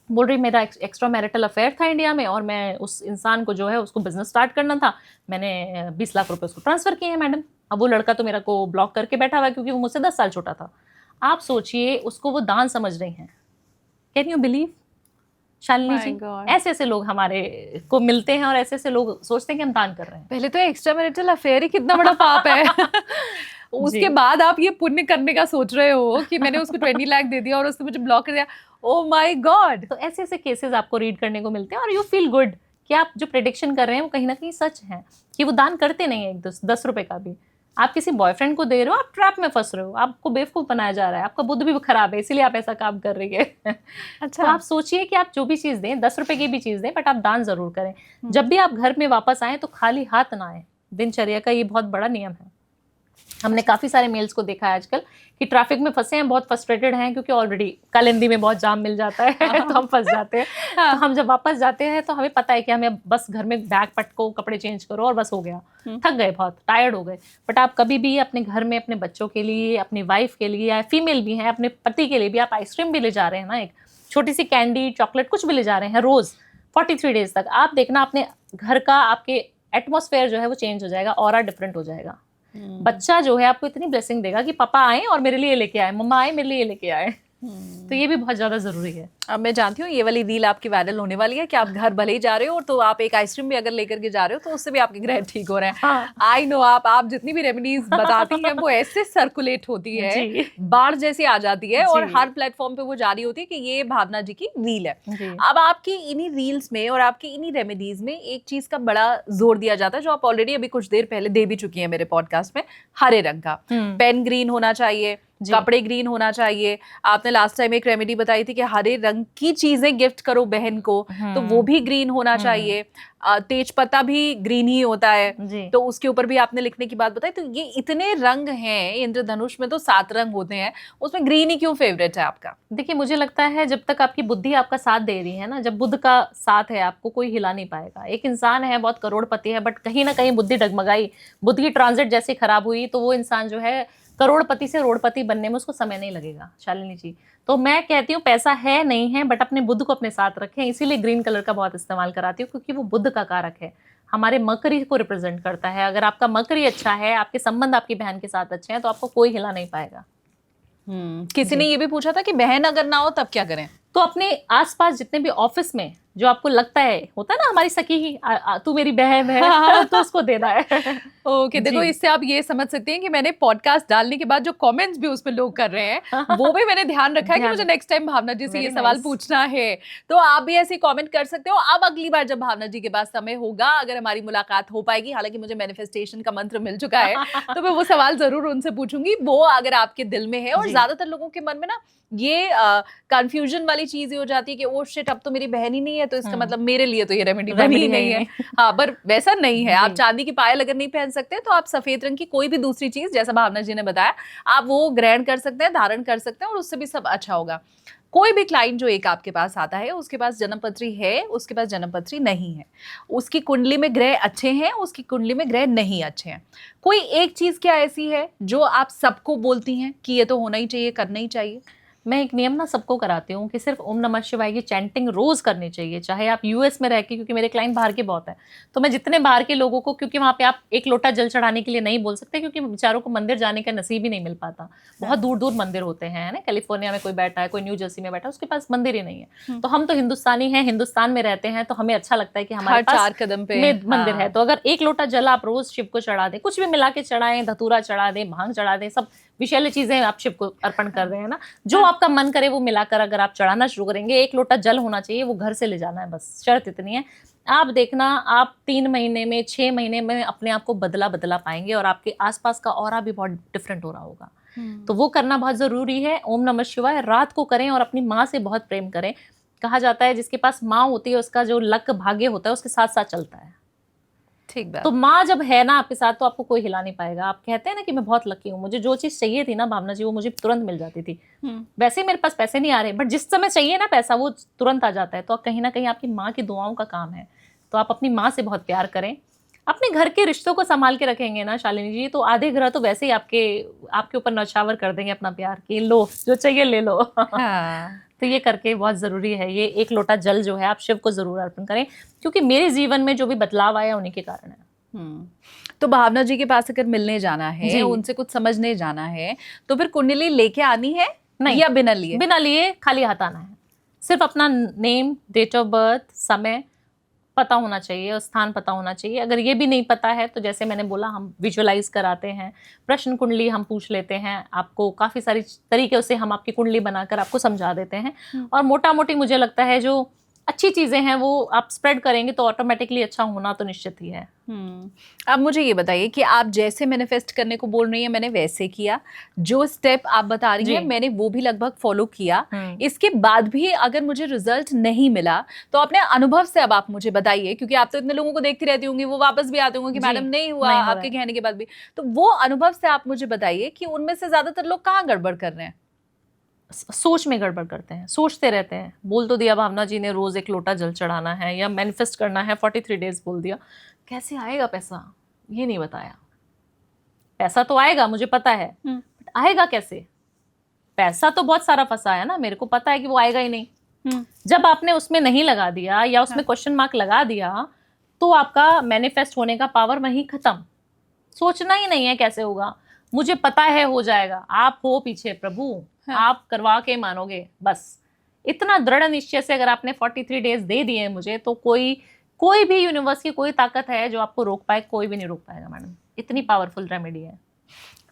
बोल रही मेरा एक्स्ट्रा मैरिटल अफेयर था इंडिया में, और मैं उस इंसान को जो है उसको बिजनेस स्टार्ट करना था, मैंने 20 लाख रुपए उसको ट्रांसफर किए हैं मैडम। अब वो लड़का तो मेरा को ब्लॉक करके बैठा हुआ है क्योंकि वो मुझसे 10 साल छोटा था। आप सोचिए, उसको वो दान समझ रही हैं। कैन यू बिलीव शालिनी जी? ऐसे ऐसे लोग हमारे को मिलते हैं और ऐसे ऐसे लोग सोचते हैं कि हम दान कर रहे हैं। पहले तो एक्स्ट्रा मैरिटल अफेयर ही कितना बड़ा पाप है उसके बाद आप ये पुण्य करने का सोच रहे हो कि मैंने उसको 20 लाख दे दिया और उसने मुझे ब्लॉक कर दिया। Oh my God. तो ऐसे ऐसे केसेस आपको रीड करने को मिलते हैं और यू फील गुड कि आप जो प्रेडिक्शन कर रहे हैं वो कहीं ना कहीं सच है, कि वो दान करते नहीं है 10 रुपए का भी। आप किसी बॉयफ्रेंड को दे रहे हो, आप ट्रैप में फंस रहे हो, आपको बेवकूफ बनाया जा रहा है, आपका बुद्ध भी खराब है, इसीलिए आप ऐसा काम कर रही है। अच्छा। तो आप सोचिए कि आप जो भी चीज़ दें, 10 रुपए की भी चीज़ दें, बट आप दान जरूर करें। जब भी आप घर में वापस आए तो खाली हाथ ना आए। दिनचर्या का ये बहुत बड़ा नियम है। हमने काफ़ी सारे मेल्स को देखा है आजकल कि ट्रैफिक में फंसे हैं, बहुत फ्रस्ट्रेटेड हैं क्योंकि ऑलरेडी कालिंदी में बहुत जाम मिल जाता है तो हम फंस जाते हैं। तो हम जब वापस जाते हैं तो हमें पता है कि हमें बस घर में बैग पटको, कपड़े चेंज करो और बस हो गया, थक गए, बहुत टायर्ड हो गए। बट आप कभी भी अपने घर में अपने बच्चों के लिए, अपनी वाइफ के लिए, या फीमेल भी हैं अपने पति के लिए भी, आप आइसक्रीम भी ले जा रहे हैं ना, एक छोटी सी कैंडी, चॉकलेट, कुछ भी ले जा रहे हैं रोज़ 43 डेज तक, आप देखना अपने घर का, आपके एटमॉस्फेयर जो है वो चेंज हो जाएगा, ऑरा डिफरेंट हो जाएगा। बच्चा जो है आपको इतनी ब्लेसिंग देगा कि पापा आए और मेरे लिए लेके आए, मम्मा आए मेरे लिए लेके आए। तो ये भी बहुत ज्यादा जरूरी है। अब मैं जानती हूँ ये वाली रील आपकी वायरल होने वाली है कि आप घर भले ही जा रहे हो तो आप एक आइसक्रीम भी अगर लेकर के जा रहे हो तो उससे भी आपके ग्रह ठीक हो रहे हैं। आई नो आप जितनी भी रेमेडीज बताती हैं वो ऐसे सर्कुलेट होती है, बाढ़ जैसी आ जाती है और हर प्लेटफॉर्म पे वो जारी होती है कि ये भावना जी की रील है। अब आपकी इन्हीं रील्स में और आपकी इन्हीं रेमेडीज में एक चीज का बड़ा जोर दिया जाता है जो आप ऑलरेडी अभी कुछ देर पहले दे भी चुकी हैं मेरे पॉडकास्ट में, हरे रंग का। पेन ग्रीन होना चाहिए, कपड़े ग्रीन होना चाहिए। आपने लास्ट टाइम एक रेमेडी बताई थी कि हरे रंग की चीजें गिफ्ट करो बहन को, तो वो भी ग्रीन होना चाहिए। तेज पत्ता भी ग्रीन ही होता है, तो उसके ऊपर भी आपने लिखने की बात बताई। तो ये इतने रंग हैं, इंद्रधनुष में तो 7 रंग होते हैं, उसमें ग्रीन ही क्यों फेवरेट है आपका? देखिए मुझे लगता है जब तक आपकी बुद्धि आपका साथ दे रही है ना, जब बुद्ध का साथ है आपको कोई हिला नहीं पाएगा। एक इंसान है बहुत करोड़पति है बट कहीं ना कहीं बुद्धि डगमगाई, बुद्ध की ट्रांजिट जैसे खराब हुई तो वो इंसान जो है करोड़पति से रोड़पति बनने में उसको समय नहीं लगेगा शालिनी जी। तो मैं कहती हूँ पैसा है नहीं है बट अपने बुद्ध को अपने साथ रखें, इसीलिए ग्रीन कलर का बहुत इस्तेमाल कराती हूँ क्योंकि वो बुद्ध का कारक है, हमारे मकरी को रिप्रेजेंट करता है। अगर आपका मकरी अच्छा है, आपके संबंध आपकी बहन के साथ अच्छे हैं तो आपको कोई हिला नहीं पाएगा। किसी ने ये भी पूछा था कि बहन अगर ना हो तब क्या करें? तो अपने आसपास जितने भी ऑफिस में जो आपको लगता है, होता है ना हमारी सखी ही तू मेरी बहन है तो उसको देना है। ओके देखो इससे आप ये समझ सकते हैं कि मैंने पॉडकास्ट डालने के बाद जो कमेंट्स भी उसमें लोग कर रहे हैं वो भी मैंने ध्यान रखा है कि मुझे नेक्स्ट टाइम भावना जी से ये सवाल पूछना है, तो आप भी ऐसे कमेंट कर सकते हो। अब अगली बार जब भावना जी के पास समय होगा, अगर हमारी मुलाकात हो पाएगी, हालांकि मुझे मैनिफेस्टेशन का मंत्र मिल चुका है तो मैं वो सवाल जरूर उनसे पूछूंगी, वो अगर आपके दिल में है। और ज्यादातर लोगों के मन में ना ये कंफ्यूजन वाली चीज हो जाती है कि ओ शिट अब तो मेरी बहन ही नहीं है तो इसका मतलब मेरे लिए तो ये रेमेडी बनी ही नहीं है। हाँ पर वैसा नहीं है। आप चांदी की पायल अगर नहीं पहन सकते तो आप सफेद रंग की कोई भी दूसरी चीज, जैसा भावना जी ने बताया, आप वो ग्रहण कर सकते हैं, धारण कर सकते हैं और उससे भी सब अच्छा होगा। कोई भी क्लाइंट जो एक आपके पास आता है, उसके पास जन्मपत्री है, उसके पास जन्मपत्री नहीं है, उसकी कुंडली में ग्रह अच्छे हैं, उसकी कुंडली में ग्रह नहीं अच्छे हैं, कोई एक चीज क्या ऐसी है जो आप सबको बोलती हैं कि ये तो होना ही चाहिए, करना ही चाहिए? मैं एक नियम ना सबको कराती हूँ कि सिर्फ ओम नमः शिवाय की चैंटिंग रोज करनी चाहिए, चाहे आप यूएस में रह के, क्योंकि मेरे क्लाइंट बाहर के बहुत हैं, तो मैं जितने बाहर के लोगों को, क्योंकि वहाँ पे आप एक लोटा जल चढ़ाने के लिए नहीं बोल सकते क्योंकि बेचारों को मंदिर जाने का नसीब ही नहीं मिल पाता। बहुत दूर दूर मंदिर होते हैं ना, कैलिफोर्निया में कोई बैठा है, कोई न्यू जर्सी में बैठा है, उसके पास मंदिर ही नहीं है। तो हम तो हिंदुस्तानी हैं, हिंदुस्तान में रहते हैं, तो हमें अच्छा लगता है कि हमारे पास 4 कदम पे मंदिर है। तो अगर एक लोटा जल आप रोज शिव को चढ़ा दें, कुछ भी मिला के चढ़ाएं, धतूरा चढ़ा दें, भांग चढ़ा दें, सब विषैली चीजें आप शिव को अर्पण कर रहे हैं ना, जो आपका मन करे वो मिलाकर अगर आप चढ़ाना शुरू करेंगे, एक लोटा जल होना चाहिए, वो घर से ले जाना है, बस शर्त इतनी है। आप देखना आप 3 महीने में, 6 महीने में अपने आप को बदला पाएंगे और आपके आसपास का ऑरा भी बहुत डिफरेंट हो रहा होगा। तो वो करना बहुत जरूरी है। ओम नमः शिवाय रात को करें और अपनी माँ से बहुत प्रेम करें। कहा जाता है जिसके पास माँ होती है उसका जो लक भाग्य होता है उसके साथ साथ चलता है। ठीक बात। तो माँ जब है ना आपके साथ तो आपको कोई हिला नहीं पाएगा। आप कहते हैं ना कि मैं बहुत लकी हूँ, मुझे जो चीज चाहिए थी ना भावना जी वो मुझे तुरंत मिल जाती थी। वैसे ही मेरे पास पैसे नहीं आ रहे बट जिस समय चाहिए ना पैसा वो तुरंत आ जाता है। तो कहीं ना कहीं आपकी माँ की दुआओं का काम है। तो आप अपनी माँ से बहुत प्यार करें, अपने घर के रिश्तों को संभाल के रखेंगे ना शालिनी जी, तो आधे ग्रह तो वैसे ही आपके ऊपर नौछावर कर देंगे अपना प्यार कि लो जो चाहिए ले लो। हाँ। तो ये करके बहुत ज़रूरी है। ये एक लोटा जल जो है आप शिव को ज़रूर अर्पण करें, क्योंकि मेरे जीवन में जो भी बदलाव आया उन्हीं के कारण है। तो भावना जी के पास अगर मिलने जाना है, उनसे कुछ समझने जाना है, तो फिर कुंडली लेके आनी है नहीं या बिना लिए? बिना लिए खाली हाथ आना है। सिर्फ अपना नेम, डेट ऑफ बर्थ, समय पता होना चाहिए और स्थान पता होना चाहिए। अगर ये भी नहीं पता है तो जैसे मैंने बोला हम विजुअलाइज कराते हैं, प्रश्न कुंडली हम पूछ लेते हैं, आपको काफ़ी सारी तरीके से हम आपकी कुंडली बनाकर आपको समझा देते हैं। और मोटा मोटी मुझे लगता है जो अच्छी चीज़ें हैं वो आप स्प्रेड करेंगे तो ऑटोमेटिकली अच्छा होना तो निश्चित ही है। अब मुझे ये बताइए कि आप जैसे मैनिफेस्ट करने को बोल रही हैं मैंने वैसे किया, जो स्टेप आप बता रही हैं मैंने वो भी लगभग फॉलो किया, इसके बाद भी अगर मुझे रिजल्ट नहीं मिला तो अपने अनुभव से अब आप मुझे बताइए, क्योंकि आप तो इतने लोगों को देखती रहती होंगी, वो वापस भी आते होंगे कि मैडम नहीं हुआ आपके कहने के बाद भी, तो वो अनुभव से आप मुझे बताइए कि उनमें से ज्यादातर लोग कहाँ गड़बड़ कर रहे हैं? सोच में गड़बड़ करते हैं, सोचते रहते हैं। बोल तो दिया भावना जी ने रोज एक लोटा जल चढ़ाना है या मैनिफेस्ट करना है, 43 डेज बोल दिया, कैसे आएगा पैसा ये नहीं बताया। पैसा तो आएगा मुझे पता है, बट आएगा कैसे? पैसा तो बहुत सारा फंसा है ना, मेरे को पता है कि वो आएगा ही नहीं। जब आपने उसमें नहीं लगा दिया या उसमें क्वेश्चन मार्क लगा दिया तो आपका मैनिफेस्ट होने का पावर वहीं खत्म। सोचना ही नहीं है कैसे होगा, मुझे पता है हो जाएगा। आप हो पीछे प्रभु, आप करवा के मानोगे। बस इतना दृढ़ निश्चय से अगर आपने 43 डेज दे दिए मुझे, तो कोई भी यूनिवर्स की कोई ताकत है जो आपको रोक पाए? कोई भी नहीं रोक पाएगा मैडम, इतनी पावरफुल रेमेडी है।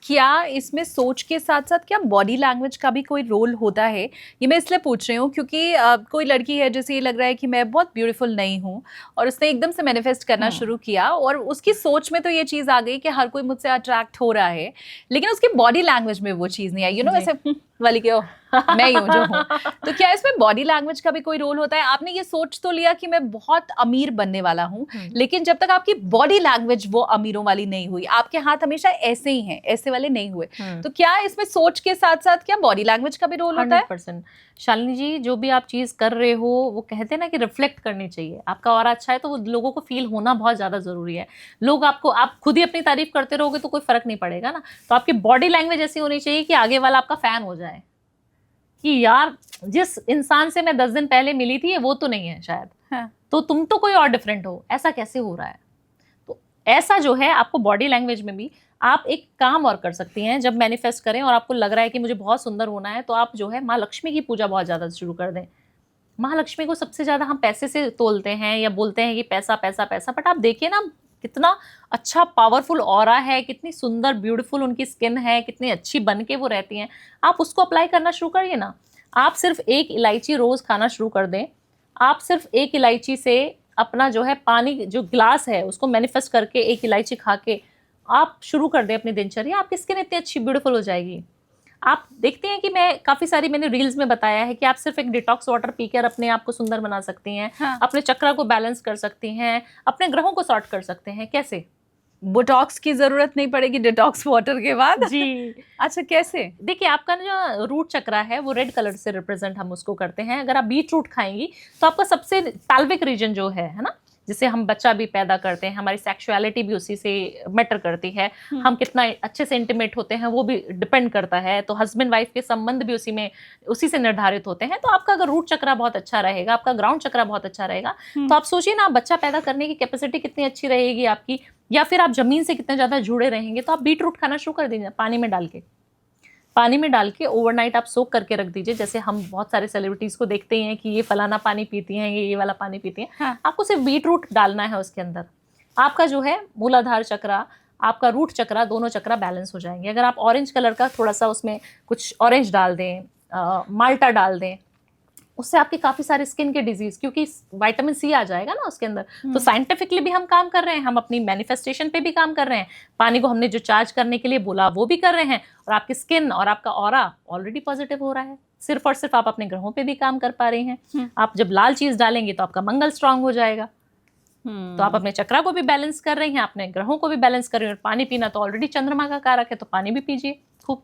क्या इसमें सोच के साथ साथ क्या बॉडी लैंग्वेज का भी कोई रोल होता है? ये मैं इसलिए पूछ रही हूँ क्योंकि कोई लड़की है जैसे ये लग रहा है कि मैं बहुत ब्यूटीफुल नहीं हूँ, और उसने एकदम से मैनिफेस्ट करना शुरू किया और उसकी सोच में तो ये चीज़ आ गई कि हर कोई मुझसे अट्रैक्ट हो रहा है, लेकिन उसकी बॉडी लैंग्वेज में वो चीज़ नहीं आई, वैसे वाली के मैं ही हूँ जो हूँ। तो क्या इसमें बॉडी लैंग्वेज का भी कोई रोल होता है? आपने ये सोच तो लिया कि मैं बहुत अमीर बनने वाला हूँ, लेकिन जब तक आपकी बॉडी लैंग्वेज वो अमीरों वाली नहीं हुई, आपके हाथ हमेशा ऐसे ही हैं, ऐसे वाले नहीं हुए, तो क्या इसमें सोच के साथ साथ क्या बॉडी लैंग्वेज का भी रोल होता है? 100%। शालिनी जी, जो भी आप चीज कर रहे हो वो कहते हैं ना कि रिफ्लेक्ट करनी चाहिए। आपका ऑरा अच्छा है तो वो लोगों को फील होना बहुत ज्यादा जरूरी है। लोग आपको, आप खुद ही अपनी तारीफ करते रहोगे तो कोई फर्क नहीं पड़ेगा ना। तो आपकी बॉडी लैंग्वेज ऐसी होनी चाहिए कि आगे वाला आपका फैन हो जाए कि यार जिस इंसान से मैं 10 दिन पहले मिली थी वो तो नहीं है शायद, तो तुम तो कोई और डिफरेंट हो, ऐसा कैसे हो रहा है? तो ऐसा जो है आपको बॉडी लैंग्वेज में भी आप एक काम और कर सकती हैं। जब मैनिफेस्ट करें और आपको लग रहा है कि मुझे बहुत सुंदर होना है, तो आप जो है माँ लक्ष्मी की पूजा बहुत ज़्यादा शुरू कर दें। माँ लक्ष्मी को सबसे ज़्यादा हम पैसे से तोलते हैं या बोलते हैं कि पैसा पैसा पैसा, बट आप देखिए ना कितना अच्छा पावरफुल ऑरा है, कितनी सुंदर ब्यूटीफुल उनकी स्किन है, कितनी अच्छी बन के वो रहती हैं। आप उसको अप्लाई करना शुरू करिए ना। आप सिर्फ एक इलायची रोज़ खाना शुरू कर दें। आप सिर्फ एक इलायची से अपना जो है पानी, जो ग्लास है उसको मैनिफेस्ट करके एक इलायची खा के आप शुरू कर दें अपनी दिनचर्या, आपकी स्किन इतनी अच्छी ब्यूटीफुल हो जाएगी। आप देखते हैं कि मैं काफ़ी सारी मैंने रील्स में बताया है कि आप सिर्फ एक डिटॉक्स वाटर पीकर अपने आप को सुंदर बना सकती हैं, अपने चक्रा को बैलेंस कर सकती हैं, अपने ग्रहों को सॉर्ट कर सकते हैं। कैसे? बोटॉक्स की जरूरत नहीं पड़ेगी डिटॉक्स वाटर के बाद? जी। अच्छा, कैसे? देखिए, आपका जो रूट चक्रा है वो रेड कलर से रिप्रेजेंट हम उसको करते हैं। अगर आप बीट रूट खाएंगी तो आपका सबसे पैल्विक रीजन जो है ना, जिससे हम बच्चा भी पैदा करते हैं, हमारी सेक्सुअलिटी भी उसी से मैटर करती है, हम कितना अच्छे से इंटीमेट होते हैं वो भी डिपेंड करता है। तो हस्बैंड वाइफ के संबंध भी उसी से निर्धारित होते हैं। तो आपका अगर रूट चक्रा बहुत अच्छा रहेगा, आपका ग्राउंड चक्रा बहुत अच्छा रहेगा, तो आप सोचिए ना, बच्चा पैदा करने की कैपेसिटी कितनी अच्छी रहेगी आपकी, या फिर आप जमीन से कितने ज्यादा जुड़े रहेंगे। तो आप बीट रूट खाना शुरू कर दीजिए, पानी में डाल के ओवरनाइट आप सोक करके रख दीजिए। जैसे हम बहुत सारे सेलिब्रिटीज को देखते हैं कि ये फलाना पानी पीती हैं, ये वाला पानी पीती हैं। आपको सिर्फ बीट रूट डालना है उसके अंदर। आपका जो है मूलाधार चक्रा, आपका रूट चक्रा, दोनों चक्रा बैलेंस हो जाएंगे। अगर आप ऑरेंज कलर का थोड़ा सा उसमें कुछ ऑरेंज डाल दें, माल्टा डाल दें, उससे आपके काफी सारे स्किन के डिजीज, क्योंकि विटामिन सी आ जाएगा ना उसके अंदर। तो साइंटिफिकली भी हम काम कर रहे हैं, हम अपनी मैनिफेस्टेशन पे भी काम कर रहे हैं। पानी को हमने जो चार्ज करने के लिए बोला वो भी कर रहे हैं, और आपकी स्किन और आपका ऑरा ऑलरेडी पॉजिटिव हो रहा है। सिर्फ और सिर्फ आप अपने ग्रहों पे भी काम कर पा रही हैं। आप जब लाल चीज डालेंगे तो आपका मंगल स्ट्रांग हो जाएगा। तो आप अपने चक्रा को भी बैलेंस कर रही हैं, अपने ग्रहों को भी बैलेंस कर रही हैं। और पानी पीना तो ऑलरेडी चंद्रमा का कारक है, तो पानी भी पीजिए खूब।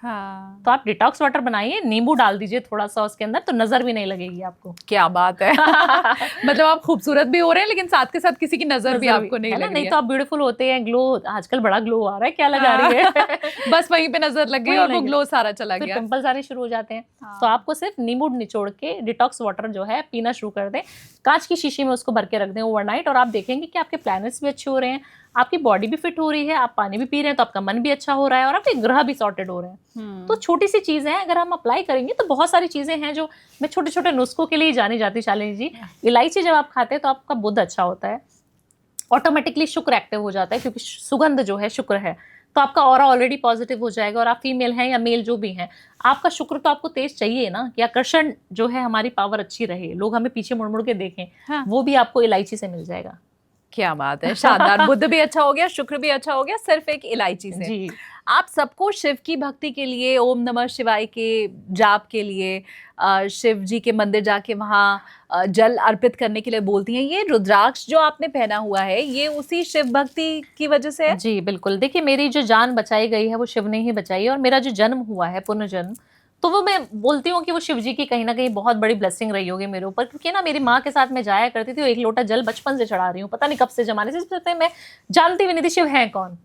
हाँ। तो आप डिटॉक्स वाटर बनाइए, नींबू डाल दीजिए थोड़ा सा उसके अंदर, तो नजर भी नहीं लगेगी आपको। क्या बात है। मतलब आप खूबसूरत भी हो रहे हैं, लेकिन साथ के साथ किसी की नजर भी आपको नहीं लग रही है। नहीं तो आप ब्यूटीफुल होते हैं, ग्लो, आजकल बड़ा ग्लो आ रहा है, क्या लगा रही है। बस वहीं पे नजर लग गई और वो ग्लो सारा चला गया, पिंपल्स आने शुरू हो जाते हैं। तो आपको सिर्फ नींबू निचोड़ के डिटॉक्स वाटर जो है पीना शुरू कर दें। कांच की शीशी में उसको भर के रख दें ओवरनाइट, और आप देखेंगे कि आपके प्लैनेट्स भी अच्छे हो रहे हैं, आपकी बॉडी भी फिट हो रही है, आप पानी भी पी रहे हैं तो आपका मन भी अच्छा हो रहा है, और आपके ग्रह भी सॉर्टेड हो रहे हैं। तो छोटी सी चीजें हैं, अगर हम अप्लाई करेंगे तो बहुत सारी चीजें हैं जो मैं छोटे छोटे नुस्खों के लिए जानी जाती। शालिनी जी, इलायची जब आप खाते हैं तो आपका बुध अच्छा होता है, ऑटोमेटिकली शुक्र एक्टिव हो जाता है, क्योंकि सुगंध जो है शुक्र है। तो आपका ऑरा ऑलरेडी पॉजिटिव हो जाएगा। और आप फीमेल हैं या मेल जो भी हैं, आपका शुक्र तो आपको तेज चाहिए ना, कि आकर्षण जो है हमारी पावर अच्छी रहे, लोग हमें पीछे मुड़ मुड़ के देखें, वो भी आपको इलायची से मिल जाएगा। क्या बात है, शानदार। बुध भी अच्छा हो गया, शुक्र भी अच्छा हो गया, सिर्फ एक इलायची से। जी। आप सबको शिव की भक्ति के लिए, ओम नमः शिवाय के जाप के लिए, शिव जी के मंदिर जाके वहाँ जल अर्पित करने के लिए बोलती हैं। ये रुद्राक्ष जो आपने पहना हुआ है, ये उसी शिव भक्ति की वजह से है? जी बिल्कुल। देखिए, मेरी जो जान बचाई गई है वो शिव ने ही बचाई है, और मेरा जो जन्म हुआ है, पुनर्जन्म, तो वो मैं बोलती हूँ कि वो शिव जी की कहीं ना कहीं बहुत बड़ी ब्लेसिंग रही होगी मेरे ऊपर। क्योंकि ना मेरी माँ के साथ मैं जाया करती थी, एक लोटा जल बचपन से चढ़ा रही हूँ, पता नहीं कब से, जमाने से मैं जानती भी नहीं थी शिव है कौन।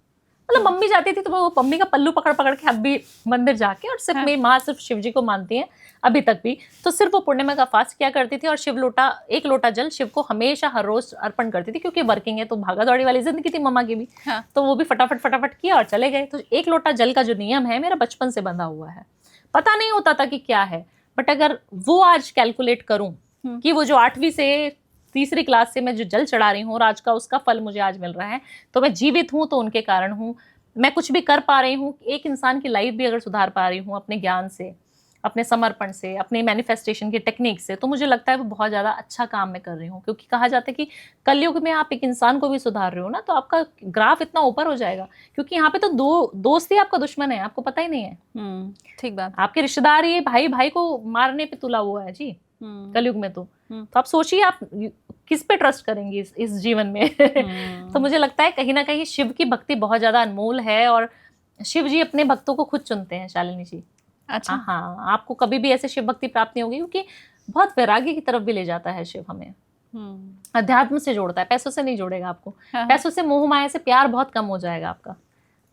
मतलब मम्मी जाती थी तो वो मम्मी का पल्लू पकड़ पकड़ के अब भी मंदिर जाके, और सिर्फ मेरी माँ सिर्फ शिव जी को मानती है अभी तक भी, तो सिर्फ वो पूर्णिमा का फास्ट किया करती थी और एक लोटा जल शिव को हमेशा हर रोज अर्पण करती थी, क्योंकि वर्किंग है तो भागा दौड़ी वाली जिंदगी थी मम्मा की भी। तो वो भी फटाफट फटाफट किया और चले गए। तो एक लोटा जल का जो नियम है मेरा बचपन से बंधा हुआ है, पता नहीं होता था कि क्या है, बट अगर वो आज कैलकुलेट करूं कि वो जो 8वीं से 3री क्लास से मैं जो जल चढ़ा रही हूँ और आज का उसका फल मुझे आज मिल रहा है, तो मैं जीवित हूँ तो उनके कारण हूँ, मैं कुछ भी कर पा रही हूँ, एक इंसान की लाइफ भी अगर सुधार पा रही हूँ अपने ज्ञान से, अपने समर्पण से, अपने मैनिफेस्टेशन की टेक्निक से, तो मुझे लगता है वो बहुत ज़्यादा अच्छा काम मैं कर रही हूँ। क्योंकि कहा जाता है कि कलयुग में आप एक इंसान को भी सुधार रहे हो ना, तो आपका ग्राफ इतना ऊपर हो जाएगा, क्योंकि यहाँ पे तो दोस्त ही आपका दुश्मन है, आपको पता ही नहीं है। ठीक बात। आपके रिश्तेदार ये भाई भाई को मारने पे तुला हुआ है जी कलयुग में। तो आप सोचिए आप किस पे ट्रस्ट करेंगे इस जीवन में। तो मुझे लगता है कहीं ना कहीं शिव की भक्ति बहुत ज्यादा अनमोल है, और शिव जी अपने भक्तों को खुद चुनते हैं शालिनी जी। अच्छा। हाँ, आपको कभी भी ऐसे शिव भक्ति प्राप्त नहीं होगी, क्योंकि बहुत वैराग्य की तरफ भी ले जाता है शिव हमें, अध्यात्म से जोड़ता है, पैसों से नहीं जोड़ेगा आपको। पैसों से मोह माया से प्यार बहुत कम हो जाएगा आपका,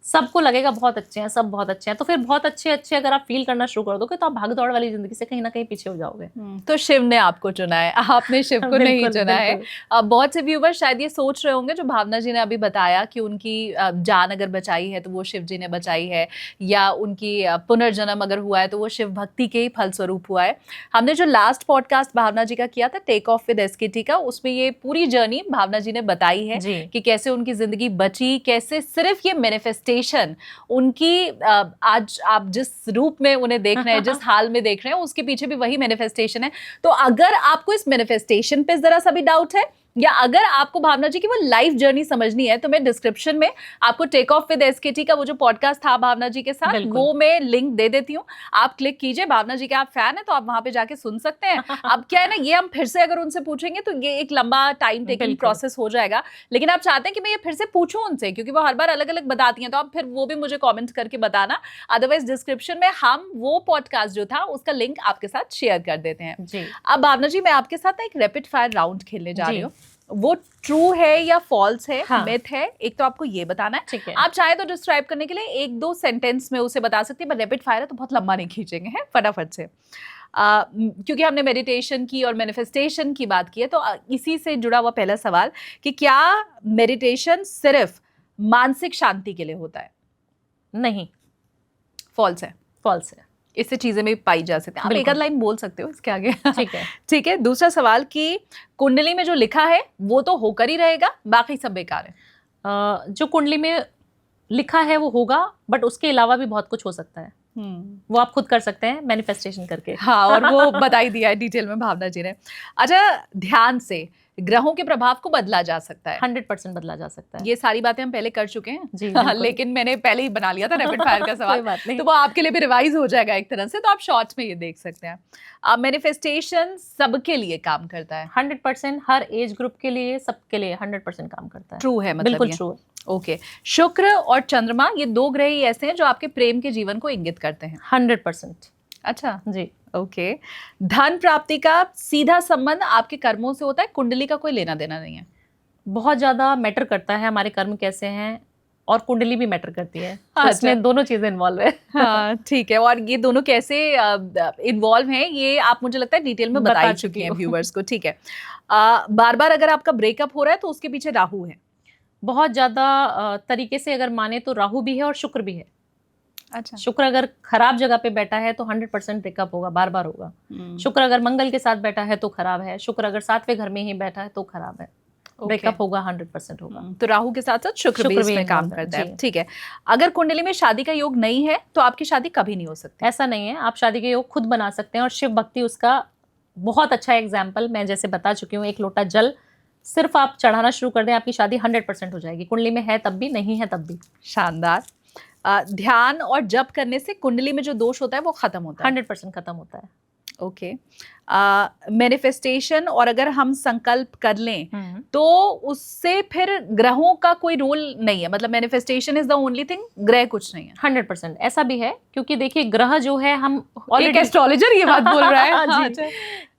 सबको लगेगा बहुत अच्छे हैं, सब बहुत अच्छे हैं, तो फिर बहुत अच्छे अच्छे अगर आप फील करना शुरू कर दोगे तो आप भाग दौड़ वाली जिंदगी से कहीं ना कहीं पीछे हो जाओगे। तो शिव ने आपको चुना है, आपने शिव को नहीं चुना है। बहुत से व्यूवर शायद ये सोच रहे होंगे, जो भावना जी ने अभी बताया कि उनकी जान अगर बचाई है तो वो शिव जी ने बचाई है, या उनकी पुनर्जन्म अगर हुआ है तो वो शिव भक्ति के ही फलस्वरूप हुआ है। हमने जो लास्ट पॉडकास्ट भावना जी का किया था टेक ऑफ विद एसकेटी का, उसमें ये पूरी जर्नी भावना जी ने बताई है कि कैसे उनकी जिंदगी बची, कैसे सिर्फ ये मैनिफेस्टेशन उनकी आज आप जिस रूप में उन्हें देख रहे हैं, जिस हाल में देख रहे हैं, उसके पीछे भी वही मैनिफेस्टेशन है। तो अगर आपको इस मैनिफेस्टेशन पे जरा सा भी डाउट है, या अगर आपको भावना जी की वो लाइफ जर्नी समझनी है, तो मैं डिस्क्रिप्शन में आपको टेक ऑफ विद एसकेटी का वो जो पॉडकास्ट था भावना जी के साथ, वो मैं लिंक दे देती हूँ, आप क्लिक कीजिए। भावना जी के आप फैन है तो आप वहां पे जाके सुन सकते हैं। अब क्या है ना, ये हम फिर से अगर उनसे पूछेंगे तो ये एक लंबा टाइम टेकिंग प्रोसेस हो जाएगा, लेकिन आप चाहते हैं कि मैं ये फिर से पूछूं उनसे, क्योंकि वो हर बार अलग अलग बताती हैं, तो आप फिर वो भी मुझे कॉमेंट करके बताना। अदरवाइज डिस्क्रिप्शन में हम वो पॉडकास्ट जो था उसका लिंक आपके साथ शेयर कर देते हैं। अब भावना जी मैं आपके साथ एक रैपिड फायर राउंड खेलने जा रही हूँ, वो ट्रू है या फॉल्स है, मिथ है, एक तो आपको ये बताना है। ठीक है। आप चाहे तो डिस्क्राइब करने के लिए 1-2 सेंटेंस में उसे बता सकती है, पर रैपिड फायर है तो बहुत लंबा नहीं खींचेंगे, हैं फटाफट से। क्योंकि हमने मेडिटेशन की और मैनिफेस्टेशन की बात की है, तो इसी से जुड़ा हुआ पहला सवाल कि क्या मेडिटेशन सिर्फ मानसिक शांति के लिए होता है? नहीं, फॉल्स है। फॉल्स है, इससे चीजें भी पाई जा सकती हैं। आप एक आध लाइन बोल सकते हो इसके आगे। ठीक है। ठीक है। दूसरा सवाल कि कुंडली में जो लिखा है वो तो होकर ही रहेगा, बाकी सब बेकार है? जो कुंडली में लिखा है वो होगा, बट उसके अलावा भी बहुत कुछ हो सकता है, वो आप खुद कर सकते हैं मैनिफेस्टेशन करके। हाँ, और वो बता ही दिया है डिटेल में भावना जी ने। अच्छा, ध्यान से ग्रहों के प्रभाव को बदला जा सकता है? 100% बदला जा सकता है। ये सारी बातें हम पहले कर चुके हैं जी, लेकिन मैंने पहले ही बना लिया था रैपिड फायर का सवाल, तो वो आपके लिए भी रिवाइज हो जाएगा एक तरह से, तो आप शॉर्ट्स में ये देख सकते हैं। मैनिफेस्टेशन सबके लिए काम करता है? 100%, हर एज ग्रुप के लिए, सबके लिए 100% काम करता है। ट्रू है, मतलब बिल्कुल ट्रू है। ओके। शुक्र और चंद्रमा ये 2 ग्रह ही ऐसे हैं जो आपके प्रेम के जीवन को इंगित करते हैं? 100%। अच्छा जी। ओके। धन प्राप्ति का सीधा संबंध आपके कर्मों से होता है, कुंडली का कोई लेना देना नहीं है? बहुत ज्यादा मैटर करता है हमारे कर्म कैसे हैं, और कुंडली भी मैटर करती है। तो इसमें दोनों चीजें इन्वॉल्व है। हाँ, ठीक है। और ये दोनों कैसे इन्वॉल्व हैं ये आप मुझे लगता है डिटेल में बता चुकी हैं व्यूअर्स को। ठीक है। बार बार अगर आपका ब्रेकअप हो रहा है तो उसके पीछे राहु है? बहुत ज्यादा तरीके से अगर माने तो राहु भी है और शुक्र भी है। अच्छा। शुक्र अगर खराब जगह पे बैठा है तो 100% ब्रेकअप होगा, बार बार होगा। शुक्र अगर मंगल के साथ बैठा है तो खराब है, शुक्र अगर 7वें घर में ही बैठा है तो खराब है, ब्रेकअप होगा, 100% होगा। तो राहु के साथ साथ शुक्र भी इसमें काम करता है। ठीक है। अगर कुंडली में शादी का योग नहीं है तो आपकी शादी कभी नहीं हो सकती? ऐसा नहीं है, आप शादी के योग खुद बना सकते हैं, और शिव भक्ति उसका बहुत अच्छा एग्जाम्पल। मैं जैसे बता चुकी हूँ, 1 लोटा जल सिर्फ आप चढ़ाना शुरू कर दें, आपकी शादी 100% हो जाएगी, कुंडली में है तब भी, नहीं है तब भी। शानदार। ध्यान और जप करने से कुंडली में जो दोष होता है वो खत्म होता है? 100% खत्म होता है। ओके। मैनिफेस्टेशन और अगर हम संकल्प कर लें तो उससे फिर ग्रहों का कोई रोल नहीं है, मतलब manifestation is the only thing, ग्रह कुछ नहीं है? 100% ऐसा भी है, क्योंकि देखिए ग्रह जो है, हम एक एस्ट्रोलॉजर ये बात बोल रहा है। जी,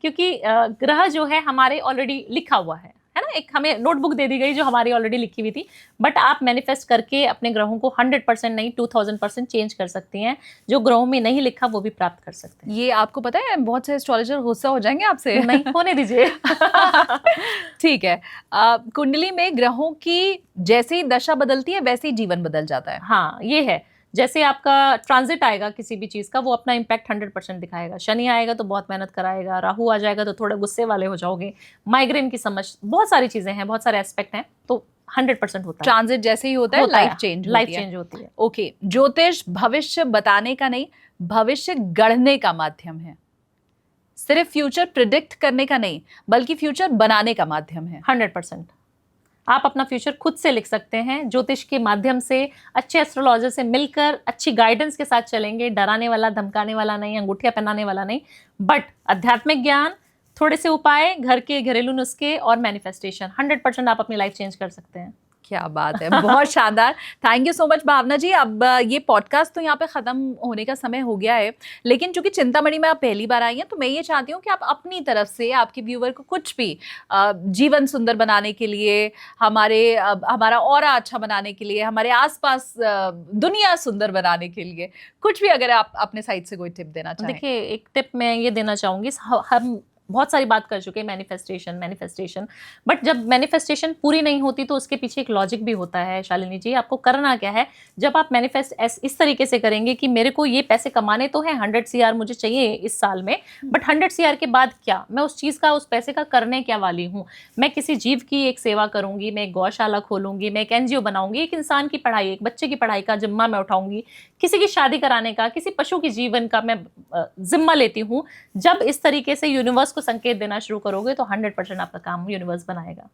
क्योंकि ग्रह जो है हमारे ऑलरेडी लिखा हुआ है, है ना, एक हमें नोटबुक दे दी गई जो हमारी ऑलरेडी लिखी हुई थी, बट आप मैनिफेस्ट करके अपने ग्रहों को 100% नहीं 2000% चेंज कर सकती हैं। जो ग्रहों में नहीं लिखा वो भी प्राप्त कर सकते हैं। ये आपको पता है बहुत से एस्ट्रोलॉजर गुस्सा हो जाएंगे आपसे। नहीं होने दीजिए। ठीक है। कुंडली में ग्रहों की जैसे ही दशा बदलती है वैसे ही जीवन बदल जाता है। हाँ ये है, जैसे आपका ट्रांजिट आएगा किसी भी चीज का, वो अपना इम्पैक्ट 100% दिखाएगा। शनि आएगा तो बहुत मेहनत कराएगा, राहु आ जाएगा तो थोड़े गुस्से वाले हो जाओगे, माइग्रेन की समझ, बहुत सारी चीजें हैं, बहुत सारे एस्पेक्ट हैं, तो 100% होता है। ट्रांजिट जैसे ही होता है लाइफ चेंज होती है। ओके, ज्योतिष भविष्य बताने का नहीं, भविष्य गढ़ने का माध्यम है। सिर्फ फ्यूचर प्रिडिक्ट करने का नहीं, बल्कि फ्यूचर बनाने का माध्यम है। 100% आप अपना फ्यूचर खुद से लिख सकते हैं, ज्योतिष के माध्यम से, अच्छे एस्ट्रोलॉजर से मिलकर, अच्छी गाइडेंस के साथ चलेंगे। डराने वाला, धमकाने वाला नहीं, अंगूठियां पहनाने वाला नहीं, बट आध्यात्मिक ज्ञान, थोड़े से उपाय, घर के घरेलू नुस्खे और मैनिफेस्टेशन, 100% आप अपनी लाइफ चेंज कर सकते हैं। क्या बात है, बहुत शानदार। Thank you so much Bhavna जी। अब ये पॉडकास्ट तो यहाँ पे खत्म होने का समय हो गया है, लेकिन चूंकि चिंतामणि में आप पहली बार आई हैं तो मैं ये चाहती हूँ कि आप अपनी तरफ से आपके व्यूअर को कुछ भी जीवन सुंदर बनाने के लिए, हमारा ऑरा अच्छा बनाने के लिए, हमारे आसपास दुनिया सुंदर बनाने के लिए कुछ भी अगर आप अपने साइड से कोई टिप देना चाहें। देखिए, एक टिप मैं ये देना चाहूंगी, हम बहुत सारी बात कर चुके हैं मैनिफेस्टेशन, बट जब मैनिफेस्टेशन पूरी नहीं होती तो उसके पीछे एक लॉजिक भी होता है। शालिनी जी, आपको करना क्या है, जब आप मैनिफेस्ट इस तरीके से करेंगे कि मेरे को ये पैसे कमाने तो हैं, 100 CR मुझे चाहिए इस साल में, बट 100 CR के बाद क्या, मैं उस चीज़ का, उस पैसे का करने क्या वाली हूँ। मैं किसी जीव की एक सेवा करूंगी, मैं एक गौशाला खोलूंगी, मैं एक NGO बनाऊंगी, एक इंसान की पढ़ाई, एक बच्चे की पढ़ाई का जिम्मा मैं उठाऊंगी, किसी की शादी कराने का, किसी पशु की जीवन का मैं जिम्मा लेती हूँ। जब इस तरीके से यूनिवर्स को संकेत देना शुरू करोगे तो 100% आपका काम यूनिवर्स बनाएगा।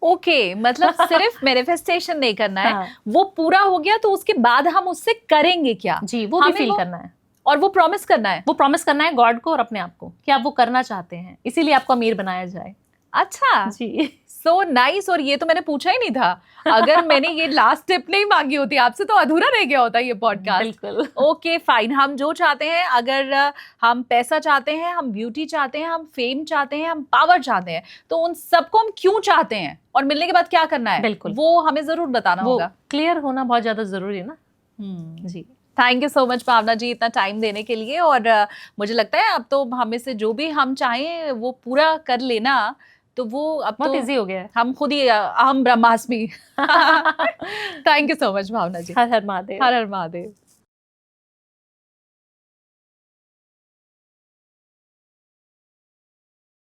ओके, मतलब सिर्फ मैनिफेस्टेशन नहीं करना है। हाँ। वो पूरा हो गया तो उसके बाद हम उससे करेंगे क्या, जी, वो भी फील करना है, और वो प्रॉमिस करना है। वो प्रॉमिस करना है गॉड को और अपने आप को कि आप वो करना चाहते हैं, इसीलिए आपको अमीर बनाया जाए। अच्छा जी, सो नाइस। और ये तो मैंने पूछा ही नहीं था। अगर मैंने ये लास्ट टिप नहीं मांगी होती आपसे तो अधूरा रह गया होता ये पॉडकास्ट। बिल्कुल। ओके फाइन, हम जो चाहते हैं, अगर हम पैसा चाहते हैं, हम ब्यूटी चाहते हैं, हम फेम चाहते हैं, हम पावर चाहते हैं, तो उन सबको हम क्यों चाहते हैं और मिलने के बाद क्या करना है, बिल्कुल, वो हमें जरूर बताना होगा। क्लियर होना बहुत ज्यादा जरूरी है ना। जी, thank you so much Bhavna जी इतना टाइम देने के लिए। और मुझे लगता है अब तो हमें से जो भी हम चाहें वो पूरा कर लेना, तो वो अब बहुत तो इजी हो गया है। हम खुद ही अहम ब्रह्मास्मि। Thank you so much Bhavna ji. हर हर महादेव। हर हर महादेव।